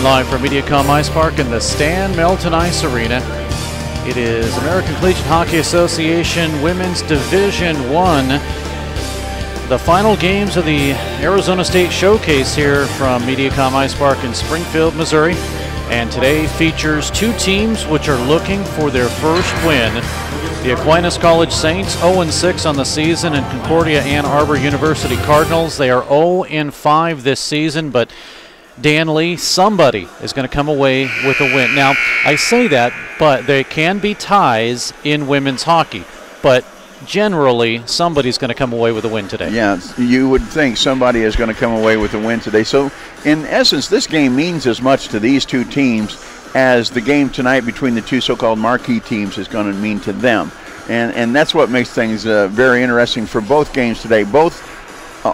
live from MediaCom Ice Park in the Stan Melton Ice Arena. It is American Collegiate Hockey Association Women's Division I. The final games of the Arizona State Showcase here from MediaCom Ice Park in Springfield, Missouri. And today features two teams which are looking for their first win. The Aquinas College Saints, 0-6 on the season, and Concordia-Ann Arbor University Cardinals. They are 0-5 this season, but Dan Lee, somebody is going to come away with a win. Now, I say that, but there can be ties in women's hockey. But generally, somebody's going to come away with a win today. Yeah, you would think somebody is going to come away with a win today. So, in essence, this game means as much to these two teams as the game tonight between the two so-called marquee teams is going to mean to them. And that's what makes things very interesting for both games today. Both,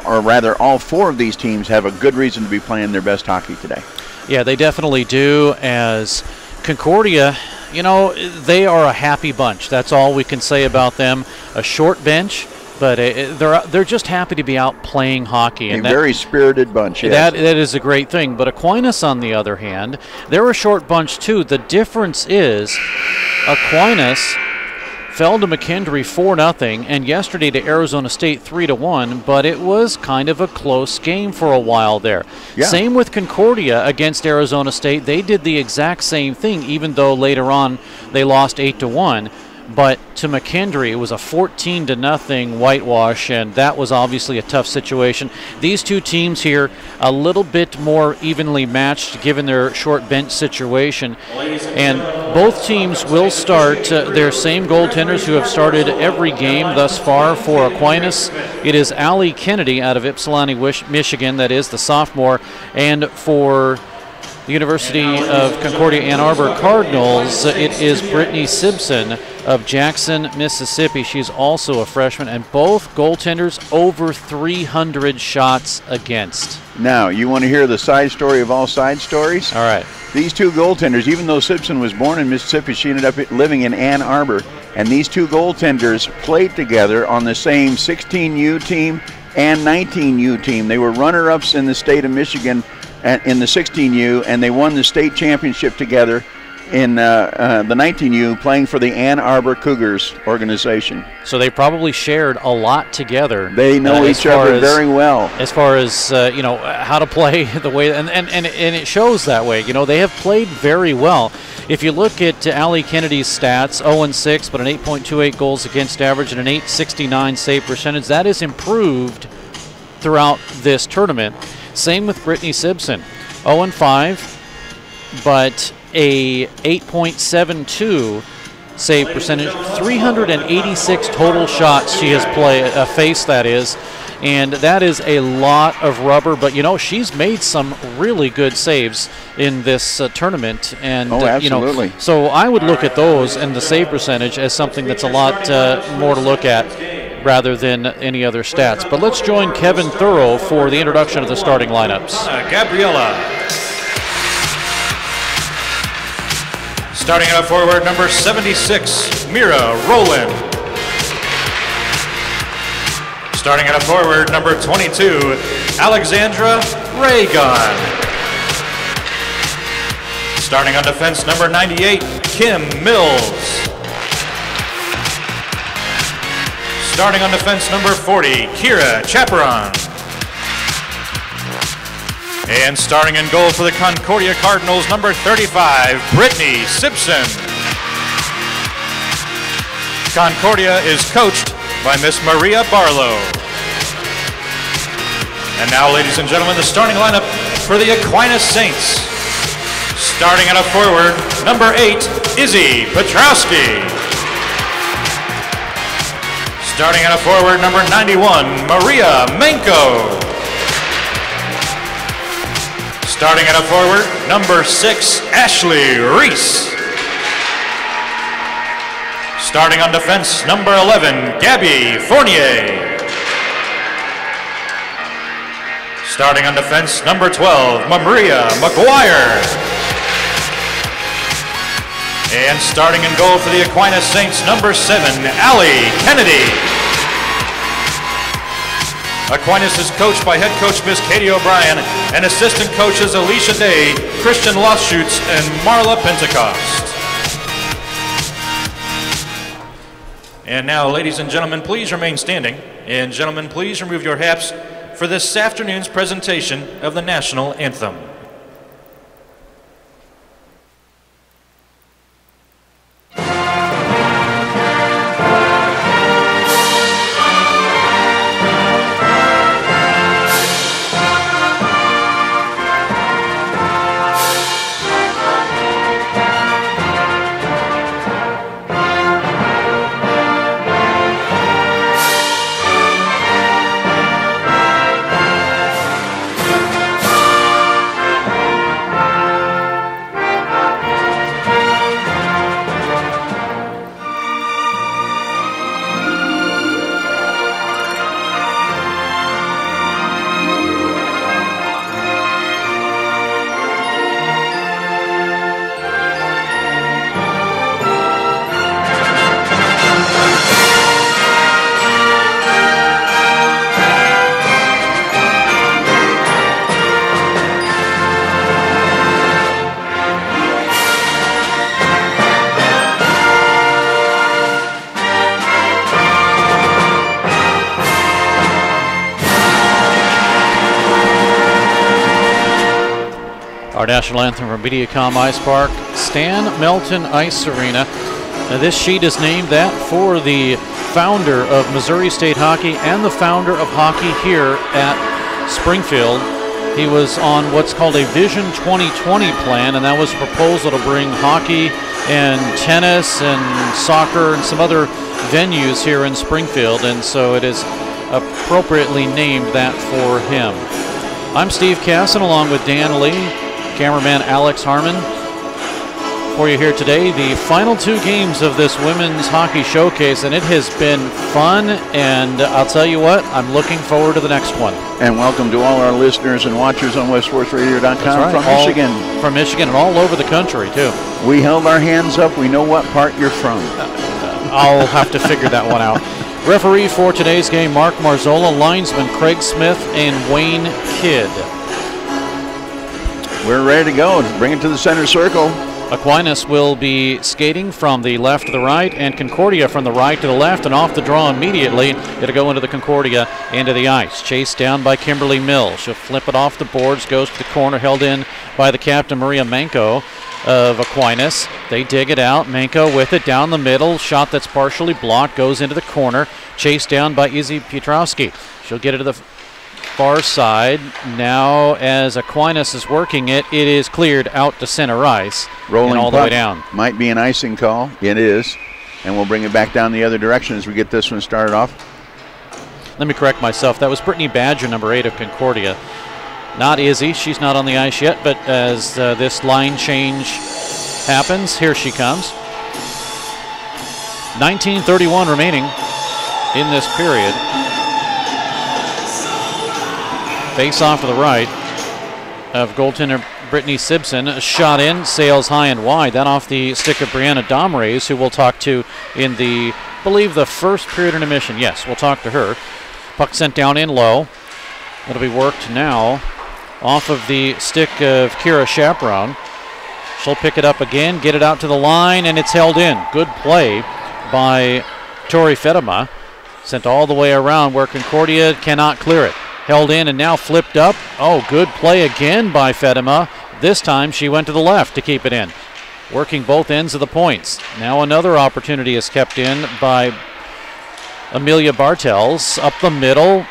or rather all four of these teams, have a good reason to be playing their best hockey today. Yeah, they definitely do. As Concordia, you know, they are a happy bunch. That's all we can say about them. A short bench, but they're just happy to be out playing hockey. And a very spirited bunch. Yes. That is a great thing. But Aquinas, on the other hand, they're a short bunch too. The difference is Aquinas fell to McKendree 4-0, and yesterday to Arizona State 3-1, but it was kind of a close game for a while there. Yeah. Same with Concordia against Arizona State. They did the exact same thing, even though later on they lost 8-1. But to McKendree, it was a 14-0 whitewash, and that was obviously a tough situation. These two teams here, a little bit more evenly matched given their short bench situation. And both teams will start their same goaltenders who have started every game thus far. For Aquinas, it is Allie Kennedy out of Ypsilanti, Michigan, that is the sophomore. And for the University of Concordia-Ann Arbor Cardinals, it is Brittany Simpson of Jackson, Mississippi. She's also a freshman, and both goaltenders over 300 shots against. Now, you want to hear the side story of all side stories? All right. These two goaltenders, even though Simpson was born in Mississippi, she ended up living in Ann Arbor, and these two goaltenders played together on the same 16U team and 19U team. They were runner-ups in the state of Michigan in the 16U, and they won the state championship together in the 19U, playing for the Ann Arbor Cougars organization. So they probably shared a lot together. They know each other very well. As far as you know, how to play the way, and it shows that way. You know, they have played very well. If you look at Allie Kennedy's stats, 0-6, but an 8.28 goals against average and an 869 save percentage, that is improved throughout this tournament. Same with Brittany Simpson, 0-5, but a 8.72 save percentage, 386 total shots she has faced, that is, and that is a lot of rubber. But you know, she's made some really good saves in this tournament, and absolutely. You know, so I would look at those and the save percentage as something that's a lot more to look at rather than any other stats. But let's join Kevin Thorough for the introduction of the starting lineups. Gabriella. Starting out forward, number 76, Mira Rowland. Starting out forward, number 22, Alexandra Raygon. Starting on defense, number 98, Kim Mills. Starting on defense, number 40, Kira Chaperon. And starting in goal for the Concordia Cardinals, number 35, Brittany Simpson. Concordia is coached by Miss Maria Barlow. And now, ladies and gentlemen, the starting lineup for the Aquinas Saints. Starting at a forward, number 8, Izzy Petrowski. Starting at a forward, number 91, Maria Menko. Starting at a forward, number 6, Ashley Reese. Starting on defense, number 11, Gabby Fournier. Starting on defense, number 12, Maria McGuire. And starting in goal for the Aquinas Saints, number 7, Allie Kennedy. Aquinas is coached by head coach Miss Katie O'Brien and assistant coaches Alicia Day, Christian Loschutz, and Marla Pentecost. And now, ladies and gentlemen, please remain standing. And gentlemen, please remove your hats for this afternoon's presentation of the national anthem. Our national anthem from Mediacom Ice Park, Stan Melton Ice Arena. Now, this sheet is named that for the founder of Missouri State Hockey and the founder of hockey here at Springfield. He was on what's called a Vision 2020 plan, and that was a proposal to bring hockey and tennis and soccer and some other venues here in Springfield, and so it is appropriately named that for him. I'm Steve Casson along with Dan Lee, cameraman Alex Harmon. For you here today, the final two games of this women's hockey showcase, and it has been fun, and I'll tell you what, I'm looking forward to the next one. And welcome to all our listeners and watchers on WestSportsRadio.com from Michigan. From Michigan and all over the country, too. We held our hands up. We know what part you're from. I'll have to figure that one out. Referee for today's game, Mark Marzola. Linesman, Craig Smith and Wayne Kidd. We're ready to go. Bring it to the center circle. Aquinas will be skating from the left to the right, and Concordia from the right to the left, and off the draw immediately. It'll go into the Concordia into the ice. Chased down by Kimberly Mills. She'll flip it off the boards, goes to the corner, held in by the captain, Maria Manko of Aquinas. They dig it out. Manko with it down the middle. Shot that's partially blocked, goes into the corner. Chased down by Izzy Pietrowski. She'll get it to the far side. Now, as Aquinas is working it, it is cleared out to center ice. Rolling all the way down. Might be an icing call. It is. And we'll bring it back down the other direction as we get this one started off. Let me correct myself. That was Brittany Badger, number 8 of Concordia. Not Izzy. She's not on the ice yet, but as this line change happens, here she comes. 19:31 remaining in this period. Face off to the right of goaltender Brittany Simpson. A shot in, sails high and wide. That off the stick of Brianna Domrays, who we'll talk to in the, I believe, the first period intermission. Yes, we'll talk to her. Puck sent down in low. It'll be worked now off of the stick of Kira Chaperone. She'll pick it up again, get it out to the line, and it's held in. Good play by Tori Fedema. Sent all the way around where Concordia cannot clear it. Held in and now flipped up. Oh, good play again by Fedema. This time she went to the left to keep it in. Working both ends of the points. Now another opportunity is kept in by Amelia Bartels. Up the middle.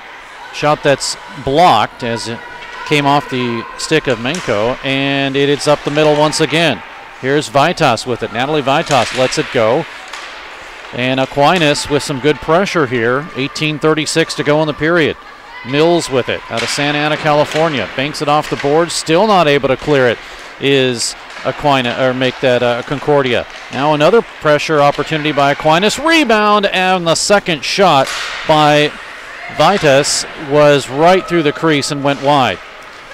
Shot that's blocked as it came off the stick of Manko, and it's up the middle once again. Here's Vitas with it. Natalie Vitas lets it go. And Aquinas with some good pressure here. 18:36 to go in the period. Mills with it out of Santa Ana, California. Banks it off the board. Still not able to clear it is Aquinas, or make that Concordia. Now another pressure opportunity by Aquinas. Rebound, and the second shot by Vitas was right through the crease and went wide.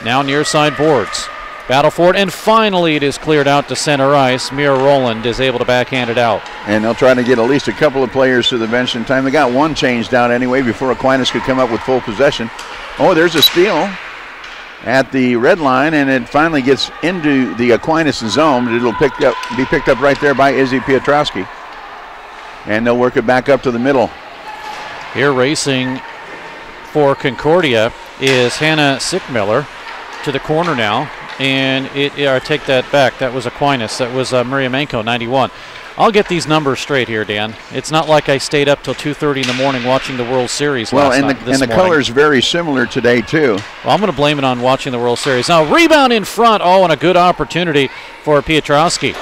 Now near side boards. Battle for it, and finally it is cleared out to center ice. Mira Rowland is able to backhand it out. And they'll try to get at least a couple of players to the bench in time. They got one changed out anyway before Aquinas could come up with full possession. Oh, there's a steal at the red line, and it finally gets into the Aquinas zone. It'll be picked up right there by Izzy Piotrowski. And they'll work it back up to the middle. Here racing for Concordia is Hannah Sickmiller to the corner now. And I take that back. That was Aquinas. That was Maria Manko, 91. I'll get these numbers straight here, Dan. It's not like I stayed up till 2:30 in the morning watching the World Series last night. And the color's very similar today, too. Well, I'm going to blame it on watching the World Series. Now, rebound in front. Oh, and a good opportunity for Piotrowski.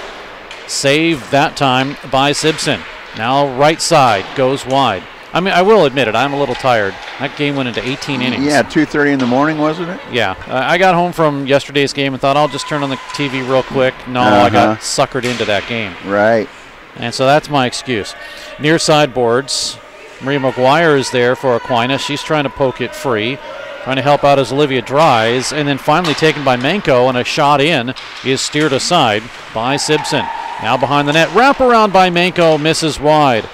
Saved that time by Simpson. Now right side goes wide. I mean, I will admit it, I'm a little tired. That game went into 18 innings. Yeah, 2:30 in the morning, wasn't it? Yeah. I got home from yesterday's game and thought I'll just turn on the TV real quick. No, I got suckered into that game. Right. And so that's my excuse. Near side boards. Maria McGuire is there for Aquinas. She's trying to poke it free. Trying to help out as Olivia Dries. And then finally taken by Manko, and a shot in is steered aside by Simpson. Now behind the net. Wraparound by Manko, misses wide.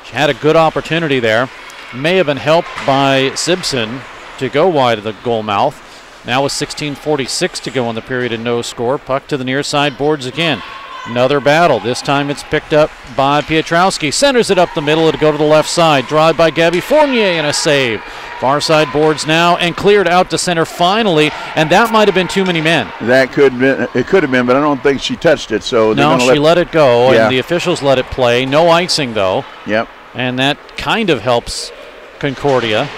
She had a good opportunity there. May have been helped by Simpson to go wide of the goal mouth. Now with 16:46 to go in the period and no score. Puck to the near side boards again. Another battle. This time it's picked up by Piotrowski. Centers it up the middle. It'll go to the left side. Drive by Gabby Fournier and a save. Far side boards now and cleared out to center finally. And that might have been too many men. It could have been, but I don't think she touched it. So no, she let it go, yeah. And the officials let it play. No icing though. Yep. And that kind of helps Concordia.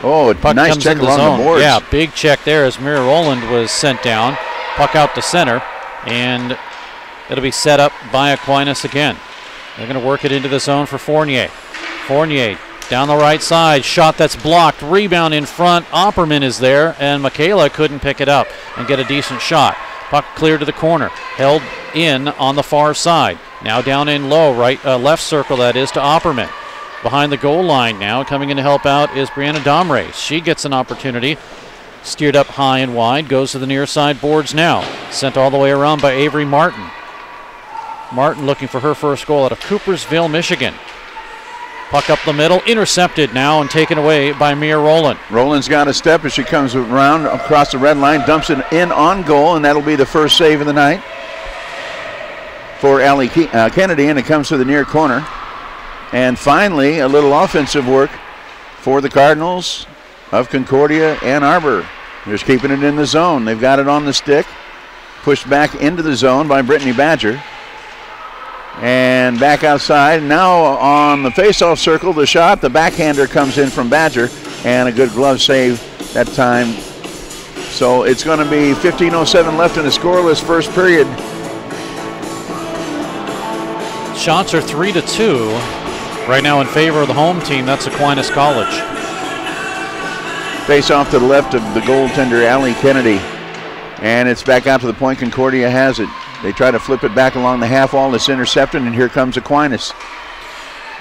Oh, Puck nice comes check into along zone. the boards. Yeah, big check there as Mira Rowland was sent down. Puck out to center, and it'll be set up by Aquinas again. They're going to work it into the zone for Fournier. Fournier down the right side. Shot that's blocked. Rebound in front. Opperman is there, and Michaela couldn't pick it up and get a decent shot. Puck cleared to the corner. Held in on the far side. Now down in low, left circle that is, to Opperman. Behind the goal line now, coming in to help out is Brianna Domre. She gets an opportunity. Steered up high and wide. Goes to the near side boards now. Sent all the way around by Avery Martin. Martin looking for her first goal out of Coopersville, Michigan. Puck up the middle, intercepted now and taken away by Mia Rowland. Rowland's got a step as she comes around across the red line, dumps it in on goal, and that'll be the first save of the night for Allie Kennedy, and it comes to the near corner. And finally, a little offensive work for the Cardinals of Concordia-Ann Arbor. They're just keeping it in the zone. They've got it on the stick, pushed back into the zone by Brittany Badger. And back outside. Now on the face-off circle, the shot. The backhander comes in from Badger, and a good glove save that time. So it's going to be 15:07 left in a scoreless first period. Shots are 3-2 right now in favor of the home team. That's Aquinas College. Face off to the left of the goaltender, Allie Kennedy. And it's back out to the point. Concordia has it. They try to flip it back along the half wall. It's intercepted, and here comes Aquinas.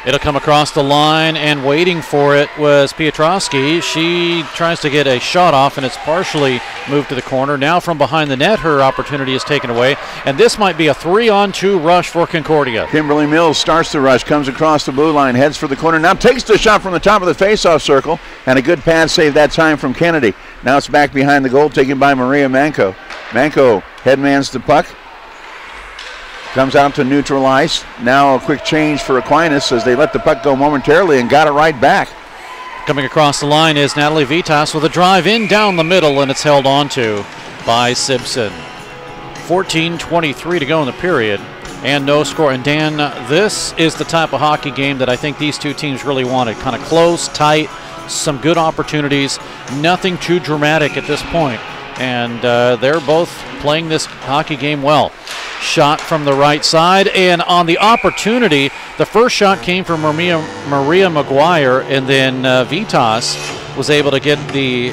It'll come across the line, and waiting for it was Piotrowski. She tries to get a shot off, and it's partially moved to the corner. Now from behind the net, her opportunity is taken away, and this might be a 3-on-2 rush for Concordia. Kimberly Mills starts the rush, comes across the blue line, heads for the corner, now takes the shot from the top of the face-off circle, and a good pad save that time from Kennedy. Now it's back behind the goal, taken by Maria Manko. Manko headmans the puck. Comes out to neutral ice. Now a quick change for Aquinas as they let the puck go momentarily and got it right back. Coming across the line is Natalie Vitas with a drive in down the middle, and it's held on to by Simpson. 14:23 to go in the period, and no score. And Dan, this is the type of hockey game that I think these two teams really wanted. Kind of close, tight, some good opportunities, nothing too dramatic at this point. And they're both playing this hockey game well. Shot from the right side, and on the opportunity, the first shot came from Maria McGuire, and then Vitas was able to get the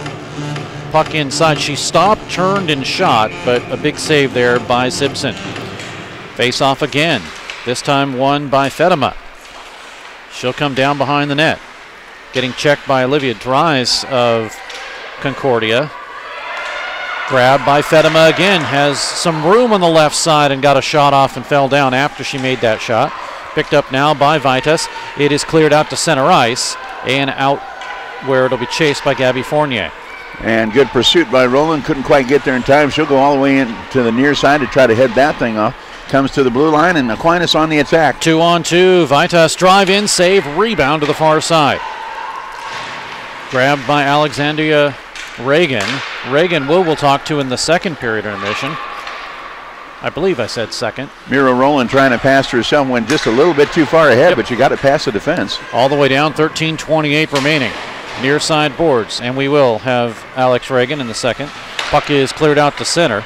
puck inside. She stopped, turned, and shot, but a big save there by Simpson. Face off again, this time won by Fedema. She'll come down behind the net. Getting checked by Olivia Dries of Concordia. Grabbed by Fedema again, has some room on the left side and got a shot off and fell down after she made that shot. Picked up now by Vitas. It is cleared out to center ice and out where it'll be chased by Gabby Fournier. And good pursuit by Rowland. Couldn't quite get there in time. She'll go all the way into the near side to try to head that thing off. Comes to the blue line, and Aquinas on the attack. 2-on-2. Vitas drive in, save, rebound to the far side. Grabbed by Alexandria Reagan. Reagan we'll talk to in the second period intermission. I believe I said second. Mira Rowland trying to pass to herself, went just a little bit too far ahead, but she got it past the defense. All the way down, 13:28 remaining. Near side boards, and we will have Alex Reagan in the second. Puck is cleared out to center.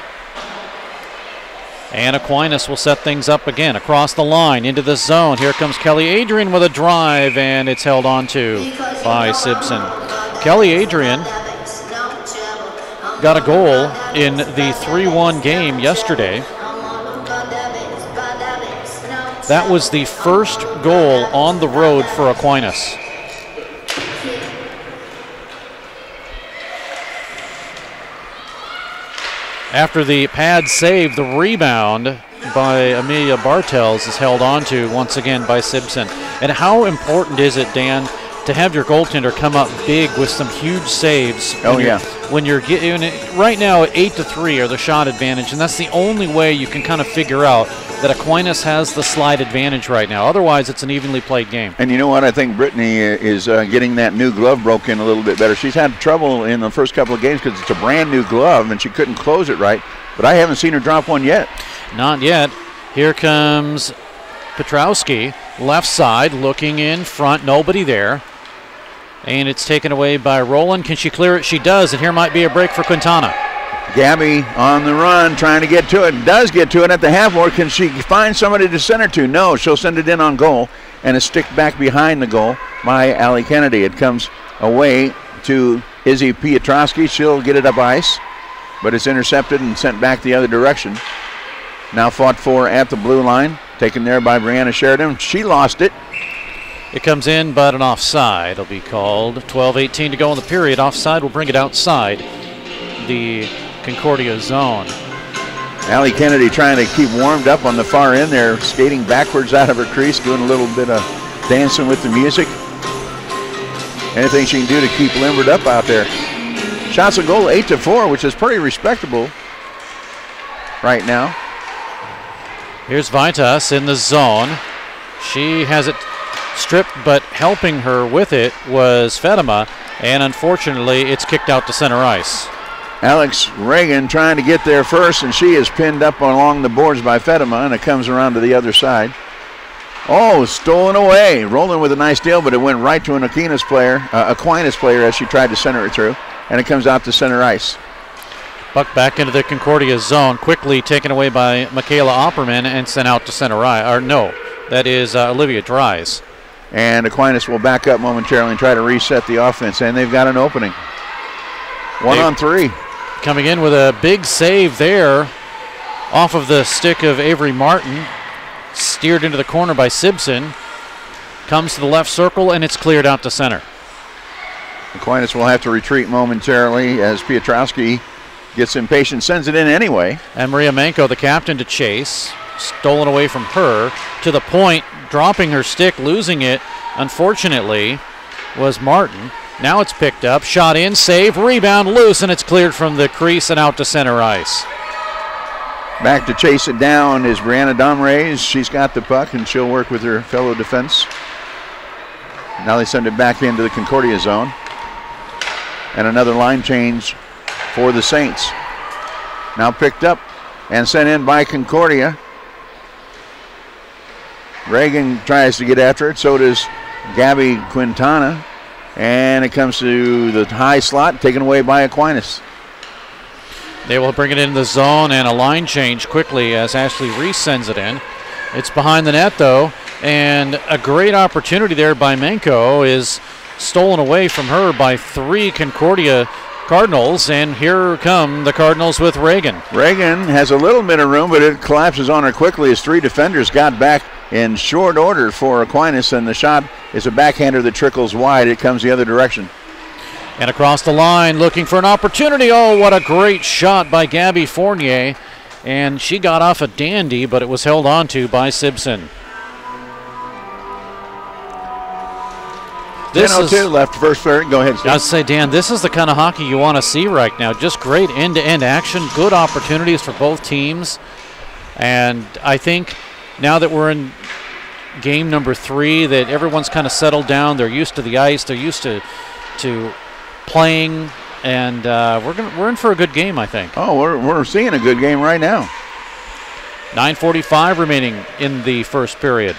And Aquinas will set things up again across the line into the zone. Here comes Kelly Adrian with a drive, and it's held on to by Simpson. Kelly Adrian got a goal in the 3-1 game yesterday. That was the first goal on the road for Aquinas. After the pad save, the rebound by Amelia Bartels is held on to once again by Simpson. And how important is it, Dan, to have your goaltender come up big with some huge saves? When you're getting right now at 8-3 are the shot advantage, and that's the only way you can kind of figure out that Aquinas has the slide advantage right now. Otherwise, it's an evenly played game. And you know what? I think Brittany is getting that new glove broken a little bit better. She's had trouble in the first couple of games because it's a brand new glove and she couldn't close it right. But I haven't seen her drop one yet. Not yet. Here comes Petrowski, left side, looking in front. Nobody there. And it's taken away by Rowland. Can she clear it? She does, and here might be a break for Quintana. Gabby on the run, trying to get to it. Does get to it at the half board. Can she find somebody to send her to? No, she'll send it in on goal, and a stick back behind the goal by Allie Kennedy. It comes away to Izzy Piotrowski. She'll get it up ice, but it's intercepted and sent back the other direction. Now fought for at the blue line, taken there by Brianna Sheridan. She lost it. It comes in, but an offside. It'll be called. 12:18 to go in the period. Offside will bring it outside the Concordia zone. Allie Kennedy trying to keep warmed up on the far end there, skating backwards out of her crease, doing a little bit of dancing with the music. Anything she can do to keep limbered up out there. Shots on goal 8-4, which is pretty respectable right now. Here's Vitas in the zone. She has it stripped, but helping her with it was Fedema, and unfortunately it's kicked out to center ice. Alex Reagan trying to get there first, and she is pinned up along the boards by Fedema, and it comes around to the other side. Oh, stolen away. Rolling with a nice deal, but it went right to an Aquinas player as she tried to center it through, and it comes out to center ice. Puck back into the Concordia zone, quickly taken away by Michaela Opperman and sent out to center ice. Or no, that is Olivia Dries. And Aquinas will back up momentarily and try to reset the offense, and they've got an opening. 1-on-3. Coming in with a big save there off of the stick of Avery Martin. Steered into the corner by Simpson. Comes to the left circle, and it's cleared out to center. Aquinas will have to retreat momentarily as Piotrowski gets impatient, sends it in anyway. And Maria Manko, the captain, to chase. Stolen away from her to the point, dropping her stick, losing it, unfortunately, was Martin. Now it's picked up, shot in, save, rebound, loose, and it's cleared from the crease and out to center ice. Back to chase it down is Brianna Domreyes. She's got the puck, and she'll work with her fellow defense. Now they send it back into the Concordia zone. And another line change for the Saints. Now picked up and sent in by Concordia. Reagan tries to get after it, so does Gabby Quintana. And it comes to the high slot, taken away by Aquinas. They will bring it in the zone, and a line change quickly as Ashley Reese sends it in. It's behind the net, though, and a great opportunity there by Manko is stolen away from her by 3 Concordia Cardinals, and here come the Cardinals with Reagan. Reagan has a little bit of room, but it collapses on her quickly as 3 defenders got back in short order for Aquinas, and the shot is a backhander that trickles wide. It comes the other direction. And across the line, looking for an opportunity. Oh, what a great shot by Gabby Fournier. And she got off a dandy, but it was held on to by Simpson. 10:02 left, first period. Go ahead, Steve. I'd say, Dan, this is the kind of hockey you want to see right now. Just great end-to-end action, good opportunities for both teams. And I think now that we're in game number 3, that everyone's kind of settled down. They're used to the ice. They're used to playing, and we're in for a good game, I think. Oh, we're seeing a good game right now. 9:45 remaining in the first period.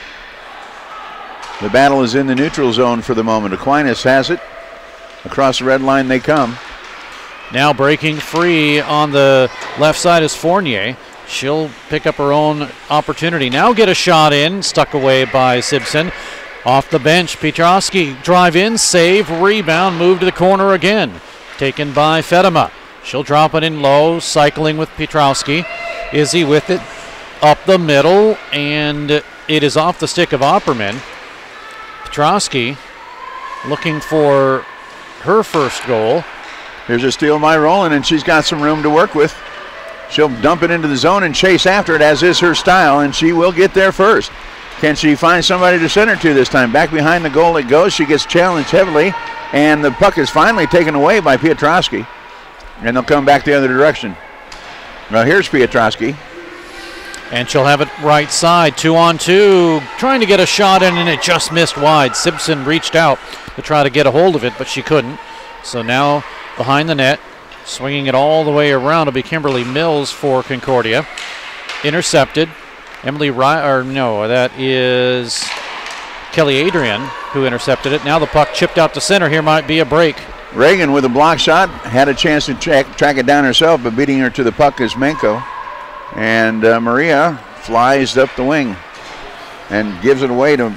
The battle is in the neutral zone for the moment. Aquinas has it. Across the red line they come. Now breaking free on the left side is Fournier. She'll pick up her own opportunity. Now get a shot in, stuck away by Simpson. Off the bench, Pietrowski, drive in, save, rebound, move to the corner again. Taken by Fedema. She'll drop it in low, cycling with Pietrowski. Izzy with it, up the middle, and it is off the stick of Opperman. Pietrowski looking for her first goal. Here's a steal by Rowland, and she's got some room to work with. She'll dump it into the zone and chase after it, as is her style, and she will get there first. Can she find somebody to send her to this time? Back behind the goal it goes. She gets challenged heavily, and the puck is finally taken away by Pietrowski, and they'll come back the other direction. Well, here's Pietrowski. And she'll have it right side, 2-on-2, trying to get a shot in, and it just missed wide. Simpson reached out to try to get a hold of it, but she couldn't. So now behind the net, swinging it all the way around, will be Kimberly Mills for Concordia. Intercepted. That is Kelly Adrian who intercepted it. Now the puck chipped out to center. Here might be a break. Reagan with a block shot, had a chance to track it down herself, but beating her to the puck is Menko. And Maria flies up the wing and gives it away to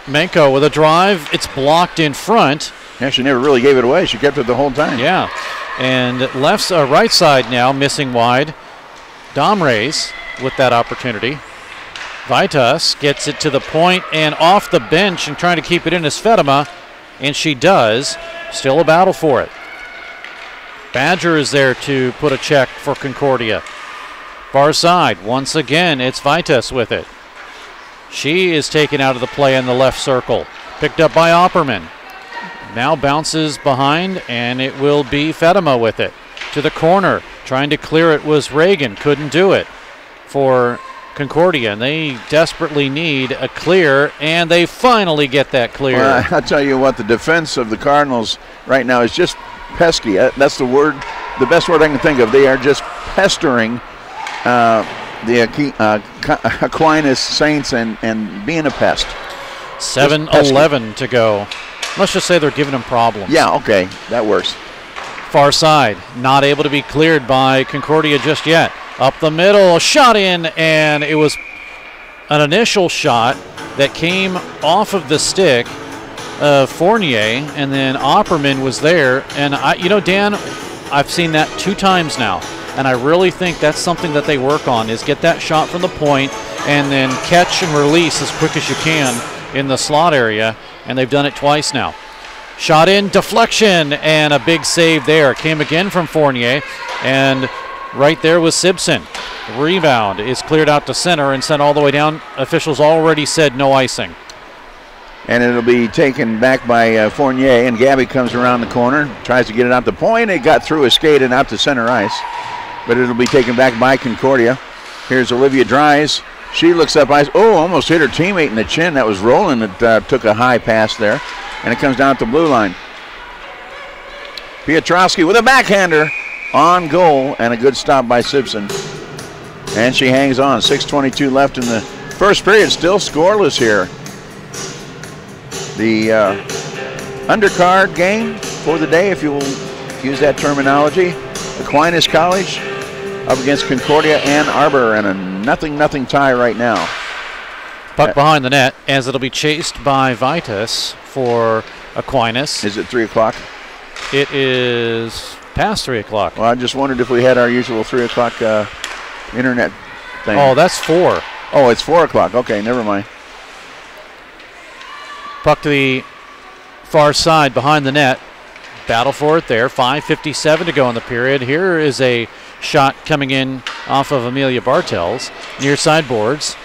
Menko with a drive. It's blocked in front. Yeah, she never really gave it away. She kept it the whole time. Yeah. And right side now, missing wide. Domrays with that opportunity. Vitas gets it to the point and off the bench and trying to keep it in is Fedema, and she does. Still a battle for it. Badger is there to put a check for Concordia. Far side, once again, it's Vitas with it. She is taken out of the play in the left circle. Picked up by Opperman. Now bounces behind, and it will be Fedema with it. To the corner, trying to clear it was Reagan. Couldn't do it for Concordia, and they desperately need a clear, and they finally get that clear. Well, I'll tell you what, the defense of the Cardinals right now is just pesky. That's the word, the best word I can think of. They are just pestering the Aquinas Saints and being a pest. 7:11 to go. Let's just say they're giving them problems. Yeah, okay, that works. Far side, not able to be cleared by Concordia just yet. Up the middle, shot in, and it was an initial shot that came off of the stick of Fournier, and then Opperman was there. And, Dan, I've seen that 2 times now, and I really think that's something that they work on, is get that shot from the point and then catch and release as quick as you can in the slot area, and they've done it twice now. Shot in, deflection, and a big save there. Came again from Fournier, and right there was Simpson. Rebound is cleared out to center and sent all the way down. Officials already said no icing. And it'll be taken back by Fournier, and Gabby comes around the corner, tries to get it out the point. It got through a skate and out to center ice, but it'll be taken back by Concordia. Here's Olivia Dries. She looks up ice. Oh, almost hit her teammate in the chin. That was Rowland that took a high pass there. And it comes down at the blue line. Pietrowski with a backhander on goal, and a good stop by Simpson. And she hangs on. 6:22 left in the first period. Still scoreless here. The undercard game for the day, if you will use that terminology. Aquinas College up against Concordia-Ann Arbor, and a 0-0 tie right now. Puck behind the net, as it'll be chased by Vitas for Aquinas. Is it 3 o'clock? It is past 3 o'clock. Well, I just wondered if we had our usual 3 o'clock internet thing. Oh, that's 4. Oh, it's 4 o'clock. Okay, never mind. Puck to the far side behind the net. battle for it there. 5:57 to go in the period. Here is a shot coming in off of Amelia Bartels near sideboards.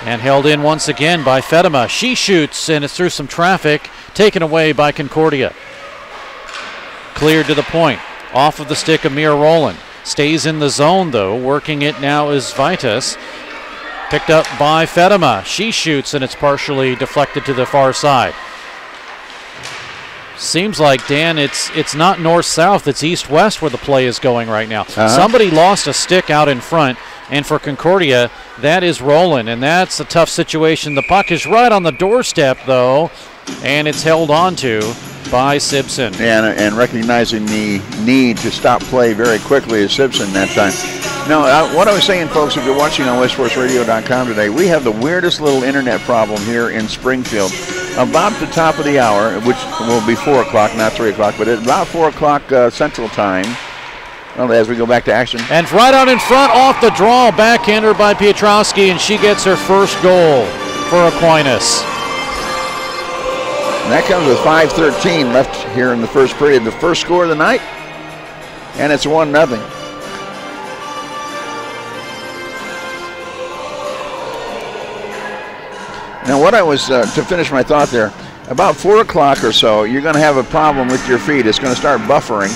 And held in once again by Fedema. She shoots, and it's through some traffic, taken away by Concordia. Cleared to the point. Off of the stick of Mira Rowland. Stays in the zone, though. Working it now is Vitas. Picked up by Fedema. She shoots, and it's partially deflected to the far side. Seems like, Dan, it's not north-south, it's east-west where the play is going right now. Somebody lost a stick out in front, and for Concordia, that is Rowland, and that's a tough situation. The puck is right on the doorstep, though, and it's held on to by Simpson. And recognizing the need to stop play very quickly is Simpson that time. No, what I was saying, folks, if you're watching on westforceradio.com today, we have the weirdest little internet problem here in Springfield. About the top of the hour, which will be 4 o'clock, not 3 o'clock, but at about 4 o'clock Central Time, well, as we go back to action. And right out in front, off the draw, backhander by Pietrowski, and she gets her first goal for Aquinas. And that comes with 5:13 left here in the first period. The first score of the night, and it's 1-0. Now, what I was, to finish my thought there, about 4 o'clock or so, you're going to have a problem with your feed. It's going to start buffering.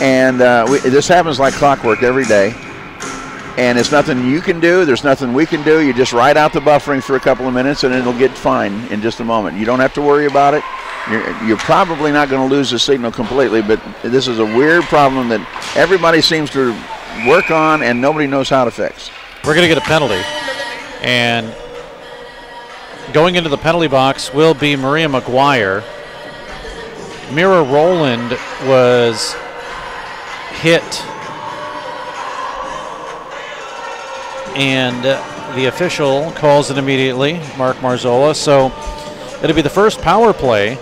And this happens like clockwork every day. And it's nothing you can do. There's nothing we can do. You just ride out the buffering for a couple of minutes, and it'll get fine in just a moment. You don't have to worry about it. You're probably not going to lose the signal completely, but this is a weird problem that everybody seems to work on and nobody knows how to fix. We're going to get a penalty. And going into the penalty box will be Maria McGuire. Mira Rowland was hit, and the official calls it immediately, Mark Marzola. So it'll be the first power play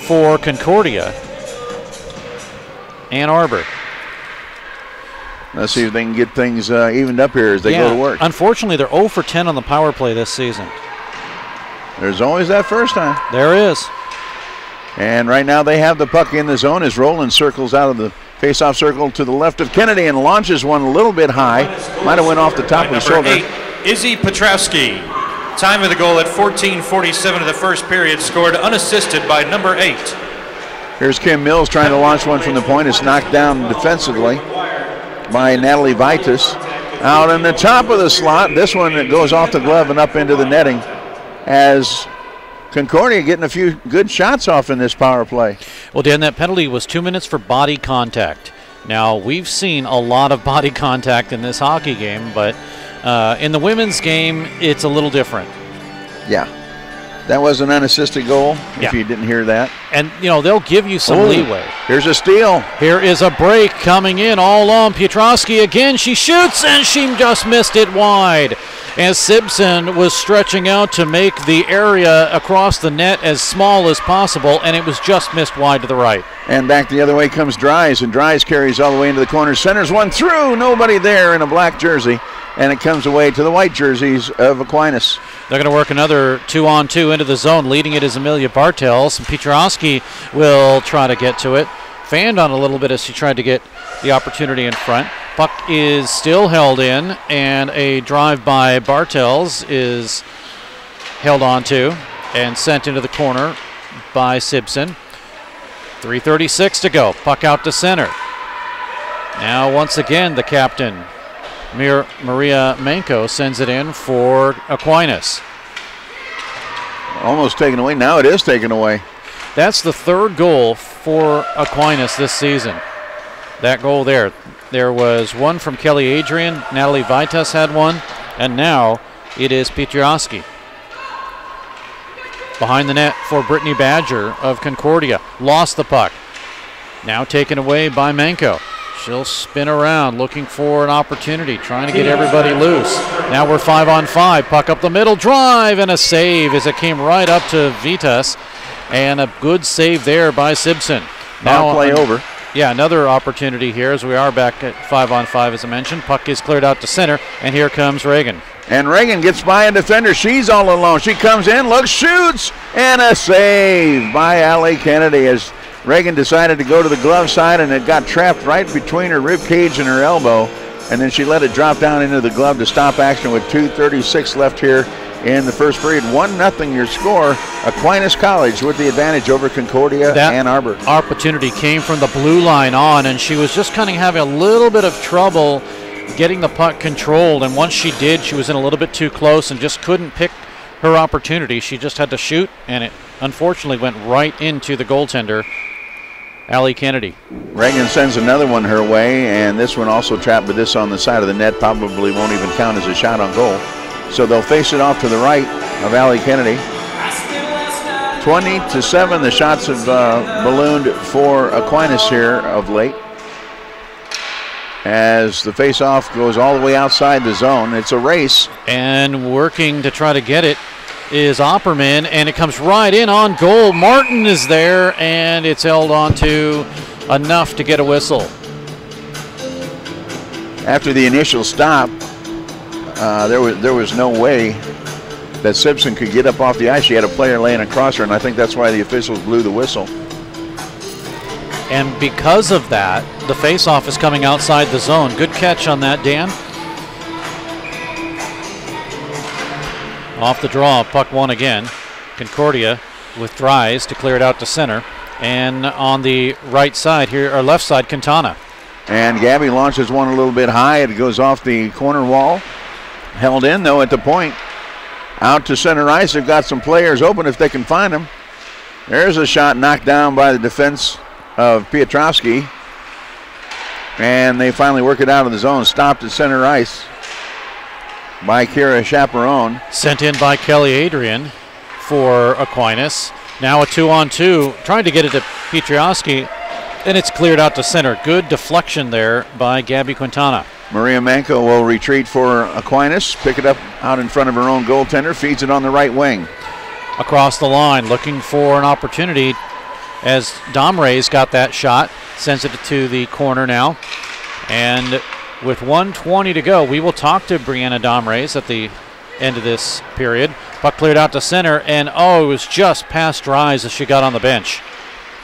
for Concordia. Ann Arbor. Let's see if they can get things evened up here as they go to work. Unfortunately, they're 0 for 10 on the power play this season. There's always that first time. There is. And right now they have the puck in the zone as Rowland circles out of the face-off circle to the left of Kennedy and launches one a little bit high. Might have went off the top of the shoulder. 8, Izzy Pietrowski. Time of the goal at 14:47 of the first period, scored unassisted by number 8. Here's Kim Mills trying to launch one from the point. It's knocked down defensively by Natalie Vitas. Out in the top of the slot, this one that goes off the glove and up into the netting as Concordia getting a few good shots off in this power play. Well, Dan, that penalty was 2 minutes for body contact. Now, we've seen a lot of body contact in this hockey game, but in the women's game, it's a little different. Yeah. That was an unassisted goal, if you didn't hear that. And, you know, they'll give you some leeway. Here's a steal. Here is a break coming in all on Pietrowski again. She shoots, and she just missed it wide. As Simpson was stretching out to make the area across the net as small as possible, and it was just missed wide to the right. And back the other way comes Dries, and Dries carries all the way into the corner. Centers one through. Nobody there in a black jersey. And it comes away to the white jerseys of Aquinas. They're going to work another 2-on-2 into the zone. Leading it is Amelia Bartels. And Pietrowski will try to get to it. Fanned on a little bit as she tried to get the opportunity in front. Puck is still held in, and a drive by Bartels is held on to and sent into the corner by Simpson. 3:36 to go. Puck out to center. Now once again the captain, Maria Manko, sends it in for Aquinas. Almost taken away. Now it is taken away. That's the third goal for Aquinas this season. That goal there. There was one from Kelly Adrian. Natalie Vitas had one. And now it is Pietrowski. Behind the net for Brittany Badger of Concordia. Lost the puck. Now taken away by Manko. She'll spin around looking for an opportunity, trying to get everybody loose. Now we're 5-on-5. Puck up the middle, drive, and a save as it came right up to Vitas. And a good save there by Simpson. Now play over. Yeah, another opportunity here as we are back at 5-on-5 as I mentioned. Puck is cleared out to center, and here comes Reagan. And Reagan gets by a defender. She's all alone. She comes in, looks, shoots, and a save by Allie Kennedy as Reagan decided to go to the glove side, and it got trapped right between her rib cage and her elbow, and then she let it drop down into the glove to stop action with 2:36 left here in the first period. 1-0 your score. Aquinas College with the advantage over Concordia-Ann Arbor. Opportunity came from the blue line on, and she was just kind of having a little bit of trouble getting the puck controlled, and once she did, she was in a little bit too close and just couldn't pick her opportunity. She just had to shoot, and it unfortunately went right into the goaltender, Allie Kennedy. Reagan sends another one her way, and this one also trapped, but this on the side of the net probably won't even count as a shot on goal. So they'll face it off to the right of Allie Kennedy. 20-7, the shots have ballooned for Aquinas here of late. As the face-off goes all the way outside the zone. It's a race. And working to try to get it is Opperman, and it comes right in on goal. Martin is there, and it's held on to enough to get a whistle. After the initial stop, there was no way that Simpson could get up off the ice. She had a player laying across her, and I think that's why the officials blew the whistle. And because of that, the face-off is coming outside the zone. Good catch on that, Dan. Off the draw, puck won again. Concordia withdraws to clear it out to center. And on the right side here, or left side, Quintana. And Gabby launches one a little bit high. It goes off the corner wall. Held in, though, at the point. Out to center ice. They've got some players open if they can find them. There's a shot knocked down by the defense of Piotrowski. And they finally work it out of the zone. Stopped at center ice by Kira Chaperone. Sent in by Kelly Adrian for Aquinas. Now a 2-on-2. Trying to get it to Piotrowski, and it's cleared out to center. Good deflection there by Gabby Quintana. Maria Manco will retreat for Aquinas. Pick it up out in front of her own goaltender. Feeds it on the right wing. Across the line, looking for an opportunity as Domray's got that shot. Sends it to the corner now. And with 1:20 to go, we will talk to Brianna Domrays at the end of this period. Puck cleared out to center, and it was just past Rise as she got on the bench.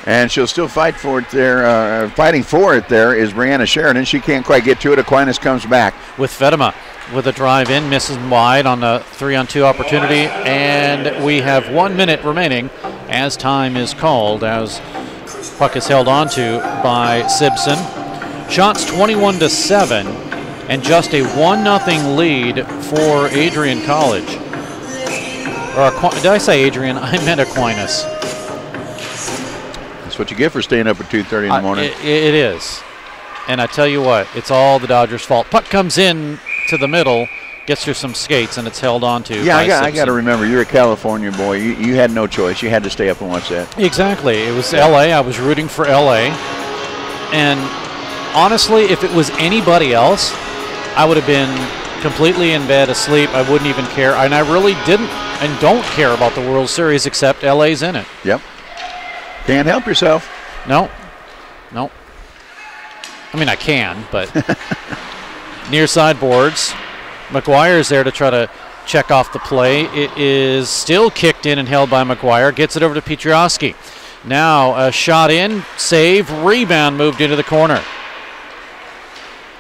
And she'll still fight for it there. Fighting for it there is Brianna Sheridan. She can't quite get to it. Aquinas comes back. With Fedema with a drive in, misses wide on the 3-on-2 opportunity. And we have 1 minute remaining as time is called, as puck is held onto by Simpson. Shots 21-7, and just a 1-0 lead for Adrian College. Or did I say Adrian? I meant Aquinas. That's what you get for staying up at 2:30 in the morning. It is. And I tell you what, it's all the Dodgers' fault. Puck comes in to the middle, gets through some skates, and it's held on to. Yeah, I got to remember, you're a California boy. You had no choice. You had to stay up and watch that. Exactly. It was L.A. I was rooting for L.A. And honestly, if it was anybody else, I would have been completely in bed, asleep. I wouldn't even care. And I really didn't and don't care about the World Series, except LA's in it. Yep. Can't help yourself. No. I mean, I can, but near side boards. McGuire's there to try to check off the play. It is still kicked in and held by McGuire. Gets it over to Piotrowski. Now a shot in, save, rebound moved into the corner.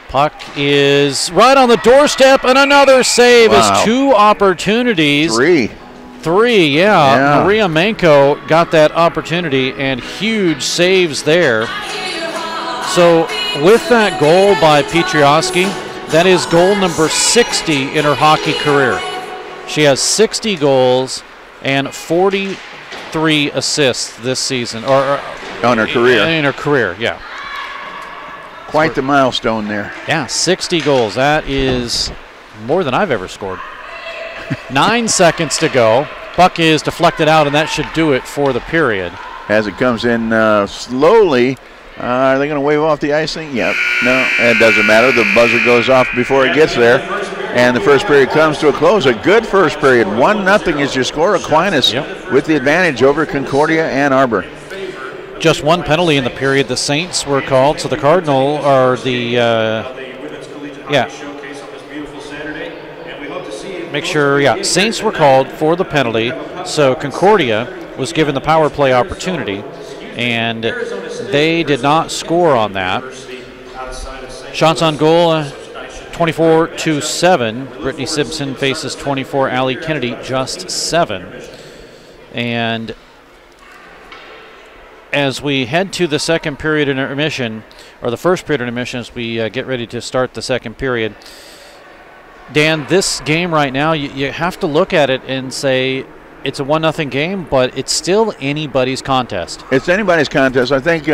Puck is right on the doorstep, and another save. Wow. Is 2 opportunities. Three, yeah. Maria Manco got that opportunity, and huge saves there. So with that goal by Piotrowski, that is goal number 60 in her hockey career. She has 60 goals and 43 assists this season. Or on her career. In her career, yeah. Quite the milestone there. Yeah, 60 goals. That is more than I've ever scored. 9 seconds to go. Puck is deflected out, and that should do it for the period. As it comes in slowly. Are they going to wave off the icing? Yep. No, it doesn't matter. The buzzer goes off before it gets there. And the first period comes to a close. A good first period. 1-0 is your score. Aquinas with the advantage over Concordia-Ann Arbor. Just one penalty in the period. The Saints were called. So the Cardinal are the, make sure, Saints were called for the penalty. So Concordia was given the power play opportunity. and they did not score on that. Shots on goal, 24-7. Brittany Simpson faces 24. Allie Kennedy just 7. And as we head to the second period intermission, or the first period intermission, as we get ready to start the second period, Dan, this game right now, you have to look at it and say it's a 1-0 game, but it's still anybody's contest. It's anybody's contest. I think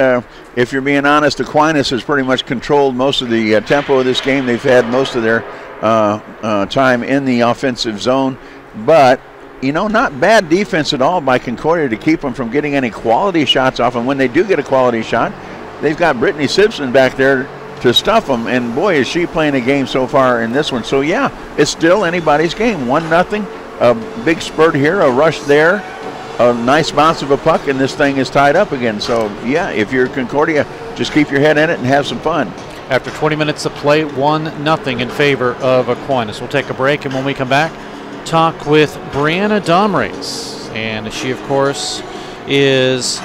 if you're being honest, Aquinas has pretty much controlled most of the tempo of this game. They've had most of their time in the offensive zone, but not bad defense at all by Concordia to keep them from getting any quality shots off. And when they do get a quality shot, they've got Brittany Simpson back there to stuff them, and boy, is she playing a game so far in this one. So yeah, it's still anybody's game. 1-0, a big spurt here, a rush there, a nice bounce of a puck, and this thing is tied up again. So yeah, if you're Concordia, just keep your head in it and have some fun. After 20 minutes of play, 1-0 in favor of Aquinas. We'll take a break, and when we come back, talk with Brianna Domrace, and she of course is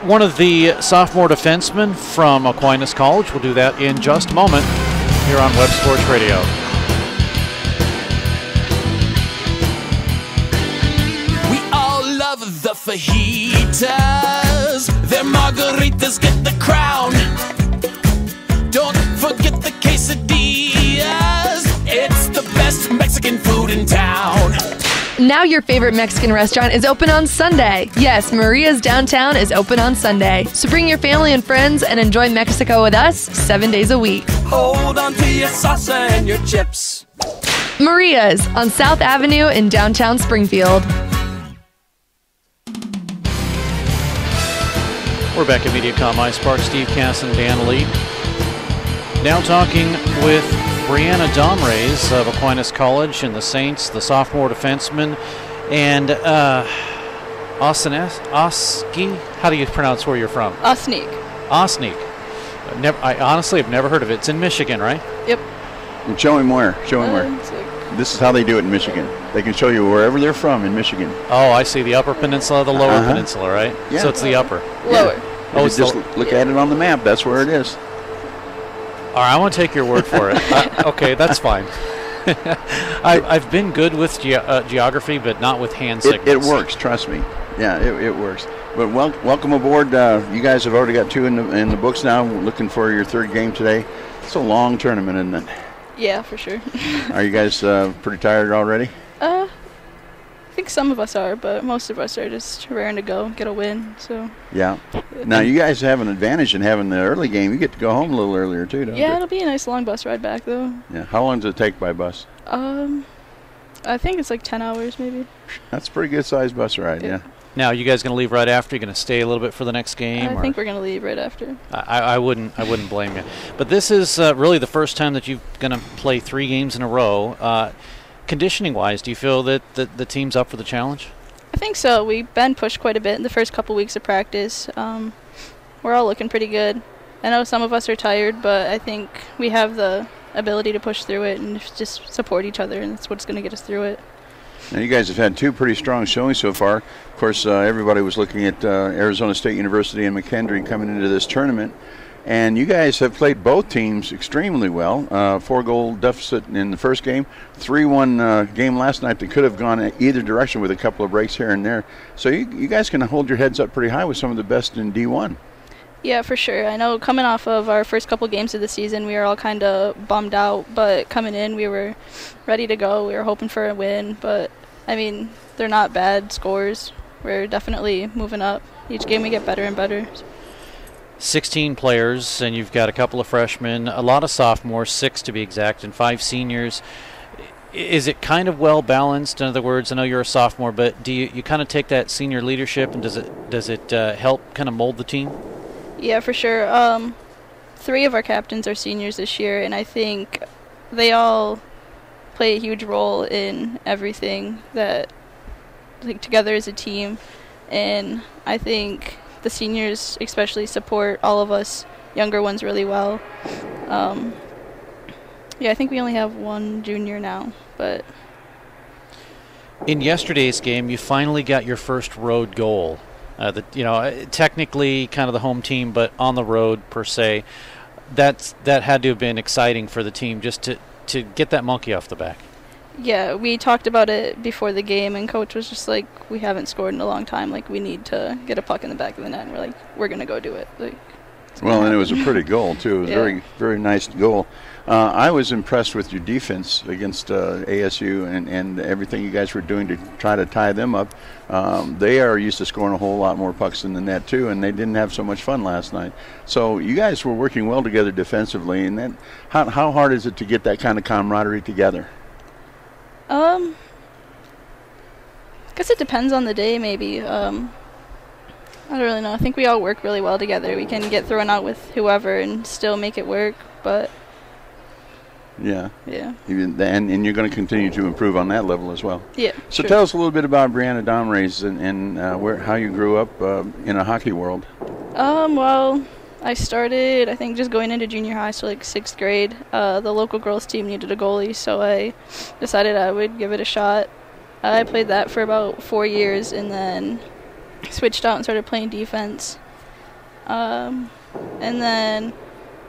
one of the sophomore defensemen from Aquinas College. We'll do that in just a moment here on Web Sports Radio. We all love the fajitas. Their margaritas get the crown. Don't forget the quesadillas. It's the best Mexican food in town. Now your favorite Mexican restaurant is open on Sunday. Yes, Maria's Downtown is open on Sunday. So bring your family and friends and enjoy Mexico with us 7 days a week. Hold on to your salsa and your chips. Maria's on South Avenue in downtown Springfield. We're back at MediaCom Ice Park. Steve Cass and Dan Lee. Now talking with Brianna Domrace of Aquinas College and the Saints, the sophomore defenseman, and Oski. How do you pronounce where you're from? Osneek. I honestly have never heard of it. It's in Michigan, right? Yep. And show him where. This is how they do it in Michigan. They can show you wherever they're from in Michigan. Oh, I see. The Upper Peninsula, the Lower Peninsula, right? Yeah. So it's the upper. Lower. Yeah. Oh, just look at it on the map. That's where it is. All right, I want to take your word for it. Okay, that's fine. I've been good with geography, but not with hand signals. It works, trust me. Yeah, it works. But welcome aboard. You guys have already got 2 in the books now. We're looking for your 3rd game today. It's a long tournament, isn't it? Yeah, for sure. Are you guys pretty tired already? I think some of us are, but most of us are just raring to go, get a win. So. Yeah. Now you guys have an advantage in having the early game. You get to go home a little earlier too, don't you? Yeah, it'll be a nice long bus ride back though. Yeah. How long does it take by bus? I think it's like 10 hours maybe. That's a pretty good sized bus ride. Yeah. Now, you guys going to leave right after? You going to stay a little bit for the next game? I think we're going to leave right after. I wouldn't blame you. But this is really the first time that you're going to play 3 games in a row. Conditioning-wise, do you feel that the team's up for the challenge? I think so. We've been pushed quite a bit in the first couple weeks of practice. We're all looking pretty good. I know some of us are tired, but I think we have the ability to push through it and just support each other, and that's what's going to get us through it. Now, you guys have had 2 pretty strong showings so far. Of course, everybody was looking at Arizona State University and McKendree coming into this tournament. And you guys have played both teams extremely well. 4-goal deficit in the first game, 3-1 game last night that could have gone either direction with a couple of breaks here and there. So you guys can hold your heads up pretty high with some of the best in D1. Yeah, for sure. I know coming off of our first couple games of the season, we were all kind of bummed out. But coming in, we were ready to go. We were hoping for a win. But, I mean, they're not bad scores. We're definitely moving up. Each game we get better and better. 16 players, and you've got a couple of freshmen, a lot of sophomores, 6 to be exact, and 5 seniors. Is it kind of well balanced? In other words, I know you're a sophomore, but do you kind of take that senior leadership, and does it help kind of mold the team? Yeah, for sure. 3 of our captains are seniors this year, and I think they all play a huge role in everything that, like, together as a team. And I think the seniors especially support all of us younger ones really well. Yeah, I think we only have 1 junior now, but... In yesterday's game, you finally got your first road goal. Technically kind of the home team, but on the road per se. That had to have been exciting for the team just to get that monkey off the back. Yeah, we talked about it before the game, and Coach was just like, we haven't scored in a long time. Like, we need to get a puck in the back of the net. And we're like, we're going to go do it. Like, well, and it was a pretty goal, too. It was a very, very nice goal. I was impressed with your defense against ASU and everything you guys were doing to try to tie them up. They are used to scoring a whole lot more pucks in the net, too, and they didn't have so much fun last night. So you guys were working well together defensively. And then how hard is it to get that kind of camaraderie together? I guess it depends on the day, maybe. I don't really know. I think we all work really well together. We can get thrown out with whoever and still make it work, but... Yeah. Yeah. And you're going to continue to improve on that level as well. Yeah, So sure. tell us a little bit about Brianna Domrays and how you grew up in a hockey world. Well, I started, I think, just going into junior high, so like 6th grade. The local girls team needed a goalie, so I decided I would give it a shot. I played that for about 4 years and then switched out and started playing defense. And then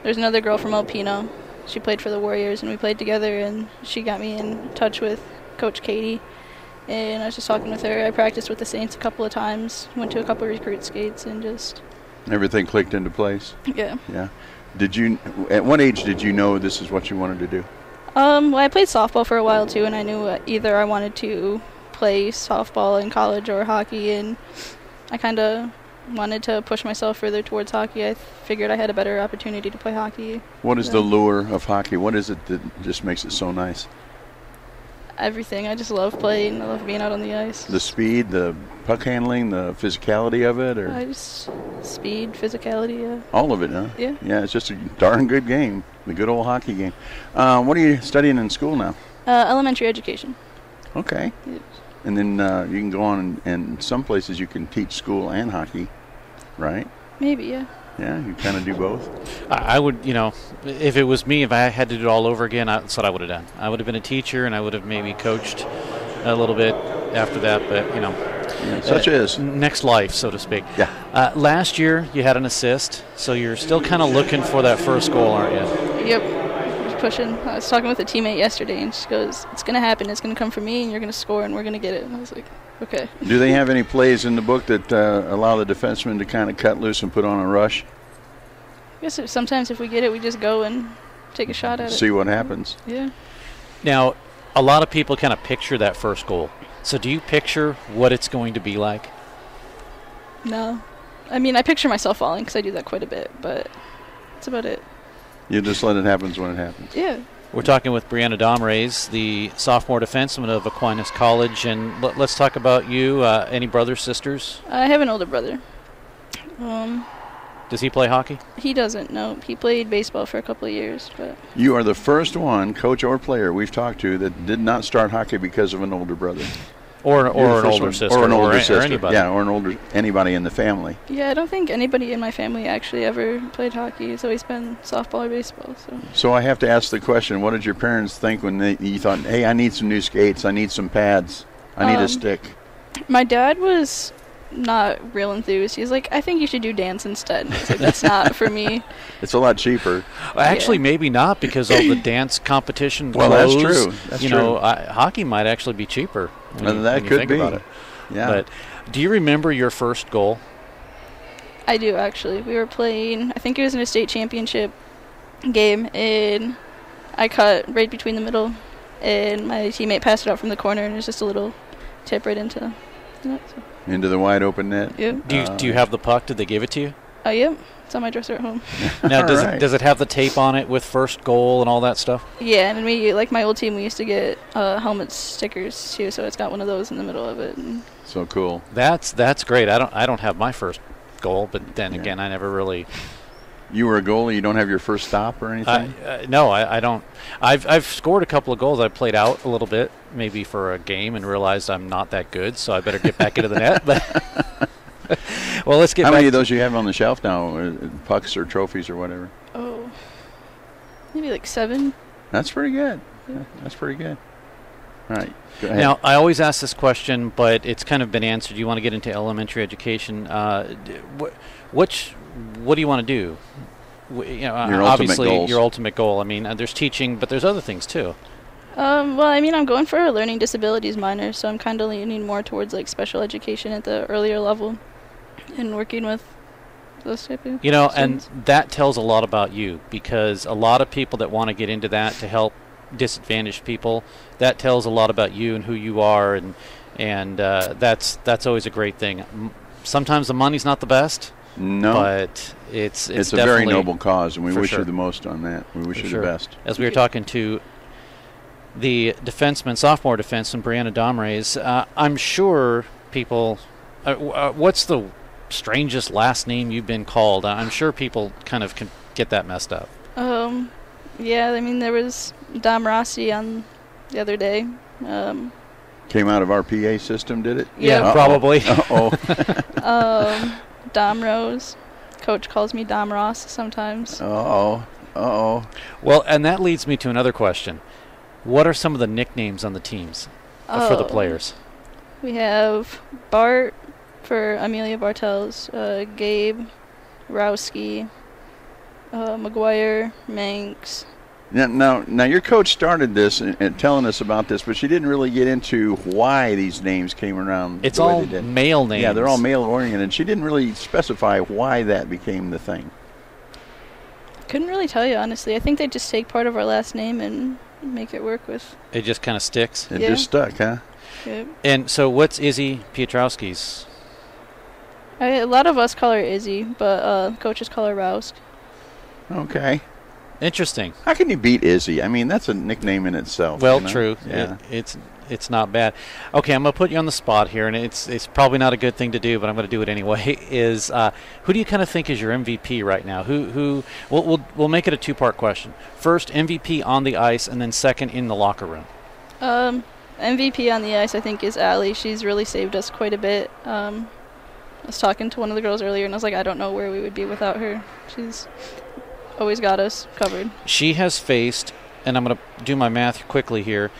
there's another girl from Alpino. She played for the Warriors, and we played together, and she got me in touch with Coach Katie. And I was just talking with her. I practiced with the Saints a couple of times, went to a couple of recruit skates, and just... Everything clicked into place? Yeah. Yeah. At what age did you know this is what you wanted to do? Well, I played softball for a while, too, and I knew either I wanted to play softball in college or hockey, and I kind of wanted to push myself further towards hockey. I figured I had a better opportunity to play hockey. What is the lure of hockey? What is it that just makes it so nice? Everything. I just love playing. I love being out on the ice. The speed, the puck handling, the physicality of it, or I just speed, physicality, yeah. all of it, huh? Yeah. Yeah, it's just a darn good game, the good old hockey game. What are you studying in school now? Elementary education. Okay. Yeah. And then you can go on, and some places you can teach school and hockey, right? Maybe, yeah. Yeah, you kind of do both. I would, if it was me, if I had to do it all over again, that's what I would have done. I would have been a teacher, and I would have maybe coached a little bit after that, but, Yeah, such as. Next life, so to speak. Yeah. Last year, you had an assist, so you're still kind of looking for that first goal, aren't you? Yep. Just pushing. I was talking with a teammate yesterday, and she goes, it's going to happen. It's going to come from me, and you're going to score, and we're going to get it. And I was like, okay. Do they have any plays in the book that allow the defenseman to kind of cut loose and put on a rush? I guess sometimes if we get it, we just go and take a shot at it. See what happens. Yeah. Now, a lot of people kind of picture that first goal. So do you picture what it's going to be like? No. I mean, I picture myself falling because I do that quite a bit, but that's about it. You just let it happen when it happens. Yeah. We're talking with Brianna Domrays, the sophomore defenseman of Aquinas College, and let's talk about you. Any brothers, sisters? I have an older brother. Does he play hockey? He doesn't, no. He played baseball for a couple of years, but... You are the first one, coach or player, we've talked to that did not start hockey because of an older brother. Or an older sister. Or an older sister. Or anybody. Yeah, or anybody in the family. Yeah, I don't think anybody in my family actually ever played hockey. It's always been softball or baseball. So I have to ask the question, what did your parents think when you thought, hey, I need some new skates, I need some pads, I need a stick? My dad was not real enthused. He's like, I think you should do dance instead. It's like, that's not for me. It's a lot cheaper. Actually, maybe not, because all the dance competition Well, clothes, that's true. That's true. Hockey might actually be cheaper. That you could think be. About it. Yeah. But do you remember your first goal? I do, actually. We were playing, I think it was in a state championship game, and I cut right between the middle, and my teammate passed it out from the corner, and it was just a little tip right into the net. So. Into the wide open net? Yep. Do you have the puck? Did they give it to you? Yep. It's on my dresser at home. Now, does it have the tape on it with first goal and all that stuff? Yeah, and we, like my old team, we used to get helmet stickers too, so it's got one of those in the middle of it. And so cool. That's great. I don't have my first goal, but then again, I never really. You were a goalie. You don't have your first stop or anything? No, I don't. I've scored a couple of goals. I played out a little bit, maybe for a game, and realized I'm not that good, so I better get back into the net. But well, let's get. How back many of those you have on the shelf now? Pucks or trophies or whatever? maybe like 7. That's pretty good. Yeah, that's pretty good. Right. Go ahead. Now, I always ask this question, but it's kind of been answered. You want to get into elementary education. What do you want to do? Obviously, your ultimate goal. I mean, there's teaching, but there's other things too. Well, I mean, I'm going for a learning disabilities minor, so I'm kind of leaning more towards like special education at the earlier level and working with those type of students. And that tells a lot about you, because a lot of people that want to get into that to help disadvantaged people, that tells a lot about you and who you are, and that's always a great thing. Sometimes the money's not the best. No, but it's a very noble cause, and we wish you the most on that. We wish you the best. As we were talking to the sophomore defenseman, Brianna Domrays, I'm sure people, what's the strangest last name you've been called? I'm sure people kind of can get that messed up. Yeah, I mean, there was Dom Rossi on the other day. Came out of our PA system, did it? Yeah, probably. Dom Rose. Coach calls me Dom Ross sometimes. Well, and that leads me to another question. What are some of the nicknames on the teams for the players? We have Bart for Amelia Bartels, Gabe, Rowski, McGuire, Manx. Now, your coach started this and telling us about this, but she didn't really get into why these names came around. It's all male names. Yeah, they're all male-oriented. She didn't really specify why that became the thing. Couldn't really tell you, honestly. I think they just take part of our last name and make it work with. It just kind of sticks? It just stuck, huh? Yep. And so what's Izzy Piotrowski's? A lot of us call her Izzy, but coaches call her Rowsk. Okay. Interesting. How can you beat Izzy? I mean, that's a nickname in itself. Well, true. Yeah. It's not bad. Okay, I'm going to put you on the spot here, and it's probably not a good thing to do, but I'm going to do it anyway. Who do you kind of think is your MVP right now? We'll make it a two-part question. First, MVP on the ice, and then second, in the locker room. MVP on the ice, I think, is Allie. She's really saved us quite a bit. I was talking to one of the girls earlier, and I was like, I don't know where we would be without her. She's always got us covered. She has faced, and I'm going to do my math quickly here,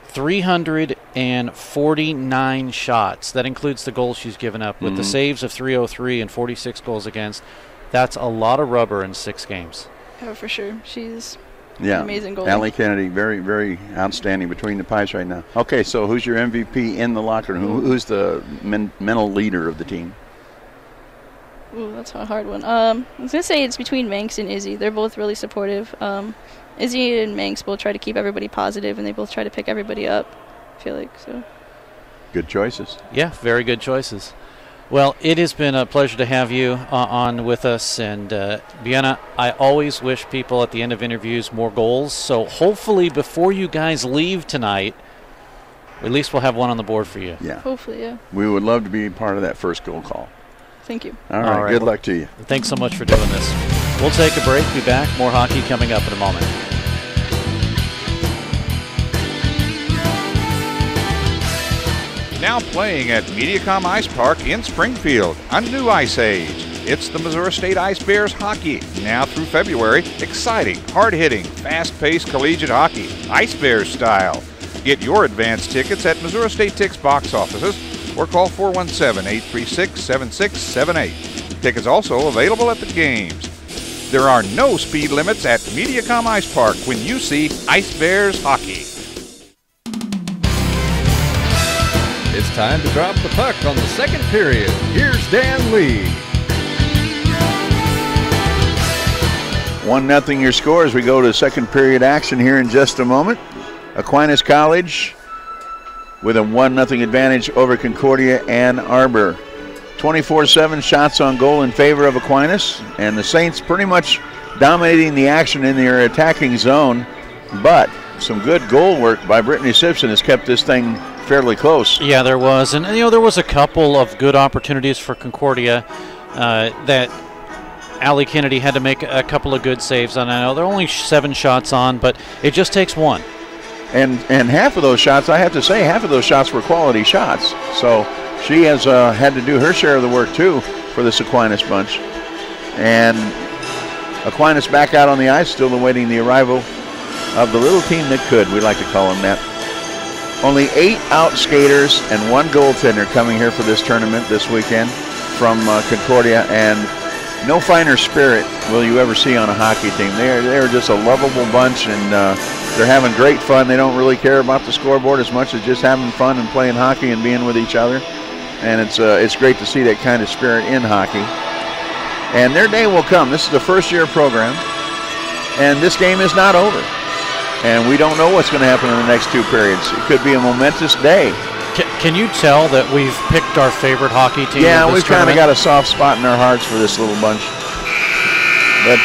349 shots. That includes the goals she's given up. With the saves of 303 and 46 goals against, that's a lot of rubber in 6 games. Oh, for sure. She's an amazing goalie. Allie Kennedy, very, very outstanding between the pipes right now. Okay, so who's your MVP in the locker room? Who's the mental leader of the team? Ooh, that's a hard one. I was going to say it's between Manx and Izzy. They're both really supportive. Izzy and Manx both try to keep everybody positive, and they both try to pick everybody up, I feel like. So. Good choices. Yeah, very good choices. Well, it has been a pleasure to have you on with us. And, Brianna, I always wish people at the end of interviews more goals. So hopefully before you guys leave tonight, at least we'll have one on the board for you. Yeah. Hopefully, yeah. We would love to be part of that first goal call. Thank you. All right. Good luck to you. Thanks so much for doing this. We'll take a break. Be back. More hockey coming up in a moment. Now playing at Mediacom Ice Park in Springfield, a new ice age. It's the Missouri State Ice Bears hockey. Now through February, exciting, hard-hitting, fast-paced collegiate hockey, Ice Bears style. Get your advance tickets at Missouri State Tix box offices or call 417-836-7678. Tickets also available at the games. There are no speed limits at Mediacom Ice Park when you see Ice Bears hockey. It's time to drop the puck on the second period. Here's Dan Lee. 1-0 your score as we go to second period action here in just a moment. Aquinas College with a 1-0 advantage over Concordia-Ann Arbor. 24-7 shots on goal in favor of Aquinas, and the Saints pretty much dominating the action in their attacking zone, but some good goal work by Brittany Simpson has kept this thing fairly close. Yeah, there was, and there was a couple of good opportunities for Concordia that Allie Kennedy had to make a couple of good saves on. I know there are only 7 shots on, but it just takes one. And half of those shots, I have to say, half of those shots were quality shots. So she has had to do her share of the work, too, for this Aquinas bunch. And Aquinas back out on the ice, still awaiting the arrival of the little team that could. We like to call them that. Only 8 out skaters and 1 goaltender coming here for this tournament this weekend from Concordia, and no finer spirit will you ever see on a hockey team. They're just a lovable bunch, and they're having great fun. They don't really care about the scoreboard as much as just having fun and playing hockey and being with each other. And it's great to see that kind of spirit in hockey. And their day will come. This is the first-year program, and this game is not over. And we don't know what's going to happen in the next 2 periods. It could be a momentous day. Can you tell that we've picked our favorite hockey team? Yeah, we've kind of got a soft spot in our hearts for this little bunch. But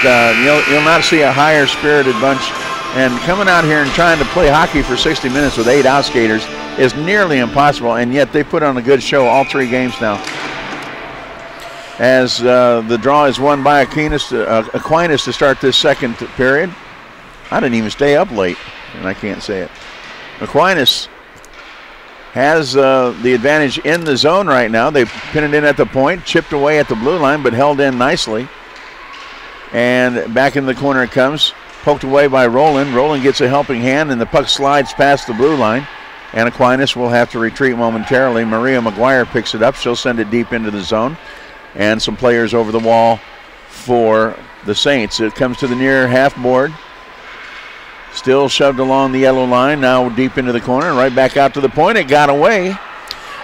you'll not see a higher spirited bunch. And coming out here and trying to play hockey for 60 minutes with 8 out skaters is nearly impossible. And yet they put on a good show all 3 games now. As the draw is won by Aquinas to start this second period. I didn't even stay up late, and I can't say it. Aquinas has the advantage in the zone right now. They pin it in at the point, chipped away at the blue line, but held in nicely. And back in the corner it comes, poked away by Roland. Roland gets a helping hand, and the puck slides past the blue line. And Aquinas will have to retreat momentarily. Maria McGuire picks it up. She'll send it deep into the zone. And some players over the wall for the Saints. It comes to the near half board. Still shoved along the yellow line, now deep into the corner, right back out to the point. It got away.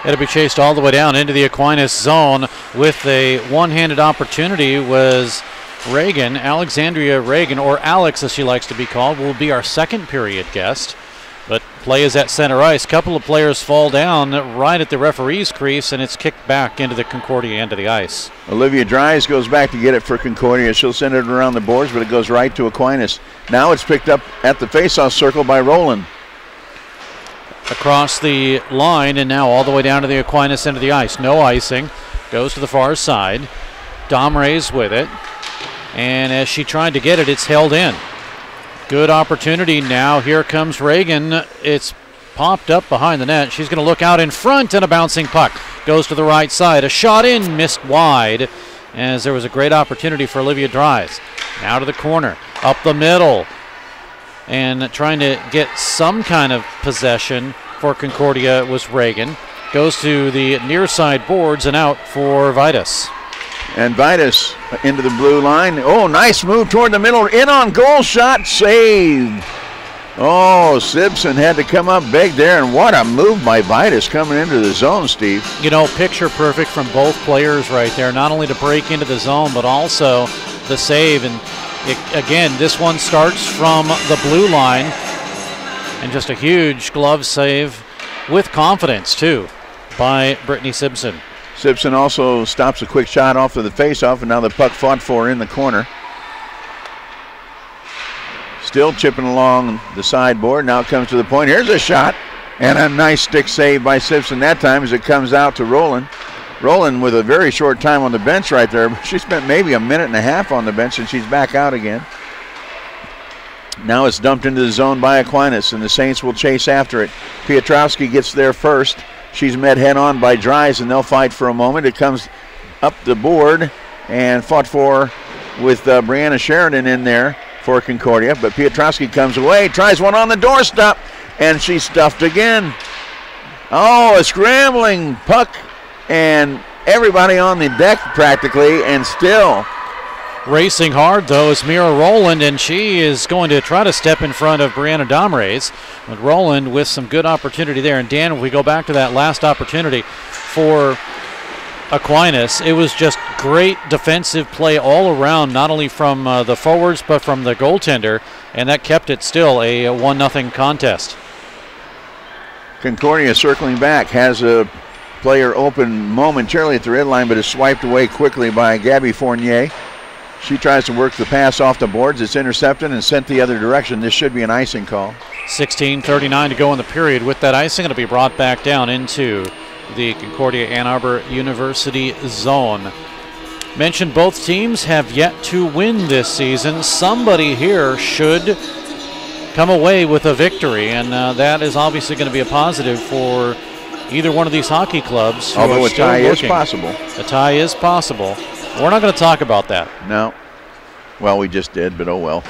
It'll be chased all the way down into the Aquinas zone with a one-handed opportunity. Was Reagan, Alexandria Reagan, or Alex as she likes to be called, will be our second period guest. But play is at center ice. Couple of players fall down right at the referee's crease, and it's kicked back into the Concordia end of the ice. Olivia Dries goes back to get it for Concordia. She'll send it around the boards, but it goes right to Aquinas. Now it's picked up at the faceoff circle by Roland. Across the line, and now all the way down to the Aquinas end of the ice. No icing. Goes to the far side. Domray's with it. And as she tried to get it, it's held in. Good opportunity now. Here comes Reagan. It's popped up behind the net. She's going to look out in front, and a bouncing puck goes to the right side. A shot in, missed wide, as there was a great opportunity for Olivia Dries. Now to the corner, up the middle, and trying to get some kind of possession for Concordia was Reagan. Goes to the near side boards and out for Vitus. And Vitus into the blue line. Oh, nice move toward the middle. In on goal, shot saved. Oh, Simpson had to come up big there, and what a move by Vitus coming into the zone, Steve. You know, picture perfect from both players right there, not only to break into the zone, but also the save. And again, this one starts from the blue line, and just a huge glove save with confidence, too, by Brittany Simpson. Simpson also stops a quick shot off of the faceoff, and now the puck fought for in the corner. Still chipping along the sideboard. Now it comes to the point. Here's a shot, and a nice stick save by Simpson that time as it comes out to Roland. Roland with a very short time on the bench right there. She spent maybe a minute and a half on the bench, and she's back out again. Now it's dumped into the zone by Aquinas, and the Saints will chase after it. Piotrowski gets there first. She's met head-on by Dries, and they'll fight for a moment. It comes up the board and fought for with Brianna Sheridan in there for Concordia. But Piotrowski comes away, tries one on the doorstep, and she's stuffed again. Oh, a scrambling puck, and everybody on the deck practically, and still. Racing hard, though, is Mira Rowland, and she is going to try to step in front of Brianna Domray's. But Rowland with some good opportunity there. And Dan, if we go back to that last opportunity for Aquinas, it was just great defensive play all around, not only from the forwards, but from the goaltender, and that kept it still a 1-0 contest. Concordia circling back, has a player open momentarily at the red line, but is swiped away quickly by Gabby Fournier. She tries to work the pass off the boards. It's intercepted and sent the other direction. This should be an icing call. 16:39 to go in the period. With that icing, it'll be brought back down into the Concordia-Ann Arbor University zone. Mentioned both teams have yet to win this season. Somebody here should come away with a victory, and that is obviously going to be a positive for either one of these hockey clubs. Although a tie is possible. A tie is possible. We're not going to talk about that. No. Well, we just did, but oh well.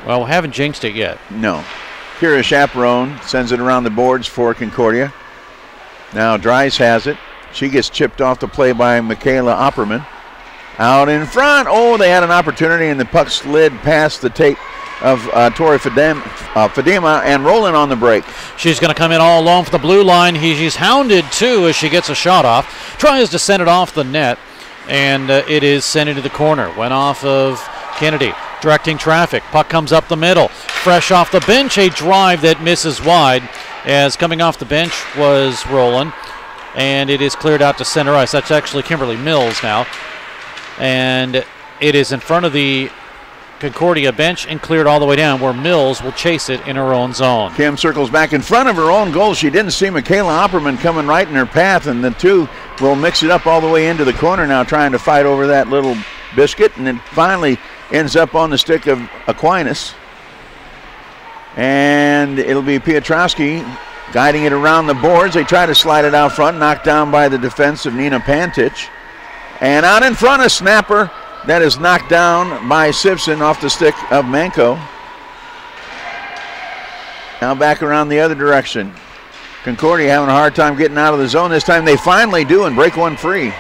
Well, we haven't jinxed it yet. No. Kira Chaperone sends it around the boards for Concordia. Now Dries has it. She gets chipped off the play by Michaela Opperman. Out in front. Oh, they had an opportunity, and the puck slid past the tape of Tori Fadima and rolling on the break. She's going to come in all alone for the blue line. She's hounded, too, as she gets a shot off. Tries to send it off the net, and it is sent into the corner. Went off of Kennedy, directing traffic. Puck comes up the middle. Fresh off the bench, a drive that misses wide, as coming off the bench was Roland, and it is cleared out to center ice. That's actually Kimberly Mills now. And it is in front of the Concordia bench and cleared all the way down, where Mills will chase it in her own zone. Kim circles back in front of her own goal. She didn't see Michaela Opperman coming right in her path, and the two will mix it up all the way into the corner now, trying to fight over that little biscuit, and it finally ends up on the stick of Aquinas. And it'll be Piotrowski guiding it around the boards. They try to slide it out front, knocked down by the defense of Nina Pantich. And out in front, a snapper that is knocked down by Simpson off the stick of Manco. Now back around the other direction. Concordia having a hard time getting out of the zone. This time they finally do and break one free.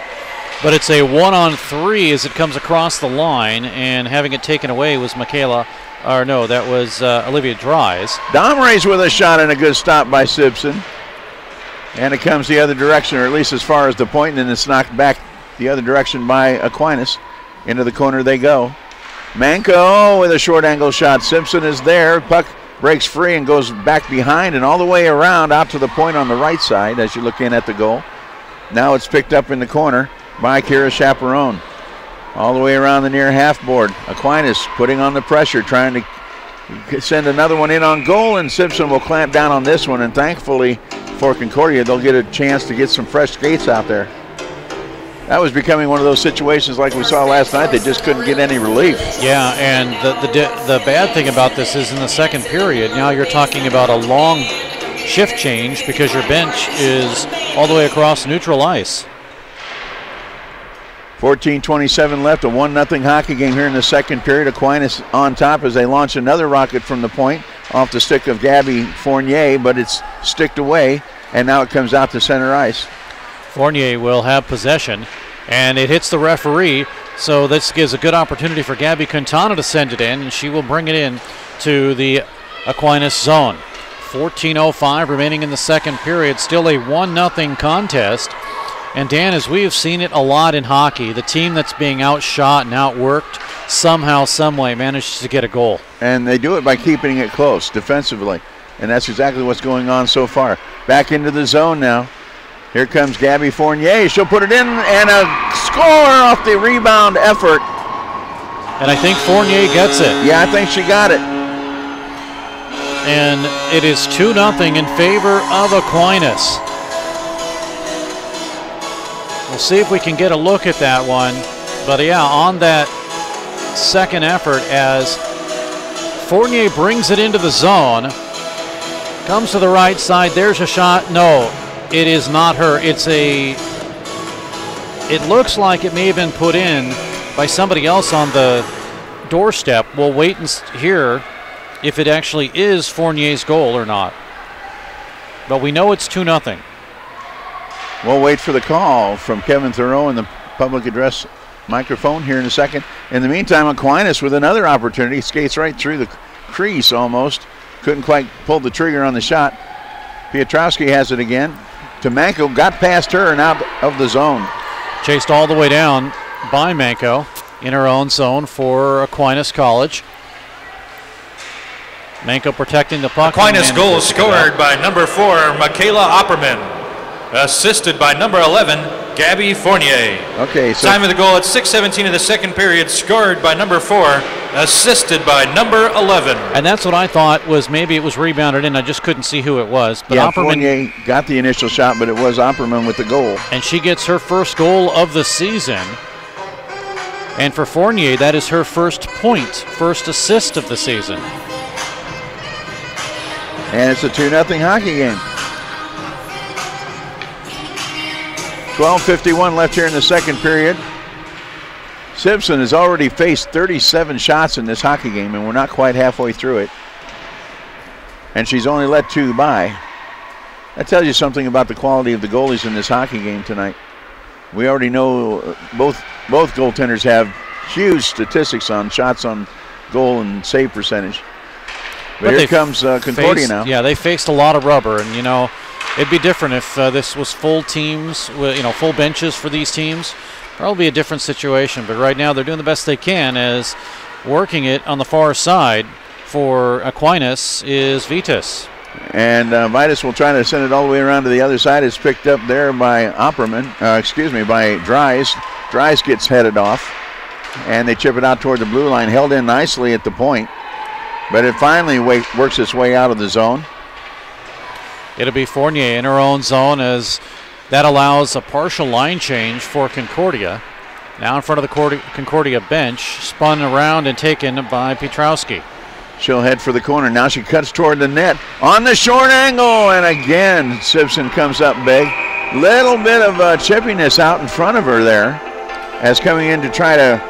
But it's a 1-on-3 as it comes across the line, and having it taken away was Olivia Dries. Domrey's with a shot and a good stop by Simpson. And it comes the other direction, or at least as far as the point, and then it's knocked back the other direction by Aquinas. Into the corner they go. Manco with a short angle shot. Simpson is there. Puck breaks free and goes back behind and all the way around out to the point on the right side as you look in at the goal. Now it's picked up in the corner by Kira Chaperone. All the way around the near half board. Aquinas putting on the pressure, trying to send another one in on goal, and Simpson will clamp down on this one, and thankfully for Concordia, they'll get a chance to get some fresh skates out there. That was becoming one of those situations like we saw last night. They just couldn't get any relief. Yeah, and the bad thing about this is in the second period, now you're talking about a long shift change because your bench is all the way across neutral ice. 14:27 left, a 1-0 hockey game here in the second period. Aquinas on top as they launch another rocket from the point off the stick of Gabby Fournier, but it's sticked away, and now it comes out to center ice. Fournier will have possession, and it hits the referee, so this gives a good opportunity for Gabby Quintana to send it in, and she will bring it in to the Aquinas zone. 14:05 remaining in the second period, still a 1-0 contest. And Dan, as we have seen it a lot in hockey, the team that's being outshot and outworked somehow, someway manages to get a goal. And they do it by keeping it close defensively, and that's exactly what's going on so far. Back into the zone now. Here comes Gabby Fournier. She'll put it in, and a score off the rebound effort. And I think Fournier gets it. Yeah, I think she got it. And it is 2-0 in favor of Aquinas. We'll see if we can get a look at that one. But yeah, on that second effort, as Fournier brings it into the zone, comes to the right side, there's a shot. No, it is not her. It looks like it may have been put in by somebody else on the doorstep. We'll wait and hear if it actually is Fournier's goal or not. But we know it's 2-0. We'll wait for the call from Kevin Thoreau in the public address microphone here in a second. In the meantime, Aquinas with another opportunity, skates right through the crease almost. Couldn't quite pull the trigger on the shot. Piotrowski has it again. Manco got past her and out of the zone. Chased all the way down by Manco in her own zone for Aquinas College. Manco protecting the puck. Aquinas goal scored by number 4, Michaela Opperman. Assisted by number 11, Gabby Fournier. Okay, so time of the goal at 6:17 of the second period, scored by number 4, assisted by number 11. And that's what I thought was maybe it was rebounded in. I just couldn't see who it was. But yeah, Opperman, Fournier got the initial shot, but it was Opperman with the goal. And she gets her first goal of the season. And for Fournier, that is her first point, first assist of the season. And it's a 2-0 hockey game. 12:51 left here in the second period. Simpson has already faced 37 shots in this hockey game, and we're not quite halfway through it. and she's only let 2 by. That tells you something about the quality of the goalies in this hockey game tonight. We already know both goaltenders have huge statistics on shots on goal and save percentage. But here comes Concordia now. Yeah, they faced a lot of rubber, and, you know, it'd be different if this was full teams, you know, full benches for these teams. Probably a different situation, but right now they're doing the best they can, as working it on the far side for Aquinas is Vitas. And Vitas will try to send it all the way around to the other side. It's picked up there by by Dries. Dries gets headed off, and they chip it out toward the blue line, held in nicely at the point, but it finally works its way out of the zone. It'll be Fournier in her own zone, as that allows a partial line change for Concordia. Now in front of the Concordia bench, spun around and taken by Pietrowski. She'll head for the corner. Now she cuts toward the net on the short angle, and again Simpson comes up big. Little bit of chippiness out in front of her there, as coming in to try to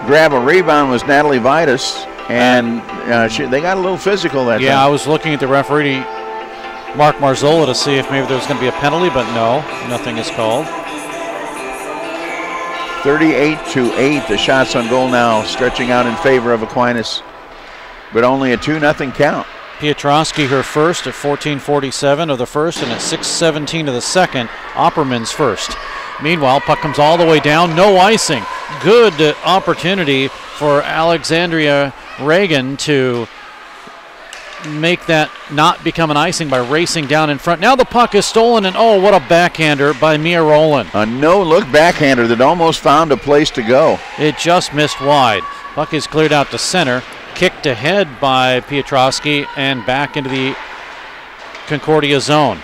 grab a rebound was Natalie Vitas, and they got a little physical that time. Yeah, I was looking at the referee, Mark Marzola, to see if maybe there was going to be a penalty, but no, nothing is called. 38-8, the shots on goal now stretching out in favor of Aquinas, but only a 2-0 count. Pietrowski, her first at 14:47 of the first, and at 6:17 of the second, Opperman's first. Meanwhile, puck comes all the way down, no icing. Good opportunity for Alexandria Reagan to make that not become an icing by racing down in front. Now the puck is stolen, and oh, what a backhander by Mia Rowland. A no-look backhander that almost found a place to go. It just missed wide. Puck is cleared out to center, kicked ahead by Pietrowski, and back into the Concordia zone.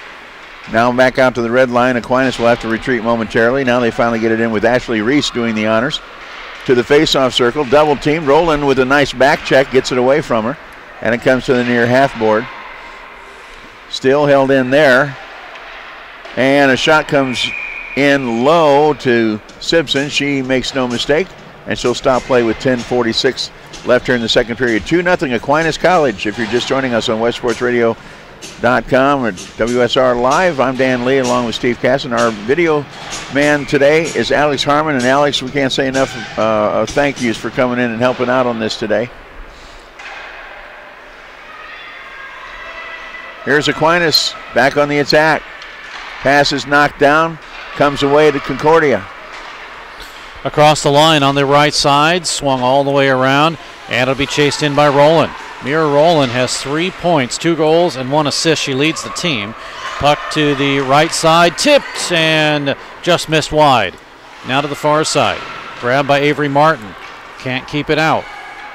Now back out to the red line. Aquinas will have to retreat momentarily. Now they finally get it in with Ashley Reese doing the honors. To the face-off circle, double team. Rowland with a nice back check, gets it away from her. And it comes to the near half board. Still held in there. And a shot comes in low to Simpson. She makes no mistake, and she'll stop play with 10:46 left here in the second period. 2-0 Aquinas College. If you're just joining us on westsportsradio.com or WSR Live, I'm Dan Lee along with Steve Casson. Our video man today is Alex Harmon. And Alex, we can't say enough thank yous for coming in and helping out on this today. Here's Aquinas back on the attack. Pass is knocked down, comes away to Concordia. Across the line on the right side, swung all the way around, and it'll be chased in by Rowland. Mira Rowland has 3 points, 2 goals, and 1 assist. She leads the team. Puck to the right side, tipped, and just missed wide. Now to the far side. Grabbed by Avery Martin. Can't keep it out.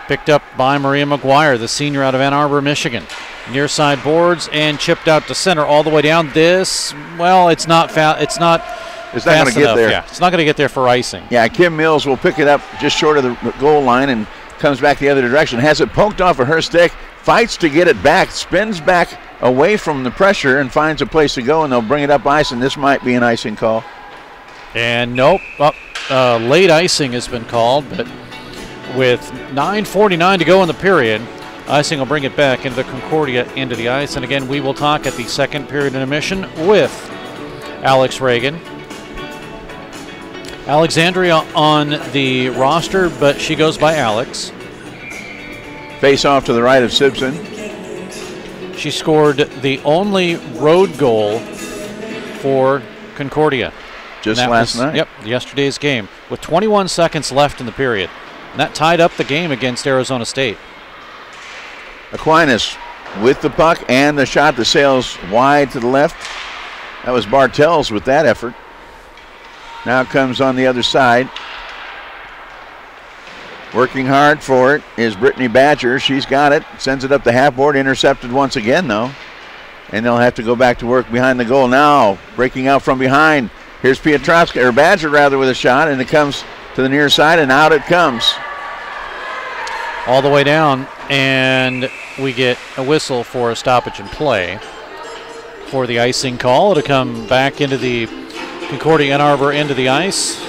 Picked up by Maria McGuire, the senior out of Ann Arbor, Michigan. Near side boards and chipped out to center all the way down. This, well, it's not going to get there. Yeah, it's not going to get there for icing. Yeah, Kim Mills will pick it up just short of the goal line and comes back the other direction. Has it poked off of her stick, fights to get it back, spins back away from the pressure and finds a place to go, and they'll bring it up ice, and this might be an icing call. And nope, late icing has been called, but with 9:49 to go in the period, icing will bring it back into the Concordia into the ice. And again, we will talk at the second period intermission with Alex Reagan. Alexandria on the roster, but she goes by Alex. Face off to the right of Simpson. She scored the only road goal for Concordia. Just last night. Yep, yesterday's game, with 21 seconds left in the period. And that tied up the game against Arizona State. Aquinas with the puck and the shot that sails wide to the left. That was Bartels with that effort. Now comes on the other side. Working hard for it is Brittany Badger. She's got it. Sends it up the half board. Intercepted once again, though. And they'll have to go back to work behind the goal. Now breaking out from behind. Here's Pietrowski, or Badger rather, with a shot, and it comes to the near side, and out it comes. All the way down, and we get a whistle for a stoppage in play for the icing call. It'll come back into the Concordia-Ann Arbor into the ice.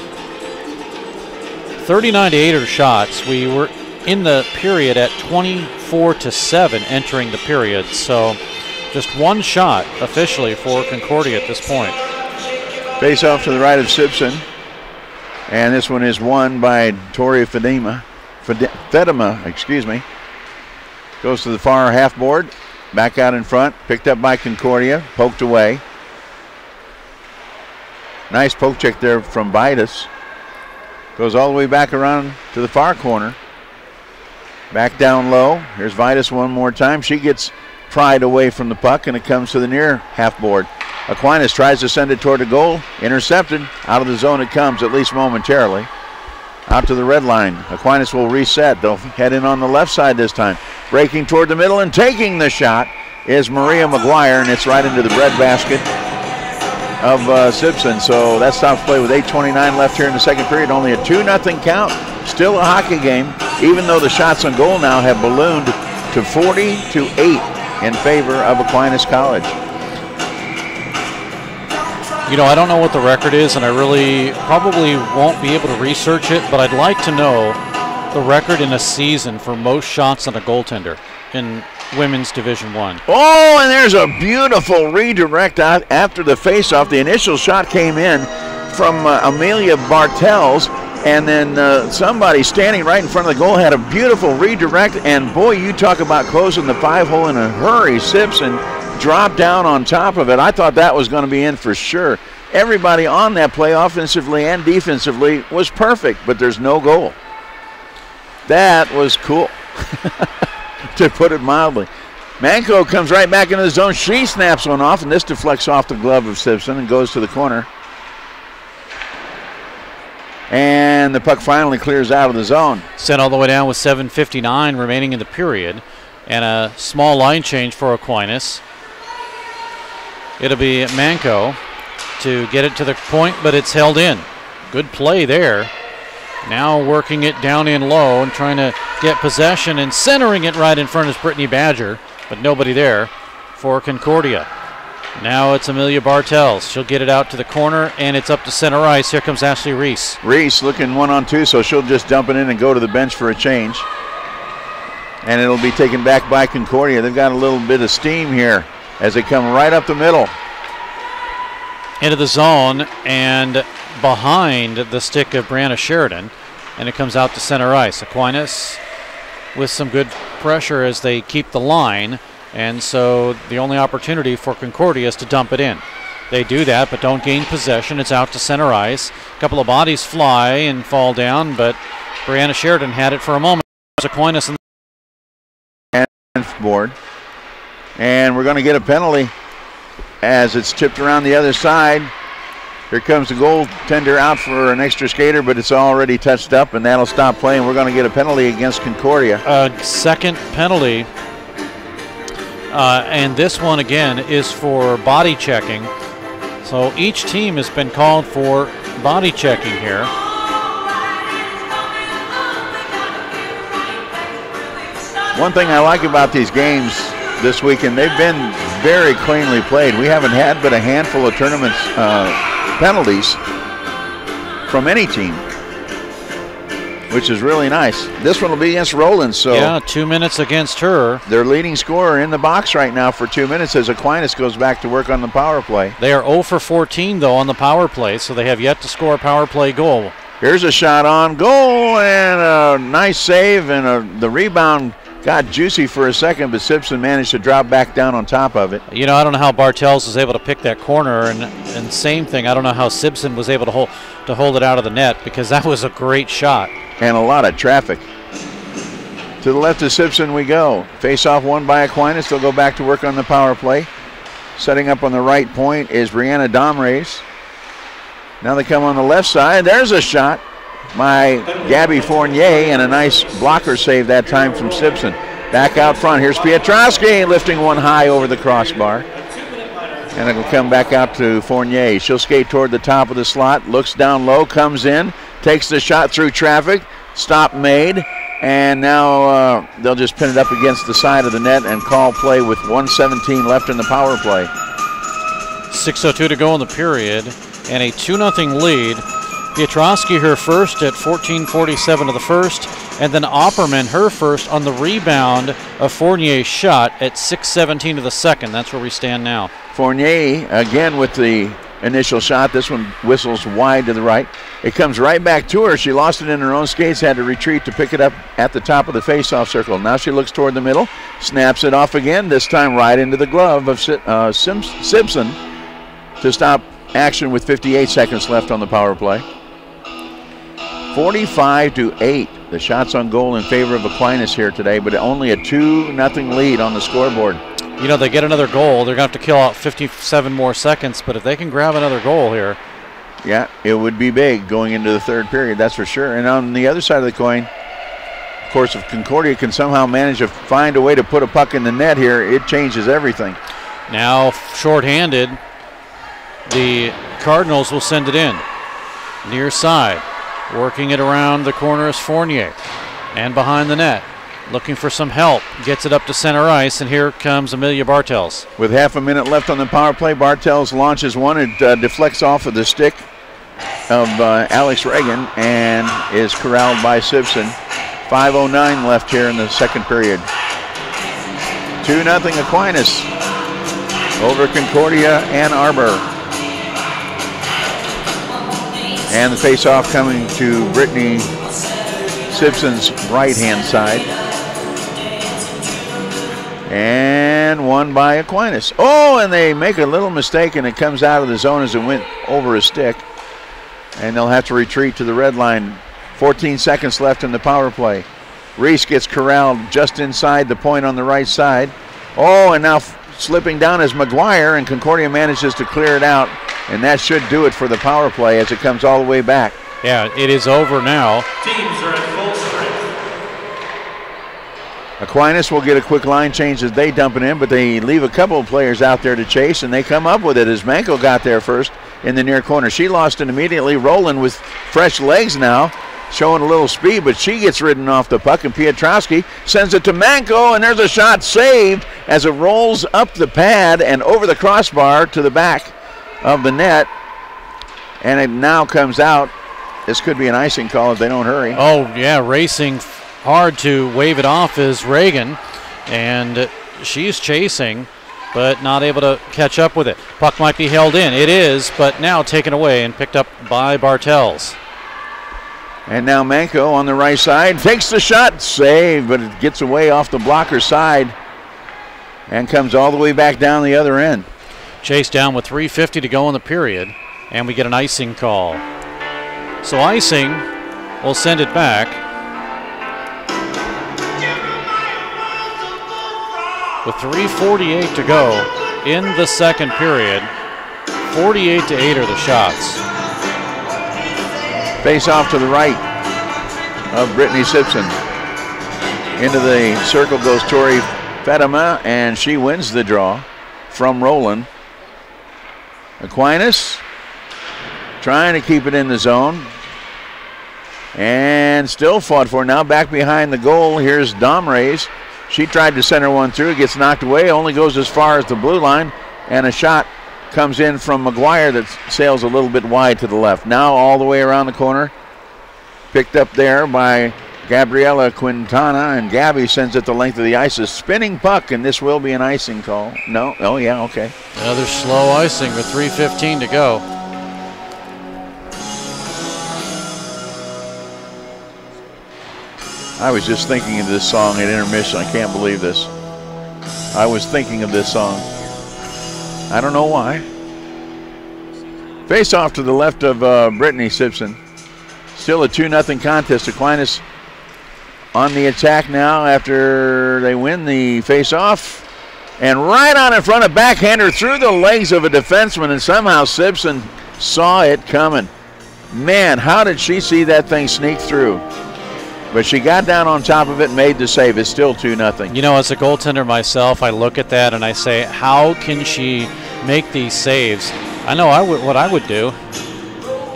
39-8 are shots. We were in the period at 24-7 entering the period. So just one shot officially for Concordia at this point. Face off to the right of Simpson. And this one is won by Tori Fedema, excuse me. Goes to the far half board. Back out in front. Picked up by Concordia. Poked away. Nice poke check there from Vitus. Goes all the way back around to the far corner. Back down low. Here's Vitus one more time. She gets pried away from the puck, and it comes to the near half board. Aquinas tries to send it toward the goal. Intercepted. Out of the zone it comes, at least momentarily. Out to the red line. Aquinas will reset. They'll head in on the left side this time. Breaking toward the middle and taking the shot is Maria McGuire, and it's right into the breadbasket of Simpson. So that stops play with 8:29 left here in the second period. Only a 2-0 count. Still a hockey game, even though the shots on goal now have ballooned to 40-8 in favor of Aquinas College. You know, I don't know what the record is, and I really probably won't be able to research it, but I'd like to know the record in a season for most shots on a goaltender in Women's Division I. Oh, and there's a beautiful redirect out after the faceoff. The initial shot came in from Amelia Bartels, and then somebody standing right in front of the goal had a beautiful redirect, and boy, you talk about closing the 5-hole in a hurry. Simpson dropped down on top of it. I thought that was going to be in for sure. Everybody on that play, offensively and defensively, was perfect, but there's no goal. That was cool, to put it mildly. Manco comes right back into the zone. She snaps one off, and this deflects off the glove of Simpson and goes to the corner. And the puck finally clears out of the zone. Sent all the way down with 7:59 remaining in the period, and a small line change for Aquinas. It'll be Manco to get it to the point, but it's held in. Good play there. Now working it down in low and trying to get possession and centering it right in front of Brittany Badger, but nobody there for Concordia. Now it's Amelia Bartels. She'll get it out to the corner, and it's up to center ice. Here comes Ashley Reese. Reese looking 1-on-2, so she'll just dump it in and go to the bench for a change. And it'll be taken back by Concordia. They've got a little bit of steam here as they come right up the middle. Into the zone and behind the stick of Brianna Sheridan, and it comes out to center ice. Aquinas with some good pressure as they keep the line, and so the only opportunity for Concordia is to dump it in. They do that, but don't gain possession. It's out to center ice. A couple of bodies fly and fall down, but Brianna Sheridan had it for a moment. Aquinas in the board, and we're going to get a penalty as it's tipped around the other side. Here comes the goaltender out for an extra skater, but it's already touched up, and that'll stop play, and we're going to get a penalty against Concordia. A second penalty, and this one again is for body checking. So each team has been called for body checking here. One thing I like about these games this weekend, they've been very cleanly played. We haven't had but a handful of tournaments penalties from any team, which is really nice. This one will be against Roland. So yeah, 2 minutes against her. Their leading scorer in the box right now for 2 minutes as Aquinas goes back to work on the power play. They are 0 for 14 though on the power play, so they have yet to score a power play goal. Here's a shot on goal and a nice save, and the rebound got juicy for a second, but Simpson managed to drop back down on top of it. You know, I don't know how Bartels was able to pick that corner, and same thing, I don't know how Simpson was able to hold it out of the net, because that was a great shot. And a lot of traffic. To the left of Simpson we go. Face-off won by Aquinas. They'll go back to work on the power play. Setting up on the right point is Brianna Domrace. Now they come on the left side. There's a shot by Gabby Fournier, and a nice blocker save that time from Simpson. Back out front, here's Pietrowski lifting one high over the crossbar. And it'll come back out to Fournier. She'll skate toward the top of the slot, looks down low, comes in, takes the shot through traffic, stop made, and now they'll just pin it up against the side of the net and call play with 1:17 left in the power play. 6:02 to go in the period, and a 2-0 lead Piotrowski her first at 14:47 of the first, and then Opperman her first on the rebound of Fournier's shot at 6:17 of the second. That's where we stand now. Fournier again with the initial shot. This one whistles wide to the right. It comes right back to her. She lost it in her own skates, had to retreat to pick it up at the top of the face-off circle. Now she looks toward the middle, snaps it off again, this time right into the glove of Simpson to stop action with 58 seconds left on the power play. 45-8. The shots on goal in favor of Aquinas here today, but only a 2-0 lead on the scoreboard. You know, they get another goal. They're going to have to kill out 57 more seconds, but if they can grab another goal here. Yeah, it would be big going into the third period, that's for sure. And on the other side of the coin, of course, if Concordia can somehow manage to find a way to put a puck in the net here, it changes everything. Now, shorthanded, the Cardinals will send it in. Near side. Working it around the corner is Fournier. And behind the net. Looking for some help. Gets it up to center ice, and here comes Amelia Bartels. With half a minute left on the power play, Bartels launches one. It deflects off of the stick of Alex Reagan and is corralled by Simpson. 5:09 left here in the second period. 2-0 Aquinas over Concordia-Ann Arbor. And the face-off coming to Brittany Simpson's right-hand side. And won by Aquinas. Oh, and they make a little mistake, and it comes out of the zone as it went over a stick. And they'll have to retreat to the red line. 14 seconds left in the power play. Reese gets corralled just inside the point on the right side. Oh, and now slipping down is McGuire, and Concordia manages to clear it out. And that should do it for the power play as it comes all the way back. Yeah, it is over now. Teams are at full strength. Aquinas will get a quick line change as they dump it in, but they leave a couple of players out there to chase, and they come up with it as Manko got there first in the near corner. She lost it immediately. Rowland with fresh legs now, showing a little speed, but she gets ridden off the puck, and Piotrowski sends it to Manko, and there's a shot saved as it rolls up the pad and over the crossbar to the back of the net, and it now comes out. This could be an icing call if they don't hurry. Oh, yeah, racing hard to wave it off is Reagan, and she's chasing, but not able to catch up with it. Puck might be held in. It is, but now taken away and picked up by Bartels. And now Manko on the right side takes the shot, saved, but it gets away off the blocker side and comes all the way back down the other end. Chase down with 3:50 to go in the period, and we get an icing call. So icing will send it back. With 3:48 to go in the second period, 48-8 are the shots. Face off to the right of Brittany Simpson. Into the circle goes Tori Fatima, and she wins the draw from Rowland. Aquinas trying to keep it in the zone. And still fought for. Now back behind the goal. Here's Domrays. She tried to center one through. It gets knocked away. Only goes as far as the blue line. And a shot comes in from McGuire that sails a little bit wide to the left. Now all the way around the corner. Picked up there by Gabriela Quintana. And Gabby sends it the length of the ice. A spinning puck, and this will be an icing call. No? Oh, yeah, okay. Another slow icing with 3:15 to go. I was just thinking of this song at intermission. I can't believe this. I was thinking of this song. I don't know why. Face off to the left of Brittany Simpson. Still a 2-0 contest. Aquinas on the attack now after they win the face off. And right on in front of backhander through the legs of a defenseman, and somehow Simpson saw it coming. Man, how did she see that thing sneak through? But she got down on top of it and made the save. It's still 2-0. You know, as a goaltender myself, I look at that and I say, how can she make these saves? I know what I would do.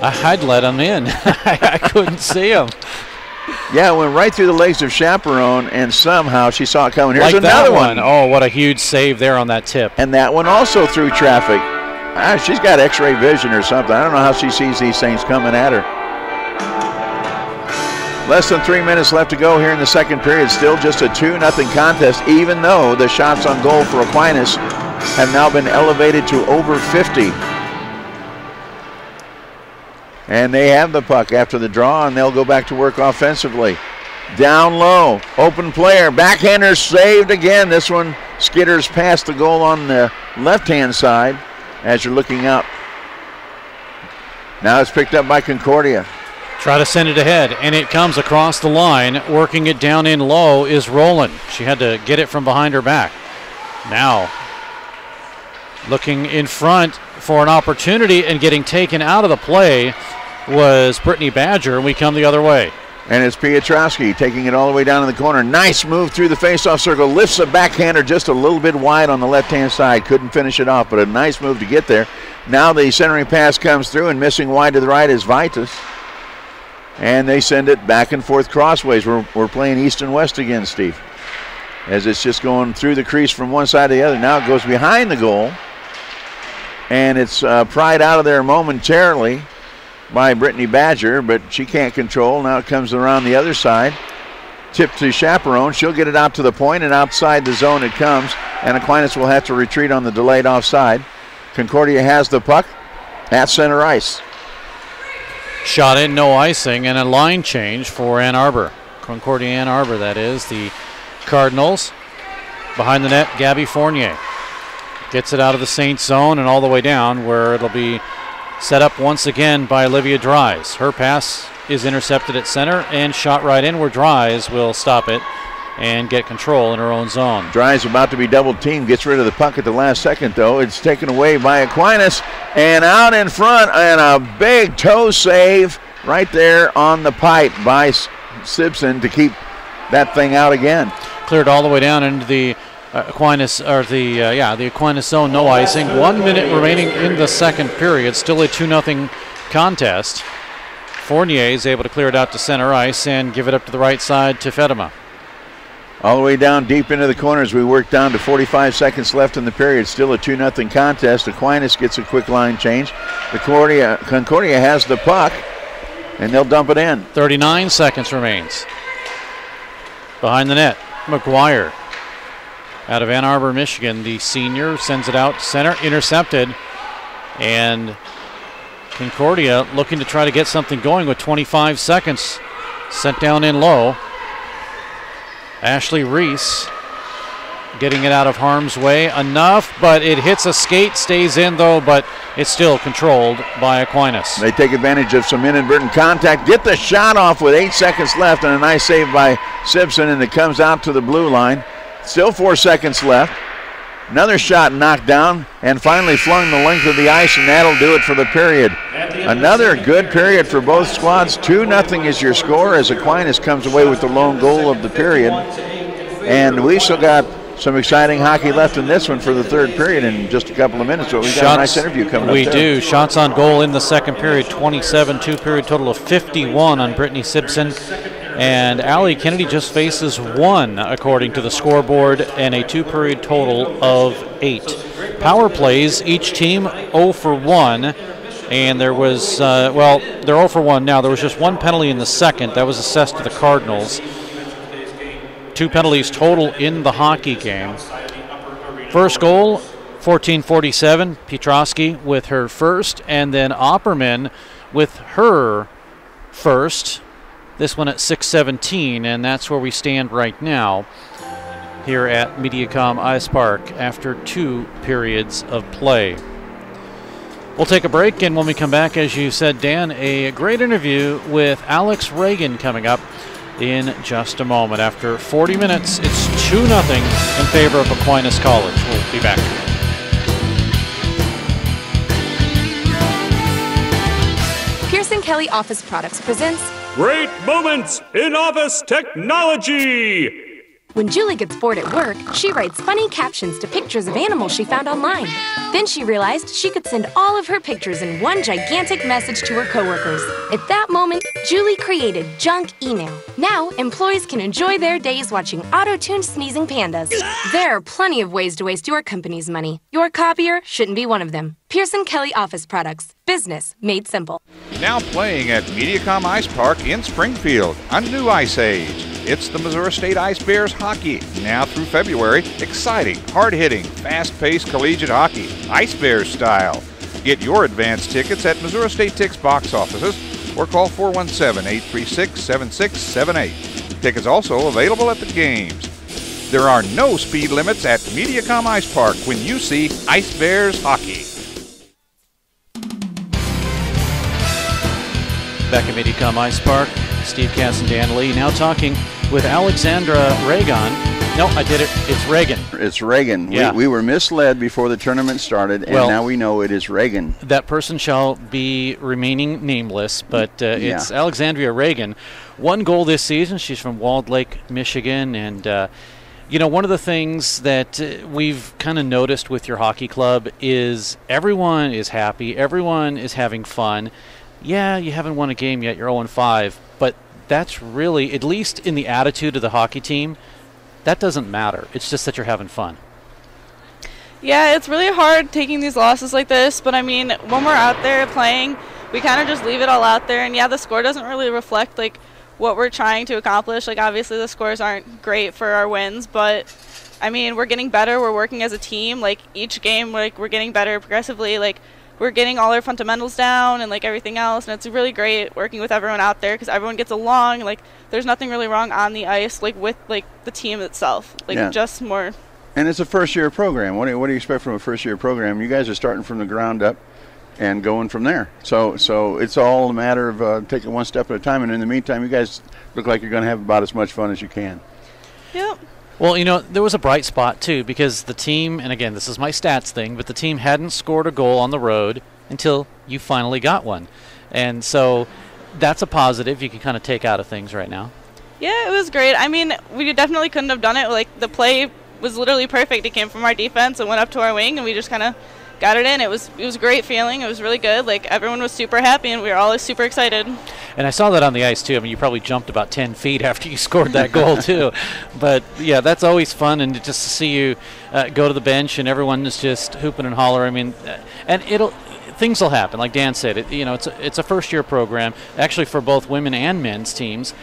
I'd let them in. I couldn't see them. Yeah, it went right through the legs of Chaperone, and somehow she saw it coming. Here's like another that one. Oh, what a huge save there on that tip. And that one also through traffic. She's got x-ray vision or something. I don't know how she sees these things coming at her. Less than 3 minutes left to go here in the second period. Still just a 2-0 contest, even though the shots on goal for Aquinas have now been elevated to over 50. And they have the puck after the draw, and they'll go back to work offensively. Down low, open player, backhander saved again. This one skitters past the goal on the left-hand side as you're looking up. Now it's picked up by Concordia. Try to send it ahead, and it comes across the line. Working it down in low is Rowland. She had to get it from behind her back. Now, looking in front for an opportunity and getting taken out of the play was Brittany Badger, and we come the other way. And it's Piotrowski taking it all the way down in the corner. Nice move through the faceoff circle. Lifts the backhander just a little bit wide on the left-hand side. Couldn't finish it off, but a nice move to get there. Now the centering pass comes through, and missing wide to the right is Vitus. And they send it back and forth crossways. We're playing east and west again, Steve. As it's just going through the crease from one side to the other. Now it goes behind the goal. And it's pried out of there momentarily by Brittany Badger, but she can't control. Now it comes around the other side. Tipped to Chaperone. She'll get it out to the point, and outside the zone it comes. And Aquinas will have to retreat on the delayed offside. Concordia has the puck at center ice. Shot in, no icing, and a line change for Ann Arbor. Concordia-Ann Arbor, that is. The Cardinals. Behind the net, Gabby Fournier. Gets it out of the Saints zone and all the way down, where it'll be set up once again by Olivia Dries. Her pass is intercepted at center and shot right in, where Dries will stop it and get control in her own zone. Dries about to be double teamed, gets rid of the puck at the last second though. It's taken away by Aquinas, and out in front, and a big toe save right there on the pipe by Simpson to keep that thing out again. Cleared all the way down into the Aquinas, or the Aquinas zone, no icing. 1 minute remaining in the second period, still a 2-0 contest. Fournier is able to clear it out to center ice and give it up to the right side to Fedema. All the way down deep into the corners. We work down to 45 seconds left in the period. Still a 2-0 contest. Aquinas gets a quick line change. Concordia has the puck, and they'll dump it in. 39 seconds remains. Behind the net, McGuire. Out of Ann Arbor, Michigan, the senior sends it out center, intercepted, and Concordia looking to try to get something going with 25 seconds. Sent down in low. Ashley Reese getting it out of harm's way enough, but it hits a skate, stays in though, but it's still controlled by Aquinas. They take advantage of some inadvertent contact, get the shot off with 8 seconds left, and a nice save by Simpson, and it comes out to the blue line. Still 4 seconds left. Another shot knocked down and finally flung the length of the ice, and that'll do it for the period. Another good period for both squads. 2-0 is your score as Aquinas comes away with the lone goal of the period. And we still got some exciting hockey left in this one for the third period in just a couple of minutes. So we've got a nice interview coming up. We do. Shots on goal in the second period, 27, two-period total of 51 on Brittany Simpson. And Allie Kennedy just faces 1 according to the scoreboard, and a two-period total of 8. Power plays, each team 0 for 1, and there was, they're 0 for 1 now. There was just 1 penalty in the second. That was assessed to the Cardinals. 2 penalties total in the hockey game. First goal, 14:47, Piotrowski with her first, and then Opperman with her first. This one at 6:17, and that's where we stand right now here at Mediacom Ice Park after 2 periods of play. We'll take a break, and when we come back, as you said, Dan, a great interview with Alex Reagan coming up in just a moment. After 40 minutes, it's 2-0 in favor of Aquinas College. We'll be back. Pearson Kelly Office Products presents Great Moments in Office Technology. When Julie gets bored at work, she writes funny captions to pictures of animals she found online. Then she realized she could send all of her pictures in one gigantic message to her coworkers. At that moment, Julie created junk email. Now, employees can enjoy their days watching auto-tuned sneezing pandas. There are plenty of ways to waste your company's money. Your copier shouldn't be one of them. Pearson Kelly Office Products. Business made simple. Now playing at Mediacom Ice Park in Springfield, a new ice age. It's the Missouri State Ice Bears hockey. Now through February, exciting, hard-hitting, fast-paced collegiate hockey, Ice Bears style. Get your advance tickets at Missouri State Tix box offices or call 417-836-7678. Tickets also available at the games. There are no speed limits at Mediacom Ice Park when you see Ice Bears hockey. Back at Mediacom Ice Park, Steve Cass and Dan Lee now talking with Alexandra Reagan. No, I did it. It's Reagan. It's Reagan. Yeah. We were misled before the tournament started, and now we know it is Reagan. That person shall be remaining nameless, but it's Alexandria Reagan. 1 goal this season. She's from Walled Lake, Michigan, and you know, one of the things that we've kind of noticed with your hockey club is everyone is happy, everyone is having fun. Yeah, you haven't won a game yet, you're 0-5, but that's really, at least in the attitude of the hockey team, that doesn't matter. It's just that you're having fun. Yeah, it's really hard taking these losses like this, but I mean, when we're out there playing, we kind of just leave it all out there, and yeah, the score doesn't really reflect like what we're trying to accomplish. Like, obviously the scores aren't great for our wins, but I mean, we're getting better, we're working as a team. Like, each game, like, we're getting better progressively. Like, we're getting all our fundamentals down and like everything else, and it's really great working with everyone out there because everyone gets along. Like, there's nothing really wrong on the ice, like with like the team itself. Like, just more. And it's a first-year program. What do you expect from a first-year program? You guys are starting from the ground up and going from there. So it's all a matter of taking one step at a time. And in the meantime, you guys look like you're going to have about as much fun as you can. Yep. Well, you know, there was a bright spot, too, because the team, and again, this is my stats thing, but the team hadn't scored a goal on the road until you finally got one. And so that's a positive you can kind of take out of things right now. Yeah, it was great. I mean, we definitely couldn't have done it. Like, the play was literally perfect. It came from our defense and went up to our wing, and we just kind of got it in. It was a great feeling. It was really good. Like, everyone was super happy, and we were all super excited. And I saw that on the ice, too. I mean, you probably jumped about 10 feet after you scored that goal, too. But, yeah, that's always fun, and just to see you go to the bench and everyone is just hooping and hollering. I mean, and things will happen. Like Dan said, it's a first-year program, actually for both women and men's teams.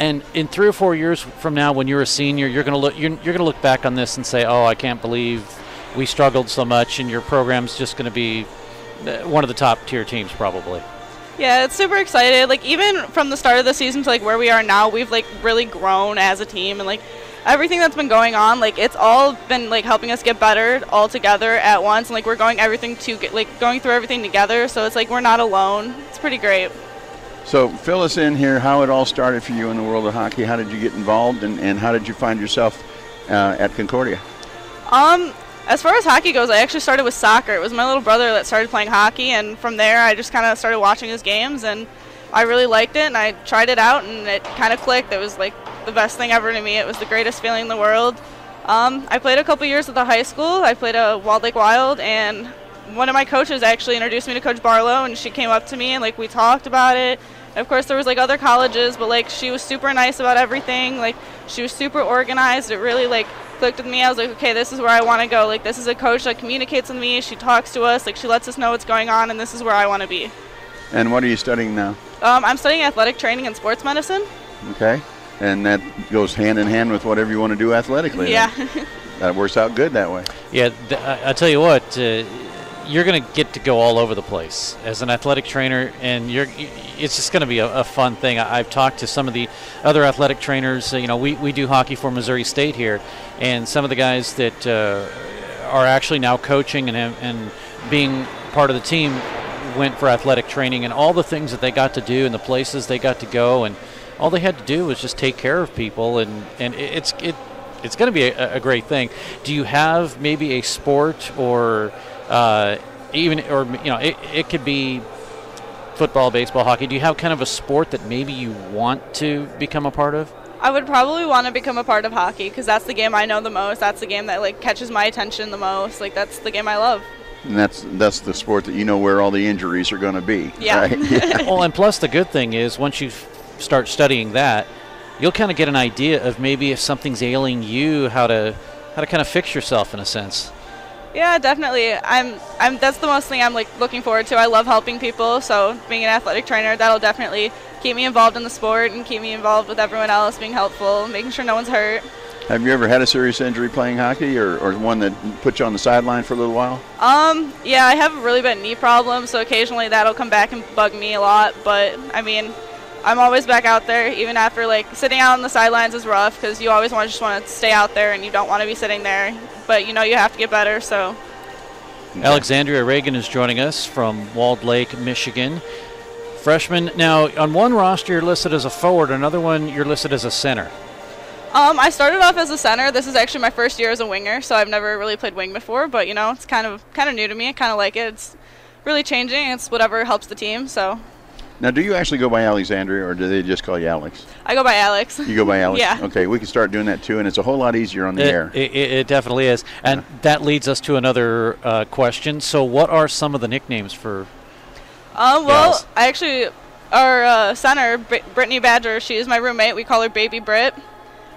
And in 3 or 4 years from now, when you're a senior, you're going to look back on this and say, "Oh, I can't believe we struggled so much," and your program's just going to be one of the top-tier teams probably. Yeah, it's super excited. Like, even from the start of the season to like where we are now, we've like really grown as a team, and like everything that's been going on, like it's all been like helping us get better all together at once, and like we're going through everything together. So it's like we're not alone. It's pretty great. So fill us in here, how it all started for you in the world of hockey. How did you get involved, and how did you find yourself at Concordia? As far as hockey goes, I actually started with soccer. It was my little brother that started playing hockey, and from there I just kind of started watching his games, and I really liked it, and I tried it out, and it kind of clicked. It was like the best thing ever to me. It was the greatest feeling in the world. I played a couple years at the high school. I played at Walled Lake Wild, and one of my coaches actually introduced me to Coach Barlow, and she came up to me and like we talked about it. And of course there was like other colleges, but like she was super nice about everything. Like, she was super organized. It really like clicked with me. I was like, okay, this is where I want to go. Like, this is a coach that communicates with me. She talks to us. Like, she lets us know what's going on, and this is where I want to be. And what are you studying now? I'm studying athletic training and sports medicine. Okay. And that goes hand in hand with whatever you want to do athletically. Yeah. That works out good that way. Yeah, I tell you what, you're going to get to go all over the place as an athletic trainer, and it's just going to be a fun thing. I've talked to some of the other athletic trainers. We do hockey for Missouri State here, and some of the guys that are actually now coaching and being part of the team went for athletic training, and all the things that they got to do and the places they got to go, and all they had to do was just take care of people, and it's going to be a great thing. Do you have maybe a sport or it could be football, baseball, hockey. Do you have kind of a sport that maybe you want to become a part of? I would probably want to become a part of hockey because that's the game I know the most. That's the game that like catches my attention the most. Like that's the game I love. And that's the sport that you know where all the injuries are going to be. Yeah. Right? Yeah. Well, and plus the good thing is once you start studying that, you'll kind of get an idea of maybe if something's ailing you, how to kind of fix yourself in a sense. Yeah, definitely. I'm that's the most thing I'm like looking forward to. I love helping people, so being an athletic trainer, that'll definitely keep me involved in the sport and keep me involved with everyone else, being helpful, making sure no one's hurt. Have you ever had a serious injury playing hockey or one that put you on the sideline for a little while? Yeah, I have really bad knee problems, so occasionally that'll come back and bug me a lot, but I mean, I'm always back out there, even after like sitting out on the sidelines is rough because you always just want to stay out there and you don't want to be sitting there, but you know you have to get better, so. Okay. Alexandria Reagan is joining us from Walled Lake, Michigan. Freshman. Now, on one roster you're listed as a forward, another one you're listed as a center. I started off as a center. This is actually my first year as a winger, so I've never really played wing before, but you know, it's kind of new to me. I kind of like it. It's really changing. It's whatever helps the team, so. Now, do you actually go by Alexandria, or do they just call you Alex? I go by Alex. You go by Alex? Yeah. Okay, we can start doing that too, and it's a whole lot easier on the air. It definitely is. And that leads us to another question. So what are some of the nicknames for well, gals? I actually, our center, Brittany Badger, she is my roommate. We call her Baby Brit.